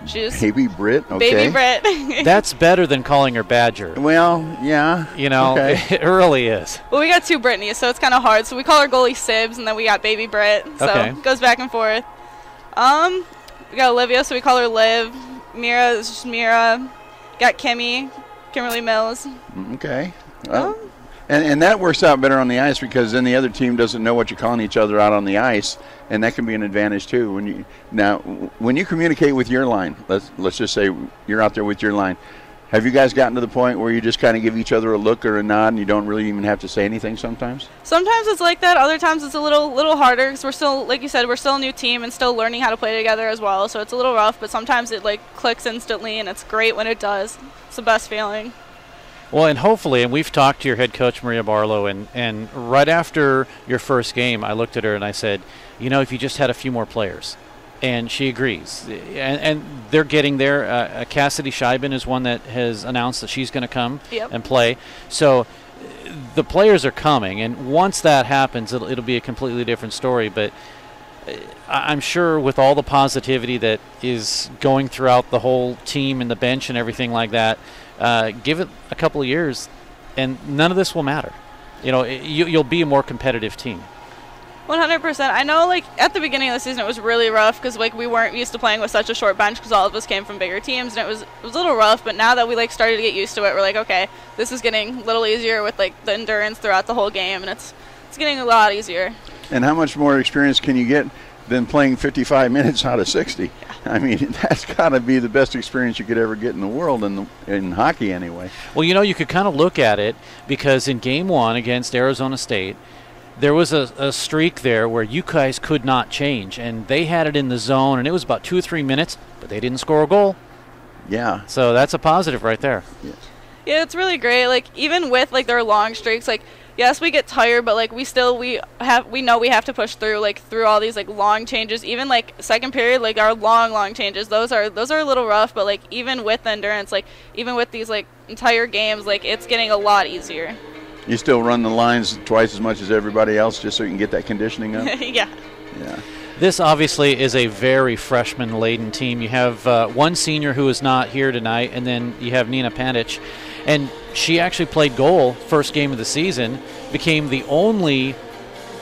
She's Baby Brit? Okay. Baby Brit. That's better than calling her Badger. Well, yeah. You know, okay. It really is. Well, we got two Brittany's, so it's kind of hard. So we call her goalie Sibs, and then we got Baby Brit. So it goes back and forth. We got Olivia, so we call her Liv. Mira is just Mira. Got Kimberly Mills. Okay. Well, and that works out better on the ice because then the other team doesn't know what you're calling each other out on the ice, and that can be an advantage too. When you communicate with your line, let's just say you're out there with your line. Have you guys gotten to the point where you just kind of give each other a look or a nod, and you don't really even have to say anything sometimes? Sometimes it's like that. Other times it's a little harder because we're still, like you said, we're still a new team and still learning how to play together as well. So it's a little rough, but sometimes it like clicks instantly, and it's great when it does. It's the best feeling. Well, and hopefully, and we've talked to your head coach, Maria Barlow, and right after your first game, I looked at her and I said, you know, if you just had a few more players. And she agrees. And they're getting there. Cassidy Scheiben is one that has announced that she's going to come and play. So the players are coming, and once that happens, it'll be a completely different story. But I'm sure with all the positivity that is going throughout the whole team and the bench and everything like that, give it a couple of years, and none of this will matter. You know, you'll be a more competitive team. 100%. I know, like, at the beginning of the season, it was really rough because, like, we weren't used to playing with such a short bench because all of us came from bigger teams, and it was a little rough. But now that we, like, started to get used to it, we're like, okay, this is getting a little easier with, like, the endurance throughout the whole game, and it's getting a lot easier. And how much more experience can you get than playing 55 minutes out of 60? Yeah. I mean, that's got to be the best experience you could ever get in the world, in hockey anyway. Well, you know, you could kind of look at it because in Game 1 against Arizona State, there was a streak there where you guys could not change, and they had it in the zone, and it was about 2 or 3 minutes, but they didn't score a goal. Yeah. So that's a positive right there. Yeah, it's really great. Like, even with, like, their long streaks, like, yes, we get tired, but, like, we know we have to push through, like, through all these, like, long changes. Even, like, second period, like, our long changes, those are a little rough, but, like, even with the endurance, like, even with these, like, entire games, like, it's getting a lot easier. You still run the lines twice as much as everybody else just so you can get that conditioning up? Yeah. This obviously is a very freshman-laden team. You have one senior who is not here tonight, and then you have Nina Pandich. And she actually played goal first game of the season, became the only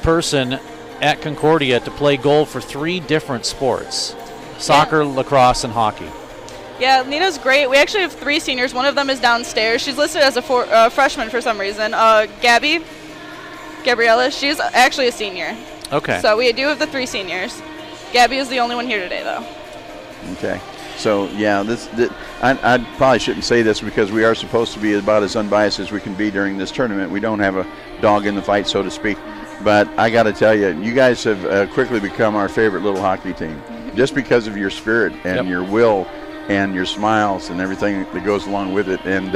person at Concordia to play goal for 3 different sports, soccer, lacrosse, and hockey. Yeah, Nina's great. We actually have 3 seniors. One of them is downstairs. She's listed as a freshman for some reason. Gabriella, she's actually a senior. Okay. So we do have the 3 seniors. Gabby is the only one here today, though. Okay. So, yeah, I probably shouldn't say this because we are supposed to be about as unbiased as we can be during this tournament. We don't have a dog in the fight, so to speak. But I got to tell you, you guys have quickly become our favorite little hockey team just because of your spirit and your will and your smiles and everything that goes along with it. And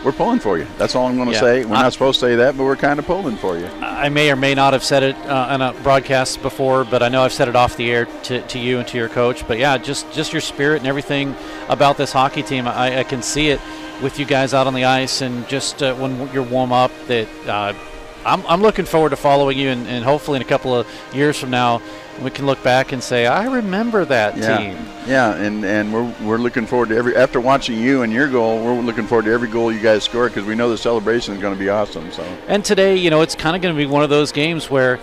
we're pulling for you. That's all I'm going to say. We're not supposed to say that, but we're kind of pulling for you. I may or may not have said it on a broadcast before, but I know I've said it off the air to you and to your coach. But yeah, just your spirit and everything about this hockey team, I can see it with you guys out on the ice, and just when you're warm up. That I'm looking forward to following you, and hopefully in a couple of years from now, we can look back and say, I remember that team. Yeah, and we're looking forward to after watching you and your goal, we're looking forward to every goal you guys score, because we know the celebration is going to be awesome. So. And today, it's kind of going to be one of those games where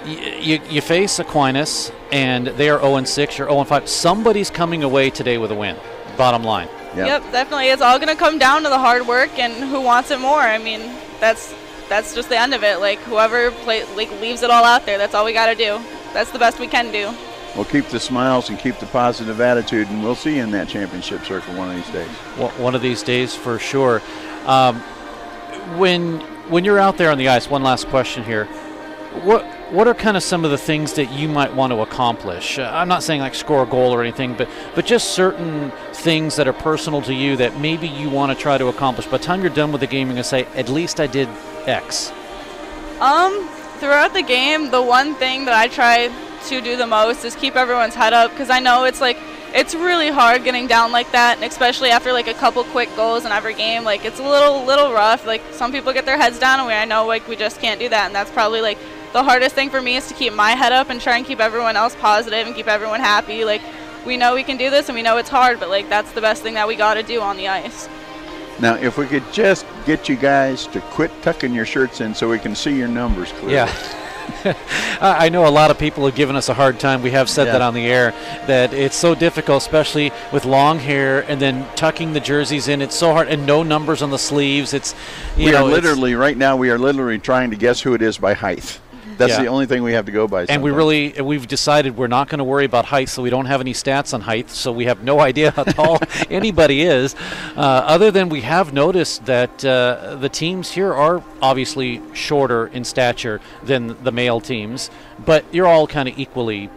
you face Aquinas, and they are 0-6, you're 0-5. Somebody's coming away today with a win, bottom line. Yep, definitely. It's all going to come down to the hard work and who wants it more. I mean, that's just the end of it. Like, whoever leaves it all out there, that's all we got to do. That's the best we can do. We'll keep the smiles and keep the positive attitude, and we'll see you in that championship circle one of these days. Well, one of these days for sure. When you're out there on the ice, one last question here. What are kind of some of the things that you might want to accomplish? I'm not saying like score a goal or anything, but just certain things that are personal to you that maybe you want to try to accomplish. By the time you're done with the game, you're going to say, at least I did X. Throughout the game, the one thing that I try to do the most is keep everyone's head up, because I know it's really hard getting down like that, and especially after like a couple quick goals in every game. Like, it's a little rough. Like, some people get their heads down, and I know like we just can't do that, and that's probably like the hardest thing for me, is to keep my head up and try and keep everyone else positive and keep everyone happy. Like, we know we can do this, and we know it's hard, but like that's the best thing that we got to do on the ice. Now, if we could just get you guys to quit tucking your shirts in so we can see your numbers clearly. Yeah. I know a lot of people have given us a hard time. We have said that on the air, that it's so difficult, especially with long hair and then tucking the jerseys in. It's so hard, and no numbers on the sleeves. Right now we are literally trying to guess who it is by height. That's the only thing we have to go by. And we've decided we're not going to worry about height, so we don't have any stats on height, so we have no idea how tall anybody is, other than we have noticed that the teams here are obviously shorter in stature than the male teams, but you're all kind of equally.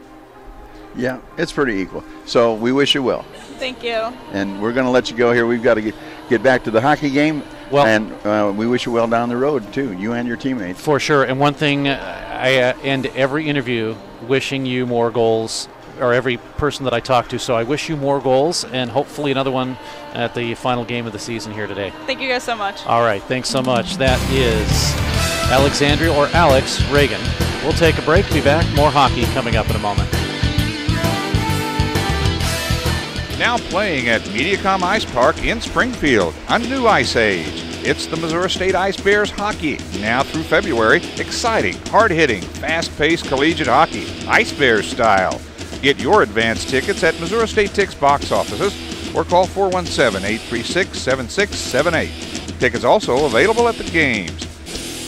Yeah, it's pretty equal. So we wish you well. Thank you. And we're going to let you go here. We've got to get back to the hockey game. Well, and we wish you well down the road, too, you and your teammates. For sure. And one thing, I end every interview wishing you more goals, or every person that I talk to. So I wish you more goals, and hopefully another one at the final game of the season here today. Thank you guys so much. All right. Thanks so much. That is Alexandria, or Alex Reagan. We'll take a break. Be back. More hockey coming up in a moment. Now playing at Mediacom Ice Park in Springfield, a new ice age. It's the Missouri State Ice Bears hockey. Now through February, exciting, hard-hitting, fast-paced collegiate hockey, Ice Bears style. Get your advance tickets at Missouri State Tix box offices or call 417-836-7678. Tickets also available at the games.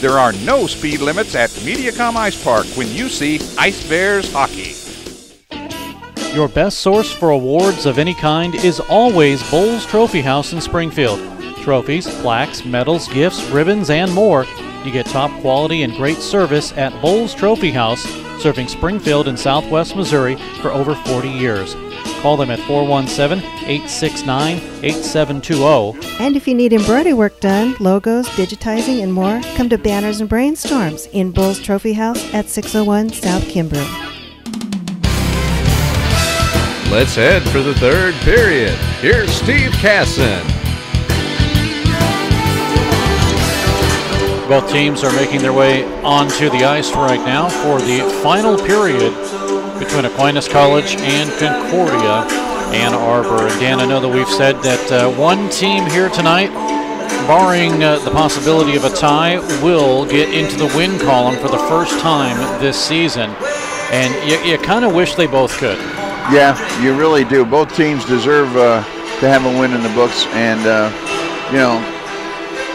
There are no speed limits at Mediacom Ice Park when you see Ice Bears hockey. Your best source for awards of any kind is always Bowles Trophy House in Springfield. Trophies, plaques, medals, gifts, ribbons, and more. You get top quality and great service at Bowles Trophy House, serving Springfield and Southwest Missouri for over 40 years. Call them at 417-869-8720. And if you need embroidery work done, logos, digitizing, and more, come to Banners and Brainstorms in Bowles Trophy House at 601 South Kimbrough. Let's head for the third period. Here's Steve Casson. Both teams are making their way onto the ice right now for the final period between Aquinas College and Concordia-Ann Arbor. And Dan, I know that we've said that one team here tonight, barring the possibility of a tie, will get into the win column for the first time this season. And you kind of wish they both could. Yeah, you really do. Both teams deserve to have a win in the books, and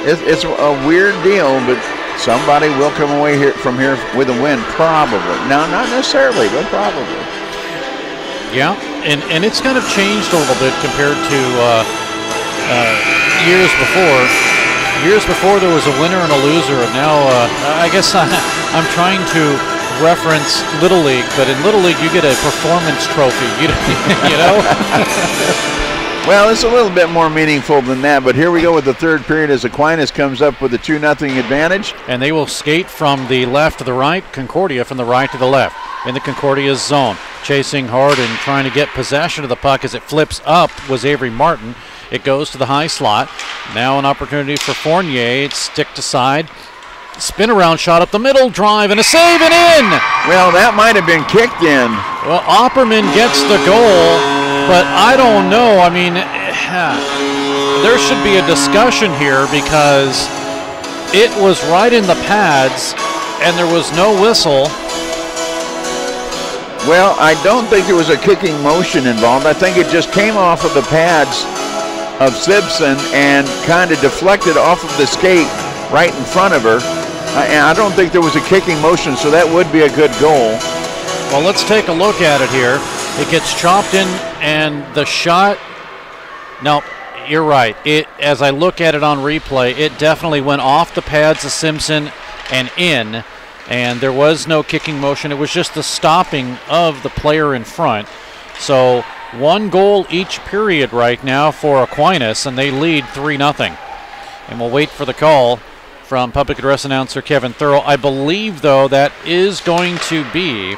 it's a weird deal, but somebody will come away from here with a win, probably. No, not necessarily, but probably. Yeah, and it's kind of changed a little bit compared to years before. Years before there was a winner and a loser, and now I guess I'm trying to reference Little League, but in Little League you get a performance trophy, you know? Well, it's a little bit more meaningful than that, but here we go with the third period as Aquinas comes up with a 2-0 advantage. And they will skate from the left to the right, Concordia from the right to the left in the Concordia's zone. Chasing hard and trying to get possession of the puck as it flips up was Avery Martin. It goes to the high slot. Now an opportunity for Fournier. It's stick to side. Spin around shot up the middle, drive, and a save and in! Well, that might have been kicked in. Well, Opperman gets the goal, but I don't know. I mean, there should be a discussion here because it was right in the pads and there was no whistle. Well, I don't think there was a kicking motion involved. I think it just came off of the pads of Simpson and kind of deflected off of the skate right in front of her. I don't think there was a kicking motion, so that would be a good goal. Well, let's take a look at it here. It gets chopped in, and the shot, no, you're right. As I look at it on replay, it definitely went off the pads of Simpson and in, and there was no kicking motion. It was just the stopping of the player in front. So 1 goal each period right now for Aquinas, and they lead 3-0. And we'll wait for the call from public address announcer Kevin Thurl. I believe, though, that is going to be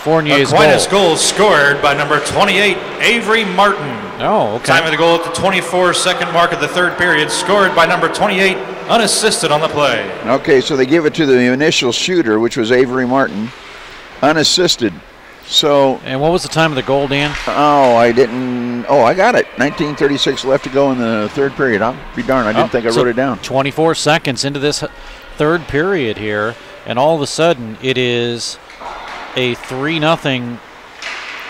Fournier's Aquinas goal scored by number 28, Avery Martin. Oh, okay. Time of the goal at the 24-second mark of the third period, scored by number 28, unassisted on the play. Okay, so they give it to the initial shooter, which was Avery Martin, unassisted. So. And what was the time of the goal, Dan? I got it. 19:36 left to go in the third period. I'll be darned, I didn't think I wrote it down. 24 seconds into this third period here, and all of a sudden it is a 3-0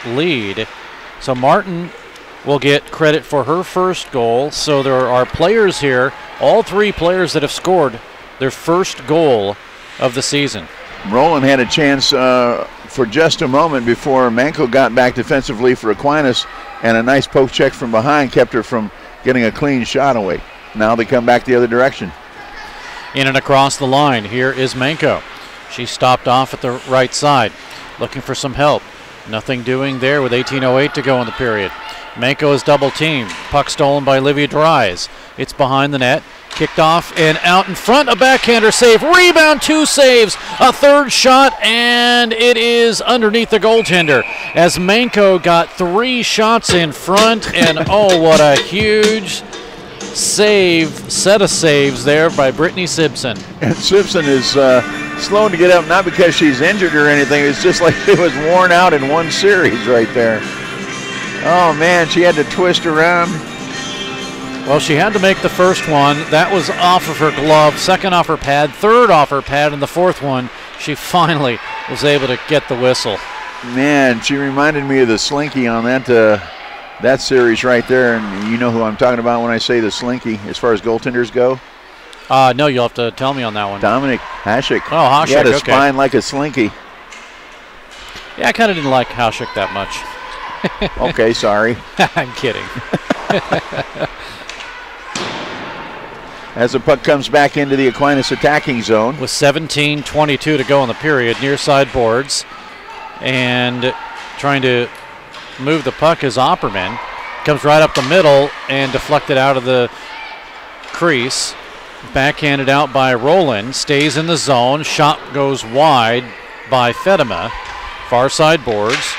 lead. So Martin will get credit for her first goal. So there are players here, all 3 players that have scored their first goal of the season. Roland had a chance for just a moment before Manko got back defensively for Aquinas, and a nice poke check from behind kept her from getting a clean shot away. Now they come back the other direction. In and across the line, here is Manko. She stopped off at the right side, looking for some help. Nothing doing there with 18:08 to go in the period. Manko is double teamed. Puck stolen by Livia Dries. It's behind the net. Kicked off and out in front. A backhander save. Rebound, 2 saves. A third shot, and it is underneath the goaltender as Manko got 3 shots in front. And oh, what a huge set of saves there by Brittany Simpson. And Simpson is slow to get up, not because she's injured or anything. It's just like she was worn out in one series right there. Oh, man, she had to twist around. Well, she had to make the first one. That was off of her glove, second off her pad, third off her pad, and the fourth one, she finally was able to get the whistle. Man, she reminded me of the Slinky on that series right there, and you know who I'm talking about when I say the Slinky as far as goaltenders go? No, you'll have to tell me on that one. Dominic Hasek. Oh, Hasek, he had a spine like a Slinky. Yeah, I kind of didn't like Hasek that much. Okay, sorry. I'm kidding. As the puck comes back into the Aquinas attacking zone. With 17:22 to go in the period, near side boards. And trying to move the puck is Opperman. Comes right up the middle and deflected out of the crease. Backhanded out by Roland. Stays in the zone. Shot goes wide by Fedema. Far side boards.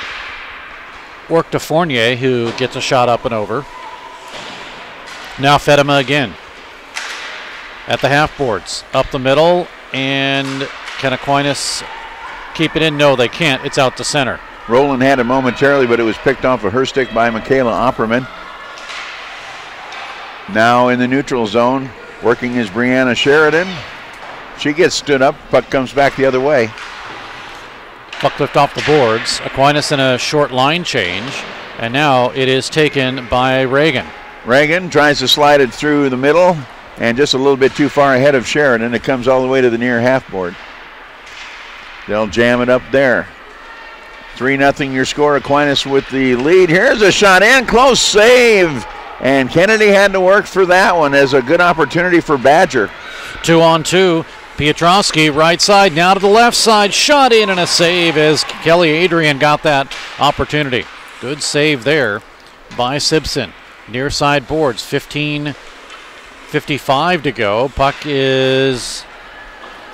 Work to Fournier, who gets a shot up and over. Now Fedema again. At the half boards, up the middle, and can Aquinas keep it in? No, they can't. It's out to center. Roland had it momentarily, but it was picked off of her stick by Michaela Opperman. Now in the neutral zone, working is Brianna Sheridan. She gets stood up, puck comes back the other way. Puck lift off the boards. Aquinas in a short line change, and now it is taken by Reagan. Reagan tries to slide it through the middle, and just a little bit too far ahead of Sheridan. It comes all the way to the near half board. They'll jam it up there. 3-0 your score. Aquinas with the lead. Here's a shot in. Close save. And Kennedy had to work for that one as a good opportunity for Badger. 2-on-2. Piotrowski right side. Now to the left side. Shot in and a save as Kelly Adrian got that opportunity. Good save there by Simpson. Near side boards, 15:55 to go. Puck is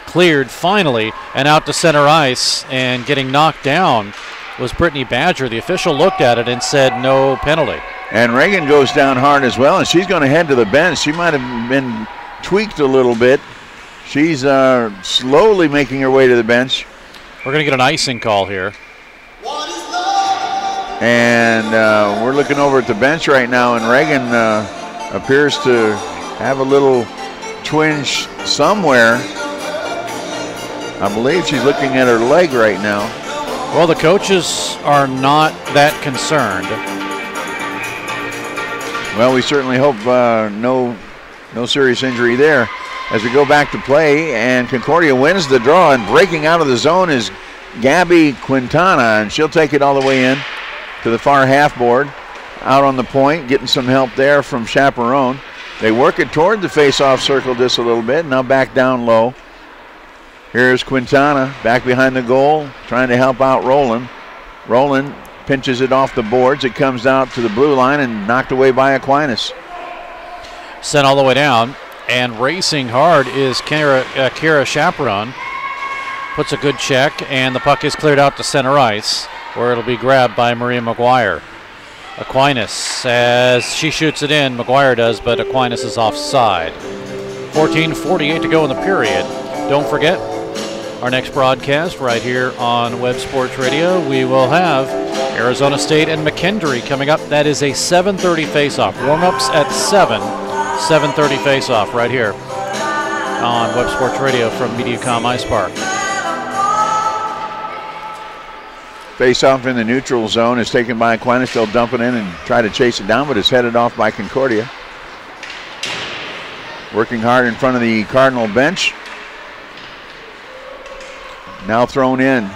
cleared finally and out to center ice, and getting knocked down was Brittany Badger. The official looked at it and said no penalty. And Reagan goes down hard as well, and she's going to head to the bench. She might have been tweaked a little bit. She's slowly making her way to the bench. We're going to get an icing call here. And we're looking over at the bench right now, and Reagan appears to have a little twinge somewhere. I believe she's looking at her leg right now. Well, the coaches are not that concerned. Well, we certainly hope no serious injury there. As we go back to play, and Concordia wins the draw, and breaking out of the zone is Gabby Quintana, and she'll take it all the way in to the far half board. Out on the point, getting some help there from Chaperone. They work it toward the face-off circle just a little bit, now back down low. Here's Quintana back behind the goal, trying to help out Rowland. Rowland pinches it off the boards. It comes out to the blue line and knocked away by Aquinas. Sent all the way down, and racing hard is Kira Chaperone. Puts a good check, and the puck is cleared out to center ice, where it'll be grabbed by Maria McGuire. Aquinas, as she shoots it in, McGuire does, but Aquinas is offside. 14:48 to go in the period. Don't forget, our next broadcast right here on Web Sports Radio, we will have Arizona State and McKendree coming up. That is a 7:30 face-off. Warm-ups at 7:30 face-off right here on Web Sports Radio from Mediacom Ice Park. Face-off in the neutral zone is taken by Aquinas. They'll dump it in and try to chase it down, but it's headed off by Concordia. Working hard in front of the Cardinal bench. Now thrown in.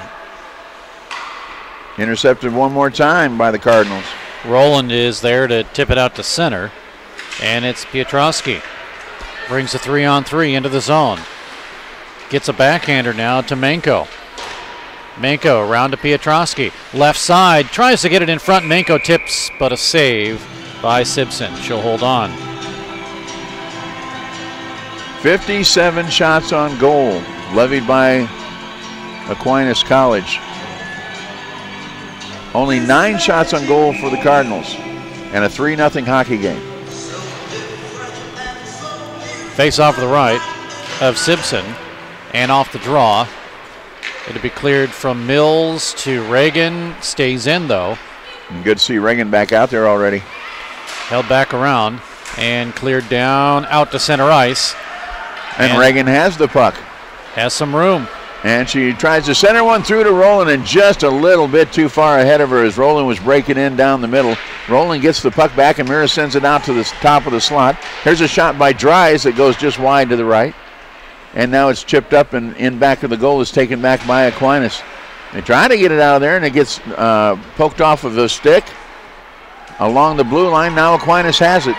Intercepted one more time by the Cardinals. Rowland is there to tip it out to center, and it's Piotrowski. Brings a 3-on-3 into the zone. Gets a backhander now to Manko. Manko around to Piotrowski. Left side, tries to get it in front. Manko tips, but a save by Simpson. She'll hold on. 57 shots on goal levied by Aquinas College. Only 9 shots on goal for the Cardinals, and a 3-0 hockey game. Face off to the right of Simpson, and off the draw. It'll be cleared from Mills to Reagan. Stays in, though. And good to see Reagan back out there already. Held back around and cleared down out to center ice. And Reagan has the puck. Has some room. And she tries to center one through to Rowland, and just a little bit too far ahead of her as Rowland was breaking in down the middle. Rowland gets the puck back, and Mira sends it out to the top of the slot. Here's a shot by Dries that goes just wide to the right. And now it's chipped up and in back of the goal is taken back by Aquinas. They try to get it out of there, and it gets poked off of the stick along the blue line. Now Aquinas has it.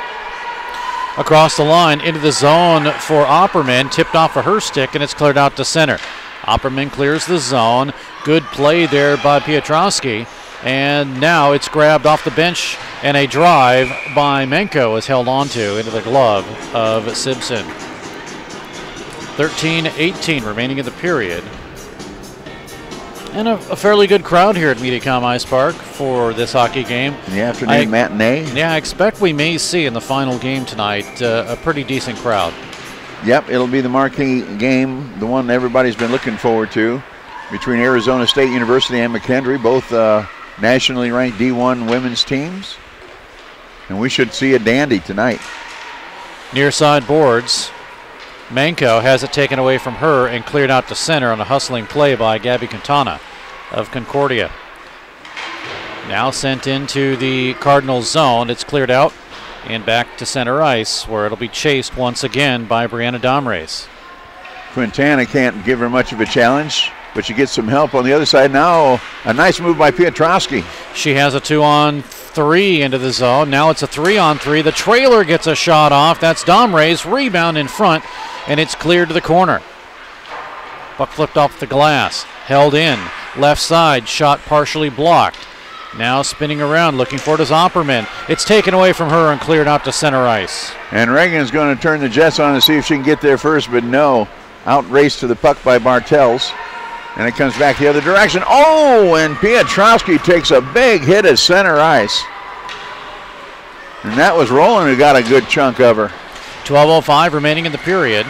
Across the line into the zone for Opperman. Tipped off of her stick, and it's cleared out to center. Opperman clears the zone. Good play there by Piotrowski. And now it's grabbed off the bench, and a drive by Manko is held onto into the glove of Simpson. 13-18 remaining in the period. And a fairly good crowd here at Mediacom Ice Park for this hockey game. In the afternoon matinee. Yeah, I expect we may see in the final game tonight a pretty decent crowd. Yep, it'll be the marquee game, the one everybody's been looking forward to, between Arizona State University and McKendree, both nationally ranked D1 women's teams. And we should see a dandy tonight. Near side boards. Manko has it taken away from her and cleared out to center on a hustling play by Gabby Quintana of Concordia. Now sent into the Cardinals zone. It's cleared out and back to center ice, where it'll be chased once again by Brianna Domrace. Quintana can't give her much of a challenge, but she gets some help on the other side. Now a nice move by Piotrowski. She has a 2-on-3 into the zone. Now it's a 3-on-3. The trailer gets a shot off. That's Domrace. Rebound in front, and it's cleared to the corner. Puck flipped off the glass. Held in. Left side. Shot partially blocked. Now spinning around, looking for it is Opperman. It's taken away from her and cleared out to center ice. And Reagan's going to turn the Jets on to see if she can get there first, but no. Outraced to the puck by Bartels. And it comes back the other direction. Oh, and Piotrowski takes a big hit at center ice. And that was Rowland who got a good chunk of her. 12:05 remaining in the period.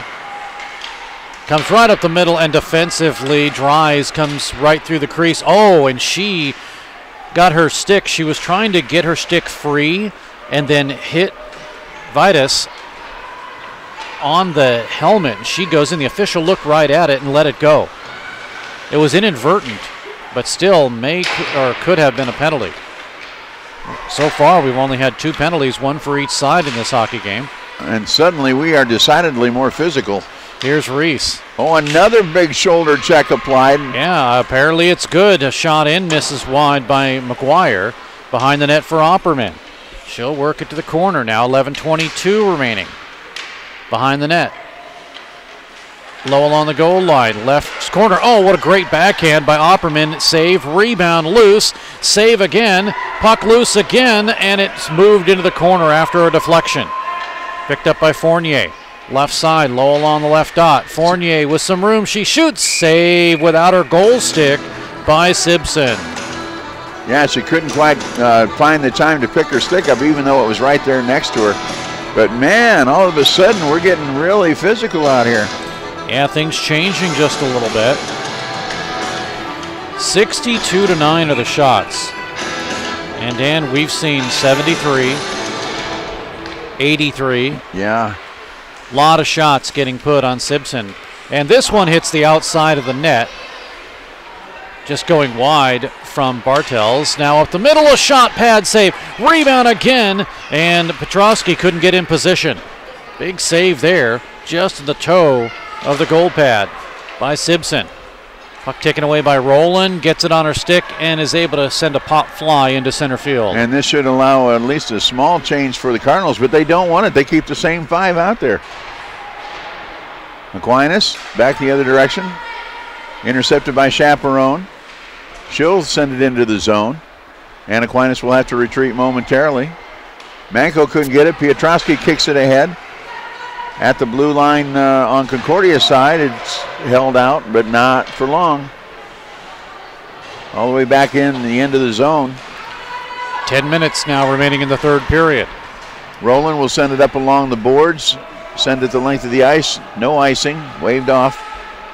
Comes right up the middle, and defensively, Dries comes right through the crease. Oh, and she got her stick. She was trying to get her stick free and then hit Vitus on the helmet. She goes in. The official looked right at it and let it go. It was inadvertent, but still could have been a penalty. So far, we've only had 2 penalties, 1 for each side in this hockey game. And suddenly we are decidedly more physical. Here's Reese. Oh, another big shoulder check applied. Yeah, apparently it's good. A shot in, misses wide by McGuire. Behind the net for Opperman. She'll work it to the corner now. 11:22 remaining. Behind the net. Lowell on the goal line. Left corner. Oh, what a great backhand by Opperman. Save, rebound, loose. Save again. Puck loose again, and it's moved into the corner after a deflection. Picked up by Fournier. Left side, Lowell on the left dot. Fournier with some room. She shoots. Save without her goal stick by Simpson. Yeah, she couldn't quite find the time to pick her stick up, even though it was right there next to her. But, man, all of a sudden we're getting really physical out here. Yeah, things changing just a little bit. 62-9 are the shots. And, Dan, we've seen 73, 83. Yeah. A lot of shots getting put on Simpson. And this one hits the outside of the net. Just going wide from Bartels. Now up the middle, a shot, pad save. Rebound again, and Piotrowski couldn't get in position. Big save there, just in the toe of the goal pad by Simpson. Puck taken away by Rowland, gets it on her stick, and is able to send a pop fly into center field. And this should allow at least a small change for the Cardinals, but they don't want it. They keep the same 5 out there. Aquinas back the other direction. Intercepted by Chaperone. She'll send it into the zone. And Aquinas will have to retreat momentarily. Manco couldn't get it. Piotrowski kicks it ahead. At the blue line on Concordia's side, it's held out, but not for long. All the way back in the end of the zone. 10 minutes now remaining in the third period. Rowland will send it up along the boards. Send it the length of the ice. No icing. Waved off.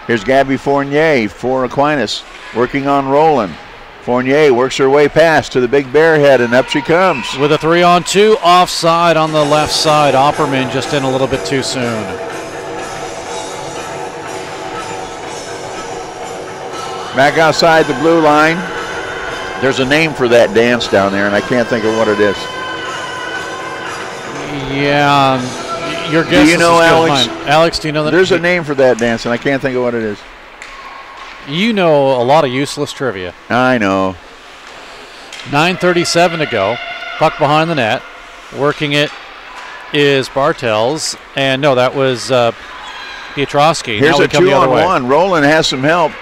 Here's Gabby Fournier for Aquinas. Working on Rowland. Fournier works her way past to the big bear head, and up she comes. With a 3-on-2, offside on the left side. Opperman just in a little bit too soon. Back outside the blue line. There's a name for that dance down there, and I can't think of what it is. Yeah, your guess. Do you know, Alex? Alex, do you know that? There's a name for that dance, and I can't think of what it is. You know a lot of useless trivia. I know. 9:37 to go. Puck behind the net. Working it is Bartels. And no, that was Piotrowski. Here's a 2-on-1. Rowland has some help,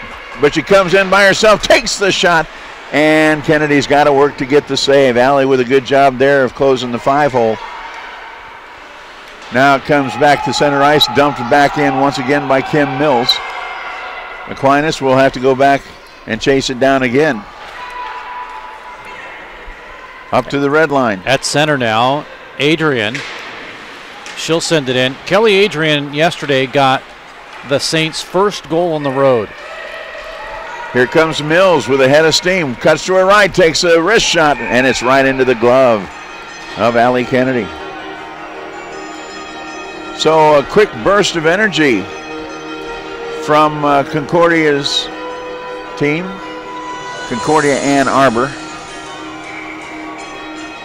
but she comes in by herself, takes the shot, and Kennedy's got to work to get the save. Allie with a good job there of closing the 5-hole. Now it comes back to center ice, dumped back in once again by Kim Mills. Aquinas will have to go back and chase it down again. Up to the red line. At center now, Adrian. She'll send it in. Kelly Adrian yesterday got the Saints' first goal on the road. Here comes Mills with a head of steam. Cuts to her right, takes a wrist shot, and it's right into the glove of Allie Kennedy. So a quick burst of energy from Concordia's team, Concordia-Ann Arbor.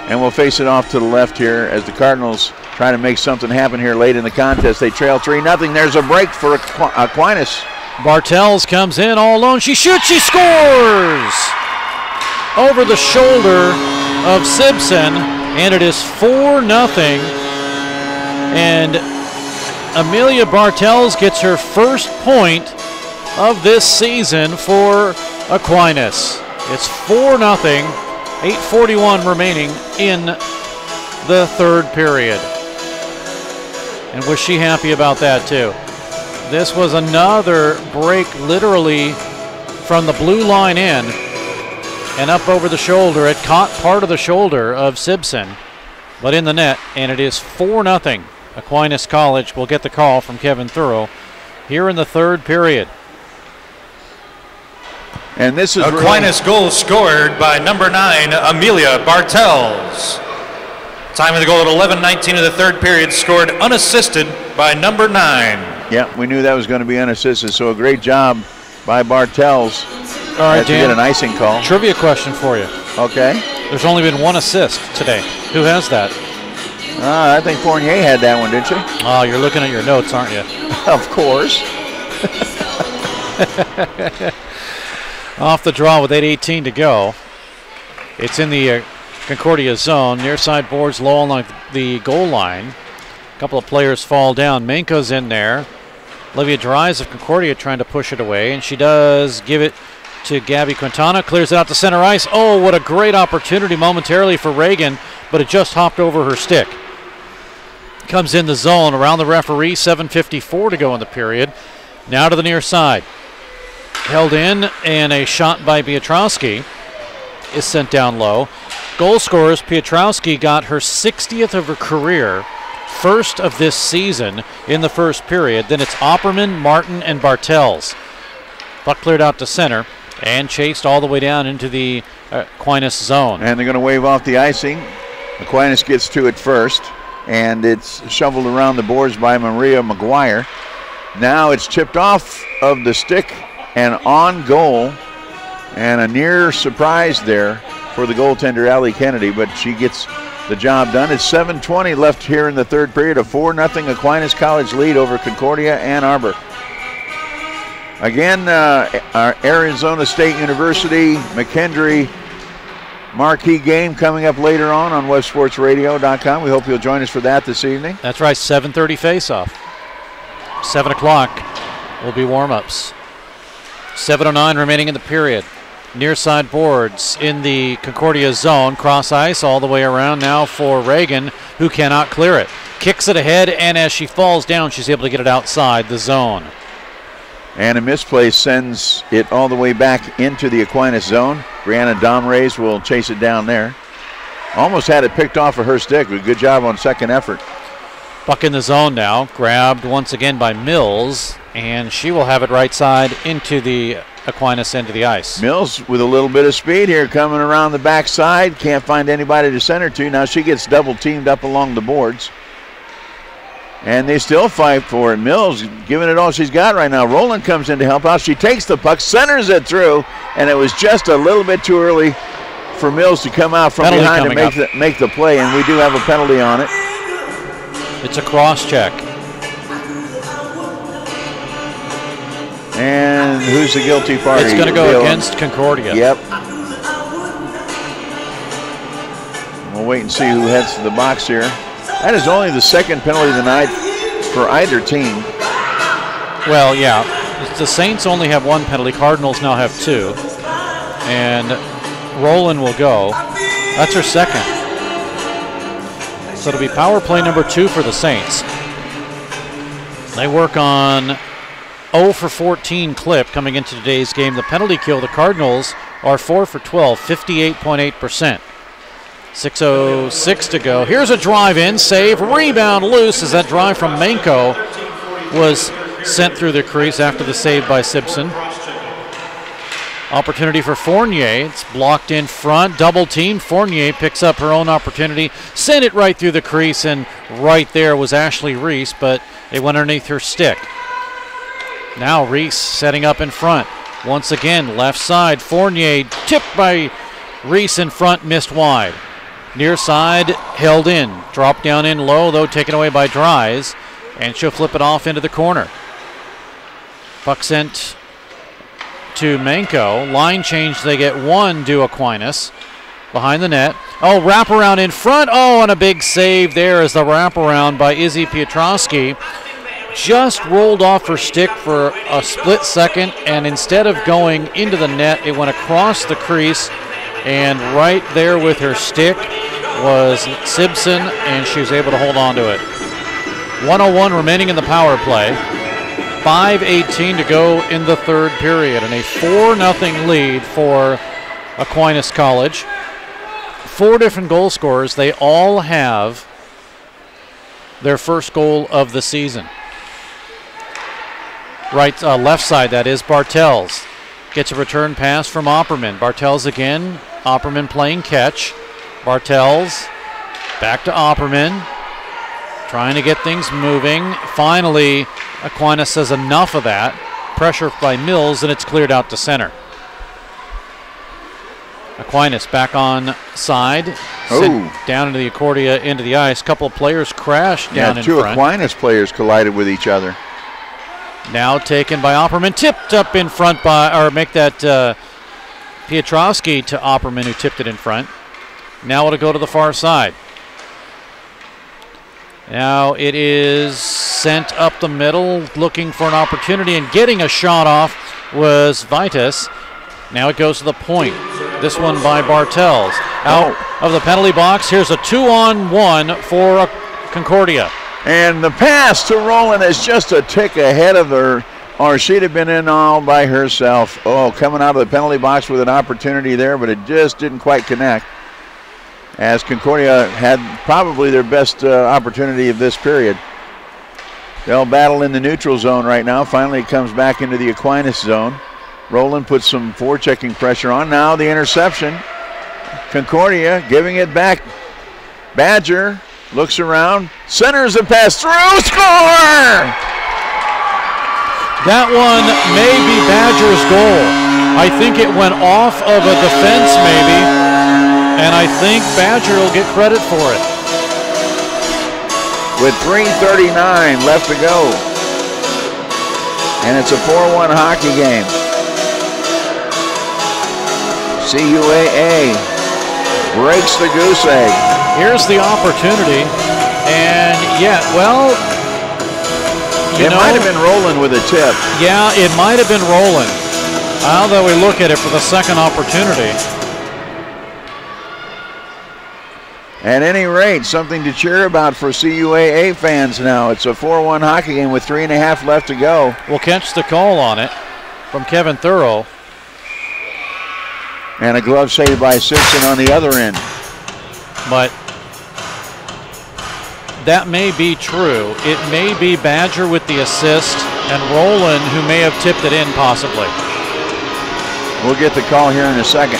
And we'll face it off to the left here as the Cardinals try to make something happen here late in the contest. They trail 3-0. There's a break for Aquinas. Bartels comes in all alone. She shoots, she scores! Over the shoulder of Simpson, and it is 4-0. And Amelia Bartels gets her first point of this season for Aquinas. It's 4-0 8:41 remaining in the third period. And was she happy about that too? This was another break literally from the blue line in and up over the shoulder. It caught part of the shoulder of Simpson, but in the net, and it is 4-0. Aquinas College will get the call from Kevin Thurl here in the third period. And this is Aquinas goal scored by number 9, Amelia Bartels. Time of the goal at 11:19 of the third period, scored unassisted by number 9. Yeah, we knew that was going to be unassisted, so a great job by Bartels. All right, to get an icing call. Trivia question for you. Okay. There's only been one assist today. Who has that? I think Fournier had that one, didn't she? Oh, you're looking at your notes, aren't you? Of course. Off the draw with 8:18 to go. It's in the Concordia zone. Near side boards low along the goal line. A couple of players fall down. Manko's in there. Olivia Dries of Concordia trying to push it away, and she does give it to Gabby Quintana. Clears it out to center ice. Oh, what a great opportunity momentarily for Reagan, but it just hopped over her stick. Comes in the zone around the referee. 7:54 to go in the period. Now to the near side. Held in, and a shot by Piotrowski is sent down low. Goal scorers, Piotrowski got her 60th of her career, first of this season in the first period. Then it's Opperman, Martin, and Bartels. Puck cleared out to center and chased all the way down into the Aquinas zone. And they're going to wave off the icing. Aquinas gets to it first, and it's shoveled around the boards by Maria McGuire. Now it's chipped off of the stick and on goal, and a near surprise there for the goaltender, Allie Kennedy, but she gets the job done. It's 7:20 left here in the third period. A 4-0 Aquinas College lead over Concordia-Ann Arbor. Again, our Arizona State University McKendree marquee game coming up later on websportsradio.com. We hope you'll join us for that this evening. That's right, 7:30 face-off. 7 o'clock will be warm-ups. 7:09 remaining in the period. Near side boards in the Concordia zone. Cross ice all the way around now for Reagan, who cannot clear it. Kicks it ahead, and as she falls down, she's able to get it outside the zone. And a misplay sends it all the way back into the Aquinas zone. Brianna Domrays will chase it down there. Almost had it picked off of her stick, but good job on second effort. Puck in the zone now, grabbed once again by Mills, and she will have it right side into the Aquinas end of the ice. Mills with a little bit of speed here coming around the backside. Can't find anybody to send her to. Now she gets double teamed up along the boards. And they still fight for it. Mills giving it all she's got right now. Rowland comes in to help out. She takes the puck, centers it through, and it was just a little bit too early for Mills to come out from Penalty behind to make the play, and we do have a penalty on it. It's a cross check. And who's the guilty party? It's going to go against Concordia. Yep. We'll wait and see who heads to the box here. That is only the second penalty of the night for either team. Well, yeah. The Saints only have one penalty. Cardinals now have two. And Rowland will go. That's her second. So it'll be power play number 2 for the Saints. They work on 0 for 14 clip coming into today's game. The penalty kill, the Cardinals are 4 for 12, 58.8%. 6:06 to go. Here's a drive in, save, rebound loose as that drive from Manko was sent through the crease after the save by Simpson. Opportunity for Fournier. It's blocked in front, double team. Fournier picks up her own opportunity, sent it right through the crease, and right there was Ashley Reese, but it went underneath her stick. Now Reese setting up in front. Once again, left side. Fournier tipped by Reese in front, missed wide. Near side, held in. Dropped down in low, though, taken away by Dries, and she'll flip it off into the corner. Puck sent to Manko. Line change, they get one to Aquinas. Behind the net. Oh, wraparound in front. Oh, and a big save there as the wraparound by Izzy Piotrowski just rolled off her stick for a split second, and instead of going into the net, it went across the crease And right there with her stick was Simpson, and she was able to hold on to it. 1:01 remaining in the power play. 5:18 to go in the third period, and a 4-0 lead for Aquinas College. 4 different goal scorers. They all have their first goal of the season. Left side, that is, Bartels gets a return pass from Opperman. Bartels again, Opperman playing catch. Bartels back to Opperman, trying to get things moving. Finally, Aquinas says enough of that. Pressure by Mills, and it's cleared out to center. Aquinas back on side. Oh. Down into the Concordia, into the ice. Couple of players crashed down in front. 2 Aquinas players collided with each other. Now taken by Opperman, tipped up in front by, or make that Piotrowski to Opperman, who tipped it in front. Now it'll go to the far side. Now it is sent up the middle, looking for an opportunity, and getting a shot off was Vitus. Now it goes to the point. This one by Bartels. Out of the penalty box. Here's a 2-on-1 for Concordia. And the pass to Rowland is just a tick ahead of her, or she'd have been in all by herself. Oh, coming out of the penalty box with an opportunity there, but it just didn't quite connect. As Concordia had probably their best opportunity of this period. They'll battle in the neutral zone right now. Finally it comes back into the Aquinas zone. Rowland puts some forechecking pressure on. Now the interception. Concordia giving it back. Badger looks around, centers the pass through, score! That one may be Badger's goal. I think it went off of a defense maybe, and I think Badger will get credit for it. With 3:39 left to go. And it's a 4-1 hockey game. CUAA breaks the goose egg. Here's the opportunity, and yet, well, it might have been Rowland with a tip. Yeah, it might have been Rowland. Now that we look at it for the second opportunity. At any rate, something to cheer about for CUAA fans now. It's a 4-1 hockey game with 3.5 left to go. We'll catch the call on it from Kevin Thurl. And a glove save by Simpson on the other end. But that may be true. It may be Badger with the assist and Rowland who may have tipped it in possibly. We'll get the call here in a second.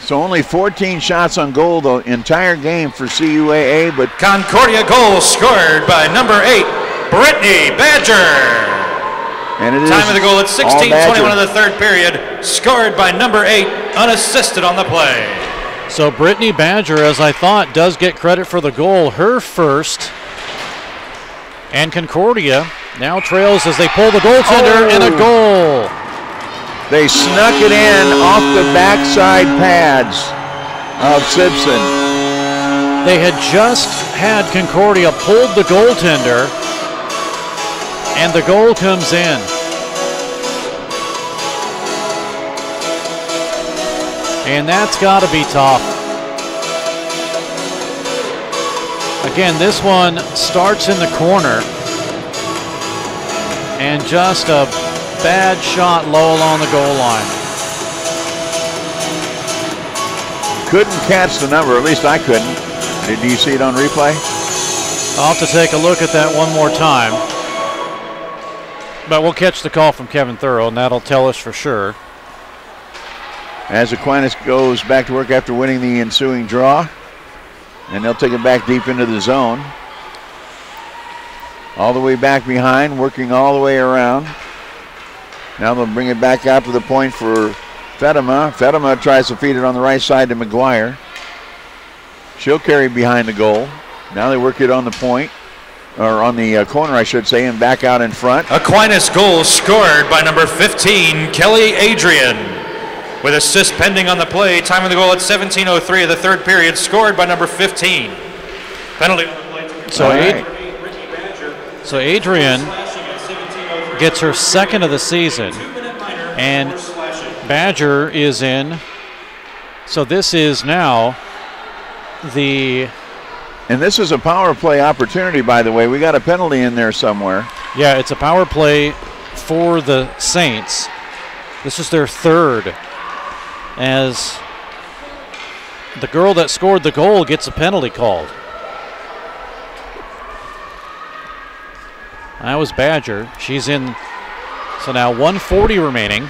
So only 14 shots on goal the entire game for CUAA, but Concordia goal scored by number 8, Brittany Badger. And it is time of the goal at 16:21 of the third period, scored by number 8, unassisted on the play. So Brittany Badger, as I thought, does get credit for the goal, her first. And Concordia now trails as they pull the goaltender and a goal. They snuck it in off the backside pads of Simpson. They had just had Concordia pulled the goaltender, and the goal comes in. And that's got to be tough. Again, this one starts in the corner, and just a bad shot low along the goal line. Couldn't catch the number, at least I couldn't. Did you see it on replay? I'll have to take a look at that one more time. But we'll catch the call from Kevin Thurl, and that'll tell us for sure. As Aquinas goes back to work after winning the ensuing draw, and they'll take it back deep into the zone. All the way back behind, working all the way around. Now they'll bring it back out to the point for Fedema. Fedema tries to feed it on the right side to McGuire. She'll carry behind the goal. Now they work it on the point, or on the corner, I should say, and back out in front. Aquinas goal scored by number 15, Kelly Adrian. With assist pending on the play, time of the goal at 17:03 of the third period, scored by number 15. Penalty on the play. So Adrian gets her second of the season, and Badger is in. So this is now the... And this is a power play opportunity, by the way. We got a penalty in there somewhere. Yeah, it's a power play for the Saints. This is their third, as the girl that scored the goal gets a penalty called. That was Badger. She's in. So now 1:40 remaining.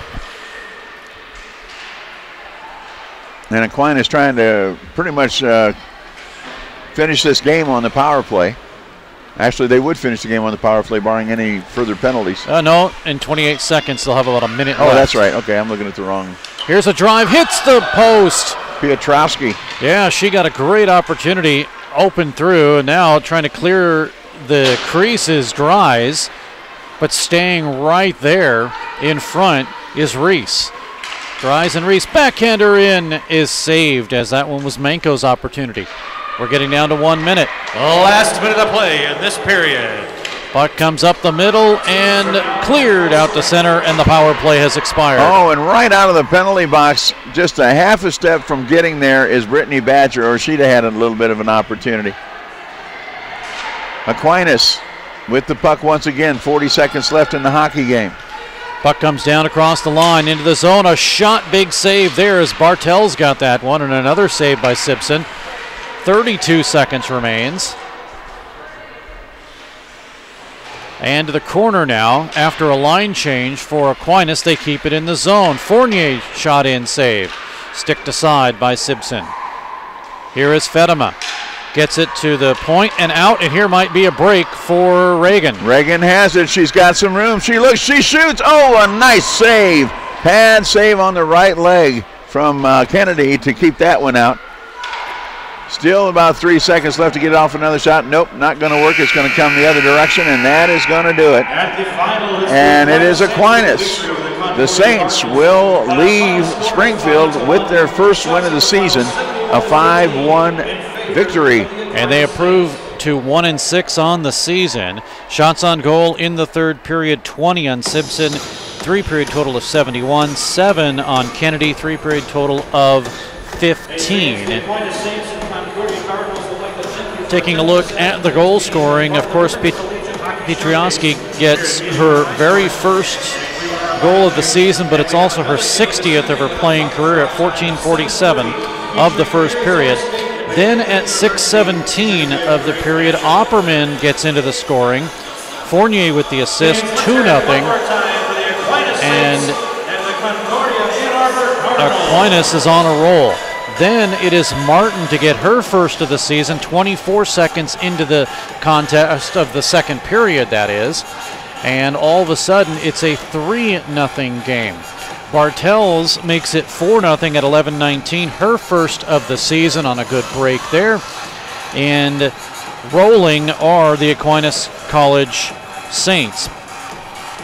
And Aquinas trying to pretty much finish this game on the power play. Actually, they would finish the game on the power play, barring any further penalties. No, in 28 seconds, they'll have about a minute left. Oh, that's right. Okay, I'm looking at the wrong. Here's a drive, hits the post. Piotrowski. Yeah, she got a great opportunity, open through, and now trying to clear the creases, Dries, but staying right there in front is Reese. Dries and Reese, backhander in, is saved, as that one was Manko's opportunity. We're getting down to 1 minute. The last minute of play in this period. Puck comes up the middle and cleared out to center, and the power play has expired. Oh, and right out of the penalty box, just a half a step from getting there is Brittany Badger, or she'd have had a little bit of an opportunity. Aquinas with the puck once again, 40 seconds left in the hockey game. Puck comes down across the line into the zone. A shot, big save there as Bartels got that one, and another save by Simpson. 32 seconds remains. And to the corner now, after a line change for Aquinas, they keep it in the zone. Fournier shot in, save. Sticked aside by Simpson. Here is Fedema. Gets it to the point and out, and here might be a break for Reagan. Reagan has it. She's got some room. She looks, she shoots. Oh, a nice save. Pad save on the right leg from Kennedy to keep that one out. Still about 3 seconds left to get off another shot. Nope, not going to work. It's going to come the other direction, and that is going to do it. And it is Aquinas. The Saints will leave Springfield with their first win of the season, a 5-1 victory. And they improve to 1-6 on the season. Shots on goal in the third period, 20 on Simpson. 3-period total of 71. 7 on Kennedy. 3-period total of 15. Taking a look at the goal scoring, of course, Piotrowski gets her very first goal of the season, but it's also her 60th of her playing career at 14:47 of the first period. Then at 6:17 of the period, Opperman gets into the scoring. Fournier with the assist, 2-0. And Aquinas is on a roll. Then it is Martin to get her first of the season, 24 seconds into the contest of the second period, that is. And all of a sudden, it's a 3-0 game. Bartels makes it 4-0 at 11:19, her first of the season on a good break there. And rolling are the Aquinas College Saints.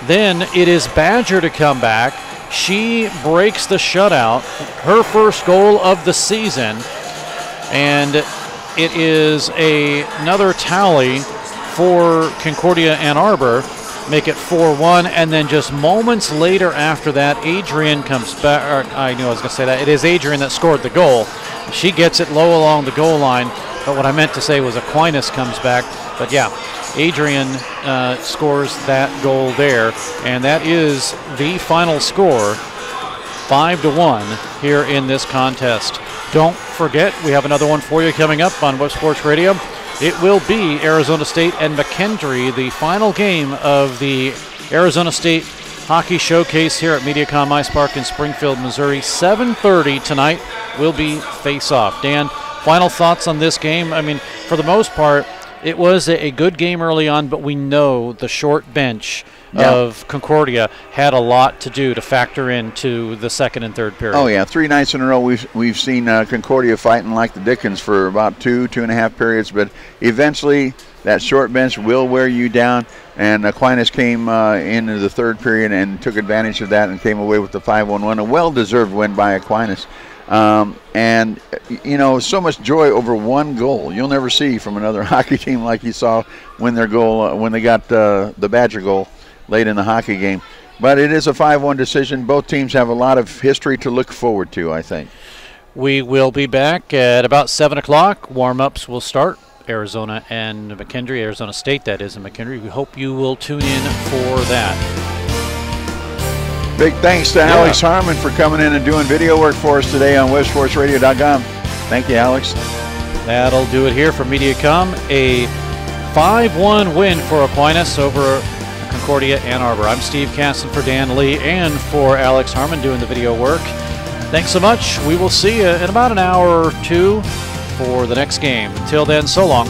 Then it is Badger to come back. She breaks the shutout, her first goal of the season, and it is another tally for Concordia-Ann Arbor, make it 4-1, and then just moments later after that, Adrian comes back. I knew I was going to say that. It is Adrian that scored the goal. She gets it low along the goal line, but what I meant to say was Aquinas comes back. But yeah, Adrian scores that goal there, and that is the final score, 5-1 here in this contest. Don't forget, we have another one for you coming up on Web Sports Radio. It will be Arizona State and McKendree, the final game of the Arizona State Hockey Showcase here at Mediacom Ice Park in Springfield, Missouri. 7:30 tonight will be face-off. Dan, final thoughts on this game? I mean, for the most part, it was a good game early on, but we know the short bench of Concordia had a lot to do to factor into the second and third period. Oh, yeah. 3 nights in a row we've seen Concordia fighting like the Dickens for about 2.5 periods, but eventually that short bench will wear you down, and Aquinas came into the third period and took advantage of that and came away with the 5-1 win, a well-deserved win by Aquinas. And, you know, so much joy over one goal you'll never see from another hockey team like you saw when their goal, when they got the Badger goal late in the hockey game. But it is a 5-1 decision. Both teams have a lot of history to look forward to, I think. We will be back at about 7 o'clock. Warm-ups will start. Arizona and McKendree, Arizona State, that is, in McKendree. We hope you will tune in for that. Big thanks to Alex Harmon for coming in and doing video work for us today on WestForceRadio.com. Thank you, Alex. That'll do it here for Mediacom. A 5-1 win for Aquinas over Concordia-Ann Arbor. I'm Steve Casson for Dan Lee and for Alex Harmon doing the video work. Thanks so much. We will see you in about an hour or two for the next game. Until then, so long.